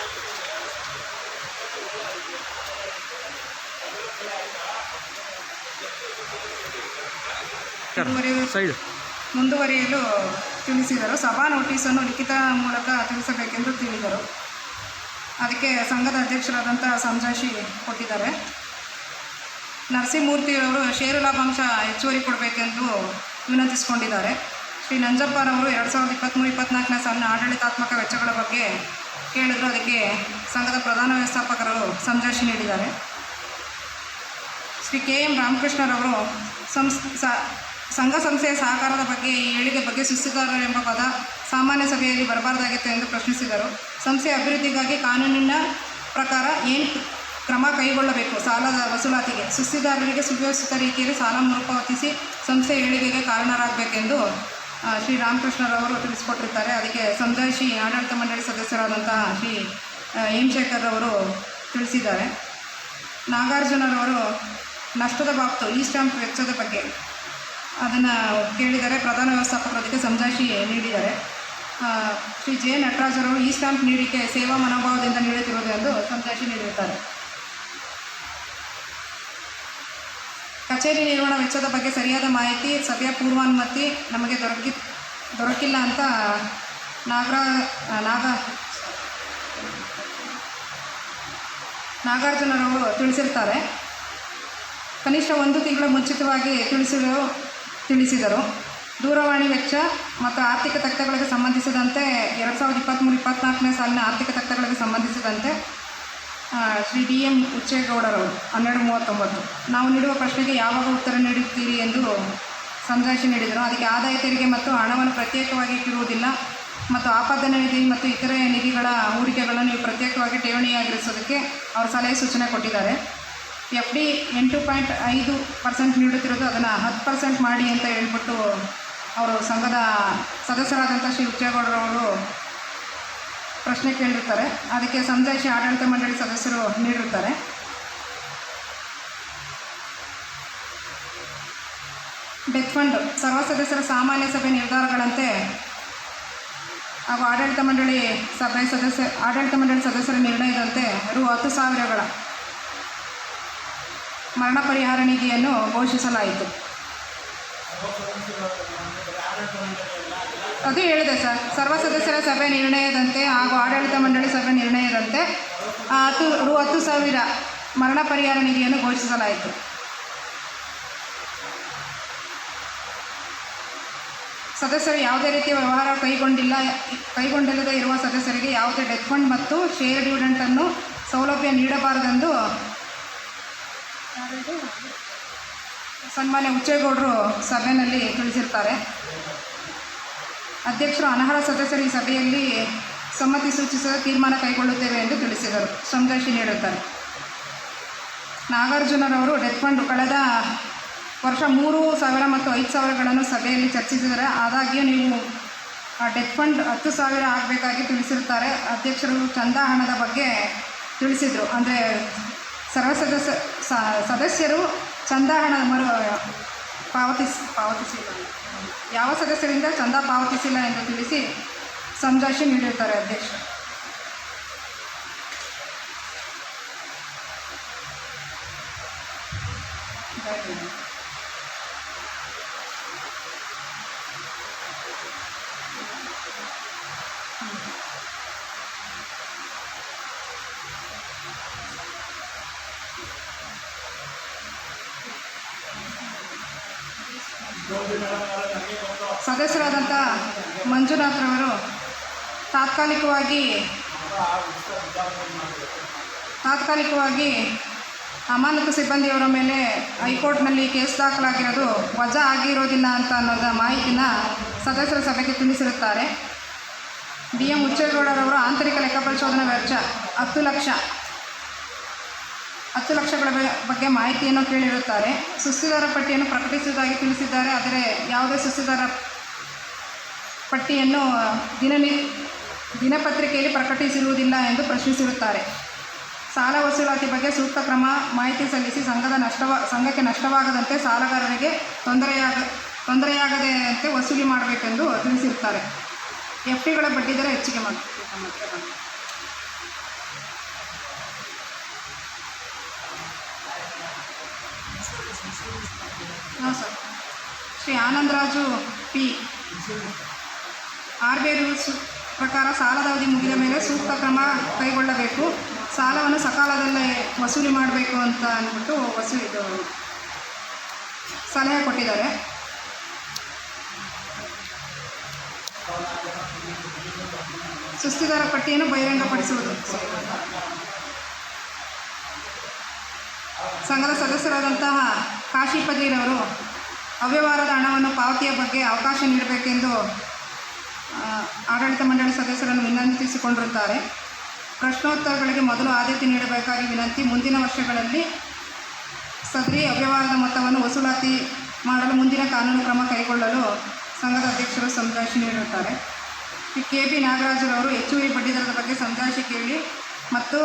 ಮುಂದುವರಿಯಲು ತಿಳಿಸಿದರು. ಸಭಾ ನೋಟಿಸನ್ನು ಲಿಖಿತ ಮೂಲಕ ತಿಳಿಸಬೇಕೆಂದು ತಿಳಿದರು. ಅದಕ್ಕೆ ಸಂಘದ ಅಧ್ಯಕ್ಷರಾದಂಥ ಸಂಜಾಶಿ ಕೊಟ್ಟಿದ್ದಾರೆ. ನರಸಿಂಹಮೂರ್ತಿಯವರು ಷೇರು ಲಾಭಾಂಶ ಹೆಚ್ಚುವರಿ ಕೊಡಬೇಕೆಂದು ವಿನಂತಿಸಿಕೊಂಡಿದ್ದಾರೆ. ಶ್ರೀ ನಂಜಪ್ಪರವರು 2023-24 ಸಾಲಿನ ಆಡಳಿತಾತ್ಮಕ ವೆಚ್ಚಗಳ ಬಗ್ಗೆ ಕೇಳಿದ್ರು. ಅದಕ್ಕೆ ಸಂಘದ ಪ್ರಧಾನ ವ್ಯವಸ್ಥಾಪಕರು ಸಂಜಾಶಿ ನೀಡಿದ್ದಾರೆ. ಶ್ರೀ ಶ್ರೀ KM ರಾಮಕೃಷ್ಣರವರು ಸಂಘ ಸಂಸ್ಥೆಯ ಸಹಕಾರದ ಬಗ್ಗೆ ಈ ಹೇಳಿಕೆ ಬಗ್ಗೆ ಸುಸ್ತಿದಾರರು ಎಂಬ ಪದ ಸಾಮಾನ್ಯ ಸಭೆಯಲ್ಲಿ ಬರಬಾರ್ದಾಗಿತ್ತು ಎಂದು ಪ್ರಶ್ನಿಸಿದರು. ಸಂಸ್ಥೆಯ ಅಭಿವೃದ್ಧಿಗಾಗಿ ಕಾನೂನಿನ ಪ್ರಕಾರ ಏನು ಕ್ರಮ ಕೈಗೊಳ್ಳಬೇಕು? ಸಾಲದ ವಸೂಲಾತಿಗೆ ಸುಸ್ತಿದಾರರಿಗೆ ಸುವ್ಯವಸ್ಥಿತ ರೀತಿಯಲ್ಲಿ ಸಾಲ ಮರುಪಾವತಿಸಿ ಸಂಸ್ಥೆಯ ಏಳಿಗೆಗೆ ಕಾರಣರಾಗಬೇಕೆಂದು ಶ್ರೀ ರಾಮಕೃಷ್ಣರವರು ತಿಳಿಸಿಕೊಟ್ಟಿರ್ತಾರೆ. ಅದಕ್ಕೆ ಸಮಜಾಯಿಷಿ ಆಡಳಿತ ಮಂಡಳಿ ಸದಸ್ಯರಾದಂತಹ ಶ್ರೀ ಎಂ ಶೇಖರ್ ಅವರು ತಿಳಿಸಿದ್ದಾರೆ. ನಾಗಾರ್ಜುನರವರು ನಷ್ಟದ ಬಾಬ್ತು ಈ ಸ್ಟ್ಯಾಂಪ್ ವೆಚ್ಚದ ಬಗ್ಗೆ ಅದನ್ನು ಕೇಳಿದರೆ ಪ್ರಧಾನ ವ್ಯವಸ್ಥಾಪಕರು ಅದಕ್ಕೆ ಸಮಜಾಯಿಷಿ ನೀಡಿದ್ದಾರೆ. ಶ್ರೀ ಜೆ ನಟರಾಜರವರು ಈ ಸ್ಟ್ಯಾಂಪ್ ನೀಡಿಕೆ ಸೇವಾ ಮನೋಭಾವದಿಂದ ನೀಡುತ್ತಿರುವುದು ಎಂದು ಸಮಜಾಯಿಷಿ ನೀಡಿರುತ್ತಾರೆ. ಕಚೇರಿ ನಿರ್ವಹಣಾ ವೆಚ್ಚದ ಬಗ್ಗೆ ಸರಿಯಾದ ಮಾಹಿತಿ ಸಭೆಯ ಪೂರ್ವಾನುಮತಿ ನಮಗೆ ದೊರಕಿಲ್ಲ ಅಂತ ನಾಗಾರ್ಜುನರವರು ತಿಳಿಸಿರ್ತಾರೆ. ಕನಿಷ್ಠ 1 ತಿಂಗಳ ಮುಂಚಿತವಾಗಿ ತಿಳಿಸಿದರು. ದೂರವಾಣಿ ವೆಚ್ಚ ಮತ್ತು ಆರ್ಥಿಕ ತಕ್ತಗಳಿಗೆ ಸಂಬಂಧಿಸಿದಂತೆ 2023-24ನೇ ಸಾಲಿನ ಆರ್ಥಿಕ ತಕ್ತಗಳಿಗೆ ಸಂಬಂಧಿಸಿದಂತೆ ಶ್ರೀ DM ಉಚ್ಚೇಗೌಡರವರು 12:39 ನಾವು ನೀಡುವ ಪ್ರಶ್ನೆಗೆ ಯಾವಾಗ ಉತ್ತರ ನೀಡುತ್ತೀರಿ ಎಂದು ಸಮಜಾಯಿಷಿ ನೀಡಿದರು. ಅದಕ್ಕೆ ಆದಾಯ ತೆರಿಗೆ ಮತ್ತು ಹಣವನ್ನು ಪ್ರತ್ಯೇಕವಾಗಿ ಇಟ್ಟಿರುವುದಿಲ್ಲ ಮತ್ತು ಆಪಾದನೆ ನಿಧಿ ಮತ್ತು ಇತರೆ ನಿಧಿಗಳ ಹೂಡಿಕೆಗಳನ್ನು ನೀವು ಪ್ರತ್ಯೇಕವಾಗಿ ಠೇವಣಿಯಾಗಿರಿಸೋದಕ್ಕೆ ಅವರು ಸಲಹೆ ಸೂಚನೆ ಕೊಟ್ಟಿದ್ದಾರೆ. FD 8.5% ನೀಡುತ್ತಿರೋದು ಅದನ್ನು 10% ಮಾಡಿ ಅಂತ ಹೇಳ್ಬಿಟ್ಟು ಅವರು ಸಂಘದ ಸದಸ್ಯರಾದಂಥ ಶ್ರೀ ಉಚ್ಚೇಗೌಡರವರು ಪ್ರಶ್ನೆ ಕೇಳಿರ್ತಾರೆ. ಅದಕ್ಕೆ ಸಮಜಾಯಿಷಿ ಆಡಳಿತ ಮಂಡಳಿ ಸದಸ್ಯರು ನೀಡಿರುತ್ತಾರೆ. ಡೆತ್ ಫಂಡ್ ಸರ್ವ ಸದಸ್ಯರ ಸಾಮಾನ್ಯ ಸಭೆ ನಿರ್ಧಾರಗಳಂತೆ ಹಾಗೂ ಆಡಳಿತ ಮಂಡಳಿ ಸದಸ್ಯರ ನಿರ್ಣಯದಂತೆ ರು 10,000ಗಳ ಮರಣ ಪರಿಹಾರ ನಿಧಿಯನ್ನು ಘೋಷಿಸಲಾಯಿತು. ಅದು ಹೇಳಿದೆ ಸರ್. ಸರ್ವ ಸದಸ್ಯರ ಸಭೆ ನಿರ್ಣಯದಂತೆ ಹಾಗೂ ಆಡಳಿತ ಮಂಡಳಿ ಸಭೆ ನಿರ್ಣಯದಂತೆ ರು 10,000 ಮರಣ ಪರಿಹಾರ ನಿಧಿಯನ್ನು ಘೋಷಿಸಲಾಯಿತು. ಸದಸ್ಯರು ಯಾವುದೇ ರೀತಿಯ ವ್ಯವಹಾರ ಕೈಗೊಂಡಿಲ್ಲದೆ ಇರುವ ಸದಸ್ಯರಿಗೆ ಯಾವುದೇ ಡೆತ್ ಫಂಡ್ ಮತ್ತು ಶೇರ್ ಡಿವಿಡೆಂಟನ್ನು ಸೌಲಭ್ಯ ನೀಡಬಾರದೆಂದು ಸನ್ಮಾನ್ಯ ಉಚ್ಚೇಗೌಡರು ಸಭೆಯಲ್ಲಿ ತಿಳಿಸಿರ್ತಾರೆ. ಅಧ್ಯಕ್ಷರು ಅನರ್ಹ ಸದಸ್ಯರು ಈ ಸಭೆಯಲ್ಲಿ ಸಮ್ಮತಿ ಸೂಚಿಸಿದ ತೀರ್ಮಾನ ಕೈಗೊಳ್ಳುತ್ತೇವೆ ಎಂದು ತಿಳಿಸಿದರು. ಸಮಜಾಯಿಷಿ ನೀಡುತ್ತಾರೆ. ನಾಗಾರ್ಜುನರವರು ಡೆತ್ ಫಂಡ್ ಕಳೆದ ವರ್ಷ 3,000 ಮತ್ತು 5,000ಗಳನ್ನು ಸಭೆಯಲ್ಲಿ ಚರ್ಚಿಸಿದರೆ ಆದಾಗ್ಯೂ ನೀವು ಡೆತ್ ಫಂಡ್ 10,000 ಆಗಬೇಕಾಗಿ ತಿಳಿಸಿರ್ತಾರೆ. ಅಧ್ಯಕ್ಷರು ಚಂದ ಹಣದ ಬಗ್ಗೆ ತಿಳಿಸಿದರು. ಅಂದರೆ ಸದಸ್ಯರು ಚಂದ ಹಣ ಪಾವತಿಸಿಲ್ಲ, ಯಾವ ಸದಸ್ಯರಿಂದ ಚಂದ ಪಾವತಿಸಿಲ್ಲ ಎಂದು ತಿಳಿಸಿ ಸಮಜಾಯಿಷಿ ನೀಡಿರುತ್ತಾರೆ ಅಧ್ಯಕ್ಷರು. ಸದಸ್ಯರಾದಂಥ ಮಂಜುನಾಥ್ರವರು ತಾತ್ಕಾಲಿಕವಾಗಿ ಅಮಾನತು ಸಿಬ್ಬಂದಿಯವರ ಮೇಲೆ ಹೈಕೋರ್ಟ್ನಲ್ಲಿ ಕೇಸ್ ದಾಖಲಾಗಿರೋದು ವಜಾ ಆಗಿರೋದಿಲ್ಲ ಅಂತ ಅನ್ನೋದ ಮಾಹಿತಿನ ಸದಸ್ಯರ ಸಭೆಗೆ ತಿಳಿಸಿರುತ್ತಾರೆ. DM ಉಚ್ಚೇಗೌಡರವರು ಆಂತರಿಕ ಲೆಕ್ಕ ಪರಿಶೋಧನಾ ವೆಚ್ಚ 10 ಲಕ್ಷಗಳ ಬಗ್ಗೆ ಮಾಹಿತಿಯನ್ನು ಕೇಳಿರುತ್ತಾರೆ. ಸುಸ್ತಿದಾರ ಪಟ್ಟಿಯನ್ನು ಪ್ರಕಟಿಸುವುದಾಗಿ ತಿಳಿಸಿದ್ದಾರೆ. ಆದರೆ ಯಾವುದೇ ಸುಸ್ತಿದಾರ ಪಟ್ಟಿಯನ್ನು ದಿನಪತ್ರಿಕೆಯಲ್ಲಿ ಪ್ರಕಟಿಸಿರುವುದಿಲ್ಲ ಎಂದು ಪ್ರಶ್ನಿಸಿರುತ್ತಾರೆ. ಸಾಲ ವಸೂಲಾತಿ ಬಗ್ಗೆ ಸೂಕ್ತ ಕ್ರಮ ಮಾಹಿತಿ ಸಲ್ಲಿಸಿ ಸಂಘಕ್ಕೆ ನಷ್ಟವಾಗದಂತೆ ಸಾಲಗಾರರಿಗೆ ತೊಂದರೆಯಾಗದಂತೆ ವಸೂಲಿ ಮಾಡಬೇಕೆಂದು ತಿಳಿಸಿರುತ್ತಾರೆ. FDಗಳ ಬಡ್ಡಿದರ ಹೆಚ್ಚಿಗೆ ಮಾಡಬೇಕು. ಹಾಂ sir. Shri Anandraju P. RBI rules ಪ್ರಕಾರ ಸಾಲದ ಅವಧಿ ಮುಗಿದ ಮೇಲೆ ಸೂಕ್ತ ಕ್ರಮ ಕೈಗೊಳ್ಳಬೇಕು, ಸಾಲವನ್ನು ಸಕಾಲದಲ್ಲೇ ವಸೂಲಿ ಮಾಡಬೇಕು ಅಂತ ಅಂದ್ಬಿಟ್ಟು ಸಲಹೆ ಕೊಟ್ಟಿದ್ದಾರೆ. ಸುಸ್ತಿದಾರ ಪಟ್ಟಿಯನ್ನು ಬಹಿರಂಗಪಡಿಸುವುದು ಸಂಘದ ಸದಸ್ಯರಾದಂತಹ ಕಾಶಿ ಪದೀರವರು ಅವ್ಯವಹಾರದ ಹಣವನ್ನು ಪಾವತಿಯ ಬಗ್ಗೆ ಅವಕಾಶ ನೀಡಬೇಕೆಂದು ಆಡಳಿತ ಮಂಡಳಿ ಸದಸ್ಯರನ್ನು ವಿನಂತಿಸಿಕೊಂಡಿರುತ್ತಾರೆ. ಪ್ರಶ್ನೋತ್ತರಗಳಿಗೆ ಮೊದಲು ಆದ್ಯತೆ ನೀಡಬೇಕಾಗಿ ವಿನಂತಿ. ಮುಂದಿನ ವರ್ಷಗಳಲ್ಲಿ ಸದರಿ ಅವ್ಯವಹಾರದ ಮೊತ್ತವನ್ನು ವಸೂಲಾತಿ ಮಾಡಲು ಮುಂದಿನ ಕಾನೂನು ಕ್ರಮ ಕೈಗೊಳ್ಳಲು ಸಂಘದ ಅಧ್ಯಕ್ಷರು ಸಮಜಾಯಿಷಿ ನೀಡಿರುತ್ತಾರೆ. ಕೆ ಬಿ ನಾಗರಾಜರವರು ಹೆಚ್ಚುವರಿ ಬಡ್ಡಿದರದ ಬಗ್ಗೆ ಸಮಜಾಯಿಷಿ ಕೇಳಿ ಮತ್ತು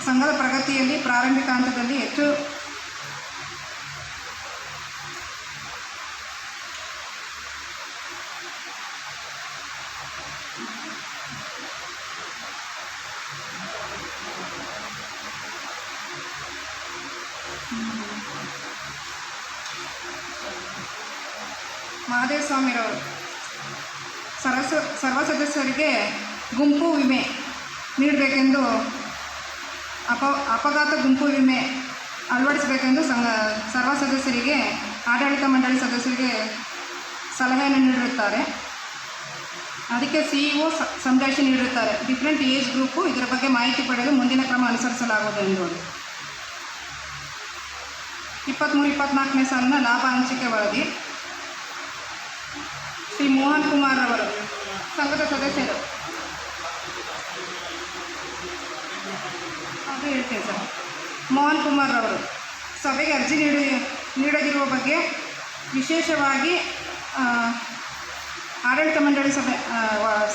ಸಂಘದ ಪ್ರಗತಿಯಲ್ಲಿ ಪ್ರಾರಂಭಿಕ ಹಂತದಲ್ಲಿ ಹೆಚ್ಚು ಮಹದೇವಸ್ವಾಮಿರವರು ಸರ್ವ ಸದಸ್ಯರಿಗೆ ಗುಂಪು ವಿಮೆ ನೀಡಬೇಕೆಂದು ಅಪಘಾತ ಗುಂಪು ವಿಮೆ ಅಳವಡಿಸಬೇಕೆಂದು ಸರ್ವ ಸದಸ್ಯರಿಗೆ ಆಡಳಿತ ಮಂಡಳಿ ಸದಸ್ಯರಿಗೆ ಸಲಹೆಯನ್ನು ನೀಡಿರುತ್ತಾರೆ. ಅದಕ್ಕೆ CEO ಸಮಜಾಯಿಷಿ ನೀಡಿರುತ್ತಾರೆ. ಡಿಫ್ರೆಂಟ್ ಏಜ್ ಗ್ರೂಪು ಇದರ ಬಗ್ಗೆ ಮಾಹಿತಿ ಪಡೆದು ಮುಂದಿನ ಕ್ರಮ ಅನುಸರಿಸಲಾಗುವುದು ಎಂದು 23-24ನೇ ಸಾಲಿನ ಲಾಭ ಹಂಚಿಕೆ ವರದಿ. ಶ್ರೀ ಮೋಹನ್ ಕುಮಾರ್ ಅವರು ಸಂಘದ ಸದಸ್ಯರು ಅದು ಹೇಳ್ತೀನಿ ಸರ್. ಮೋಹನ್ ಕುಮಾರ್ ಅವರು ಸಭೆಗೆ ಅರ್ಜಿ ನೀಡದಿರುವ ಬಗ್ಗೆ ವಿಶೇಷವಾಗಿ ಆಡಳಿತ ಮಂಡಳಿ ಸಭೆ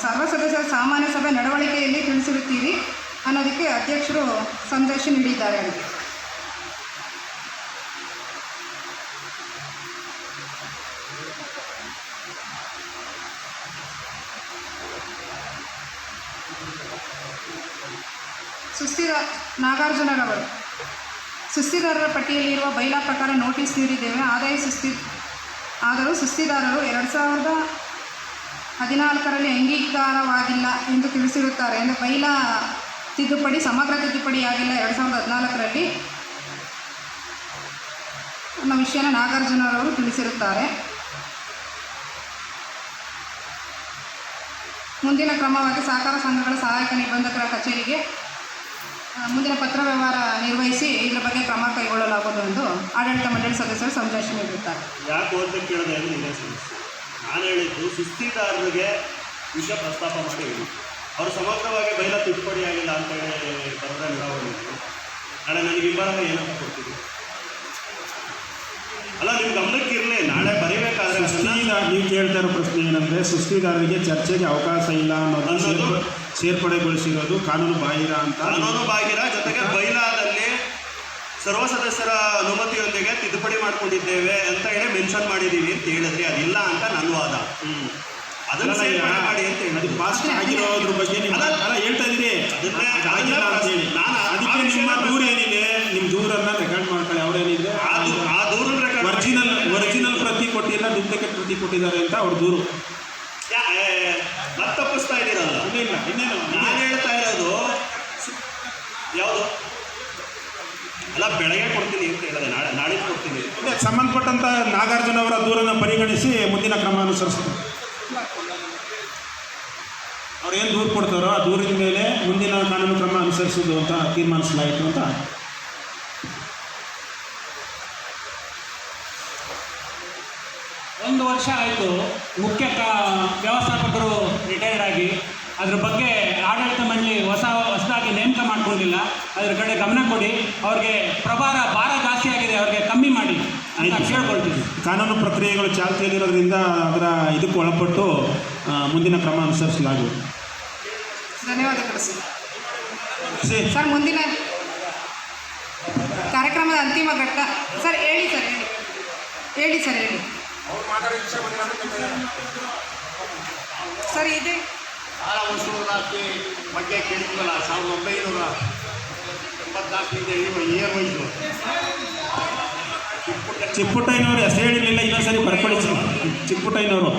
ಸರ್ವ ಸದಸ್ಯರ ಸಾಮಾನ್ಯ ಸಭೆ ನಡವಳಿಕೆಯಲ್ಲಿ ತಿಳಿಸಿರುತ್ತೀರಿ ಅನ್ನೋದಕ್ಕೆ ಅಧ್ಯಕ್ಷರು ಸಂದೇಶ ನೀಡಿದ್ದಾರೆ. ಅದಕ್ಕೆ ನಾಗಾರ್ಜುನರವರು ಸುಸ್ತಿದಾರರ ಪಟ್ಟಿಯಲ್ಲಿರುವ ಬೈಲಾ ಪ್ರಕಾರ ನೋಟಿಸ್ ನೀಡಿದ್ದೇವೆ. ಆದರೂ ಸುಸ್ತಿದಾರರು 2014ರಲ್ಲಿ ಅಂಗೀಕಾರವಾಗಿಲ್ಲ ಎಂದು ತಿಳಿಸಿರುತ್ತಾರೆ ಎಂದು ಬೈಲಾ ತಿದ್ದುಪಡಿ ಸಮಗ್ರ ತಿದ್ದುಪಡಿಯಾಗಿಲ್ಲ 2014ರಲ್ಲಿ ಅನ್ನೋ ವಿಷಯನ ನಾಗಾರ್ಜುನರವರು ತಿಳಿಸಿರುತ್ತಾರೆ. ಮುಂದಿನ ಕ್ರಮವಾಗಿ ಸಹಕಾರ ಸಂಘಗಳ ಸಹಾಯಕ ನಿಬಂಧಕರ ಕಚೇರಿಗೆ ಮುಂದಿನ ಪತ್ರ ವ್ಯವಹಾರ ನಿರ್ವಹಿಸಿ ಇದರ ಬಗ್ಗೆ ಕ್ರಮ ಕೈಗೊಳ್ಳಲಾಗುವುದು ಎಂದು ಆಡಳಿತ ಮಂಡಳಿ ಸದಸ್ಯರು ಸಮಜಾಯಿಷಿ ನೀಡಿರುತ್ತಾರೆ.
ಯಾಕೆ ಅಂತ ಕೇಳಿದೆ ಅಂದರೆ ಇದೇ ಸಮಸ್ಯೆ. ನಾನು ಹೇಳಿದ್ದು ಸುಸ್ತಿದಾರರಿಗೆ ವಿಷಯ ಪ್ರಸ್ತಾಪ ಮಾಡಿ ಹೇಳಿ ಅವರು ಸಮಗ್ರವಾಗಿ ಬೈಲಾ ತಿದ್ದುಪಡಿ ಆಗಿಲ್ಲ ಅಂತ ಹೇಳಿ ಬರೆದ ನಿರಾವಣೆ ನಾಳೆ ನನಗೆ ಇಬ್ಬರ ಏನಂತ ಕೊಡ್ತೀವಿ ಅಲ್ಲ ನಿಮ್ಮ ಗಮನಕ್ಕೆ ಇರಲಿ. ನಾಳೆ ಬರೀಬೇಕಾದ್ರೆ
ನೀವು ಕೇಳ್ತಾ ಇರೋ ಪ್ರಶ್ನೆ ಏನಂದರೆ ಸುಸ್ತಿದಾರರಿಗೆ ಚರ್ಚೆಗೆ ಅವಕಾಶ ಇಲ್ಲ ಅನ್ನೋದು ಸೇರ್ಪಡೆಗೊಳಿಸಿರೋದು ಕಾನೂನು ಬಾಹಿರ ಅಂತ.
ಕಾನೂನು ಬಾಹಿರ ಜೊತೆಗೆ ಬೈಲಾದಲ್ಲಿ ಸರ್ವ ಸದಸ್ಯರ ಅನುಮತಿಯೊಂದಿಗೆ ತಿದ್ದುಪಡಿ ಮಾಡ್ಕೊಂಡಿದ್ದೇವೆ ಅಂತ ಹೇಳಿ ಮೆನ್ಷನ್ ಮಾಡಿದ್ದೀವಿ ಅಂತ ಹೇಳಿದ್ರಿ. ಅದಿಲ್ಲ ಅಂತ ನನ್ನ ವಾದ. ಅದನ್ನ ಸೇರ್ಪಡೆ ಮಾಡಿ ಅಂತ ಹೇಳಿ
ಪಾಸ್ ಆಗಿರೋದ್ರ ಬಗ್ಗೆ ಹೇಳ್ತಾ ಇದ್ದೀರಿ ಆಗಿಲ್ಲ ಅಂತ ಹೇಳಿ. ಅದಕ್ಕೆ ನಿಮ್ಮ ದೂರ ಏನಿದೆ ನಿಮ್ಮ ದೂರನ್ನು ರೆಕಾರ್ಡ್ ಮಾಡ್ಕೊಳ್ಳಿ. ಅವರೇನಿದೆ
ಆ ದೂರನ್ನ
ಒರಿಜಿನಲ್ ಪ್ರತಿ ಕೊಟ್ಟಿಲ್ಲ, ಡೂಪ್ಲಿಕೇಟ್ ಪ್ರತಿ ಕೊಟ್ಟಿದ್ದಾರೆ ಅಂತ ಅವ್ರ ದೂರು.
ಮತ್ತೆ ತಪ್ಪಿಸ್ತಾ ಇದ್ದೀರಲ್ಲ.
ಇನ್ನೇನು
ನಾನು ಹೇಳ್ತಾ ಇರೋದು ಯಾವುದು ಅಲ್ಲ, ಬೆಳಗ್ಗೆ ಕೊಡ್ತೀನಿ ಅಂತ ಹೇಳಿದೆ, ನಾಳೆ ಕೊಡ್ತೀನಿ.
ಸಂಬಂಧಪಟ್ಟಂತ ನಾಗಾರ್ಜುನ ಅವರ ದೂರನ್ನು ಪರಿಗಣಿಸಿ ಮುಂದಿನ ಕ್ರಮ ಅನುಸರಿಸ್ತಾರೆ. ಅವ್ರು ಏನು ದೂರು ಕೊಡ್ತಾರೋ ಆ ದೂರಿನ ಮೇಲೆ ಮುಂದಿನ ಕಾನೂನು ಕ್ರಮ ಅನುಸರಿಸೋದು ಅಂತ ತೀರ್ಮಾನಿಸಲಾಯಿತು ಅಂತ.
ಒಂದು ವರ್ಷ ಆಯಿತು ಮುಖ್ಯ ವ್ಯವಸ್ಥಾಪಕರು ರಿಟೈರ್ ಆಗಿ. ಅದ್ರ ಬಗ್ಗೆ ಆಡಳಿತ ಮಂಡಳಿ ಹೊಸದಾಗಿ ನೇಮಕ ಮಾಡ್ಕೊಂಡಿಲ್ಲ. ಅದ್ರ ಕಡೆ ಗಮನ ಕೊಡಿ. ಅವ್ರಿಗೆ ಭಾರ ಜಾಸ್ತಿ ಆಗಿದೆ, ಅವ್ರಿಗೆ ಕಮ್ಮಿ ಮಾಡಿ ಅಂತ ಕೇಳ್ಕೊಳ್ತೀವಿ.
ಕಾನೂನು ಪ್ರಕ್ರಿಯೆಗಳು ಚಾಲ್ತಿಯಲ್ಲಿರೋದ್ರಿಂದ ಅದರ ಇದಕ್ಕೆ ಒಳಪಟ್ಟು ಮುಂದಿನ ಕ್ರಮ ಅನುಸರಿಸಲಾಗುವುದು.
ಧನ್ಯವಾದಗಳು ಸರ್. ಮುಂದಿನ ಕಾರ್ಯಕ್ರಮದ ಅಂತಿಮ ಘಟ್ಟ ಸರ್. ಹೇಳಿ ಸರ್. ಸರ್ ಇದೆ
ಸಾಲ ವಸೂಲಾತಿ ಬಗ್ಗೆ ಕೇಳಿದ್ವಲ್ಲ 1984 ಇಯರ್ ವೈಸು
ಚಿಕ್ಕಪುಟ್ಟಯ್ಯನವರು ಹೆಸರು ಹೇಳಿರಲಿಲ್ಲ. ಇನ್ನೊಂದ್ಸರಿ ಬರ್ಕೊಳ್ಳಿ ಚಿಕ್ಕಪುಟ್ಟಯ್ಯನವರು.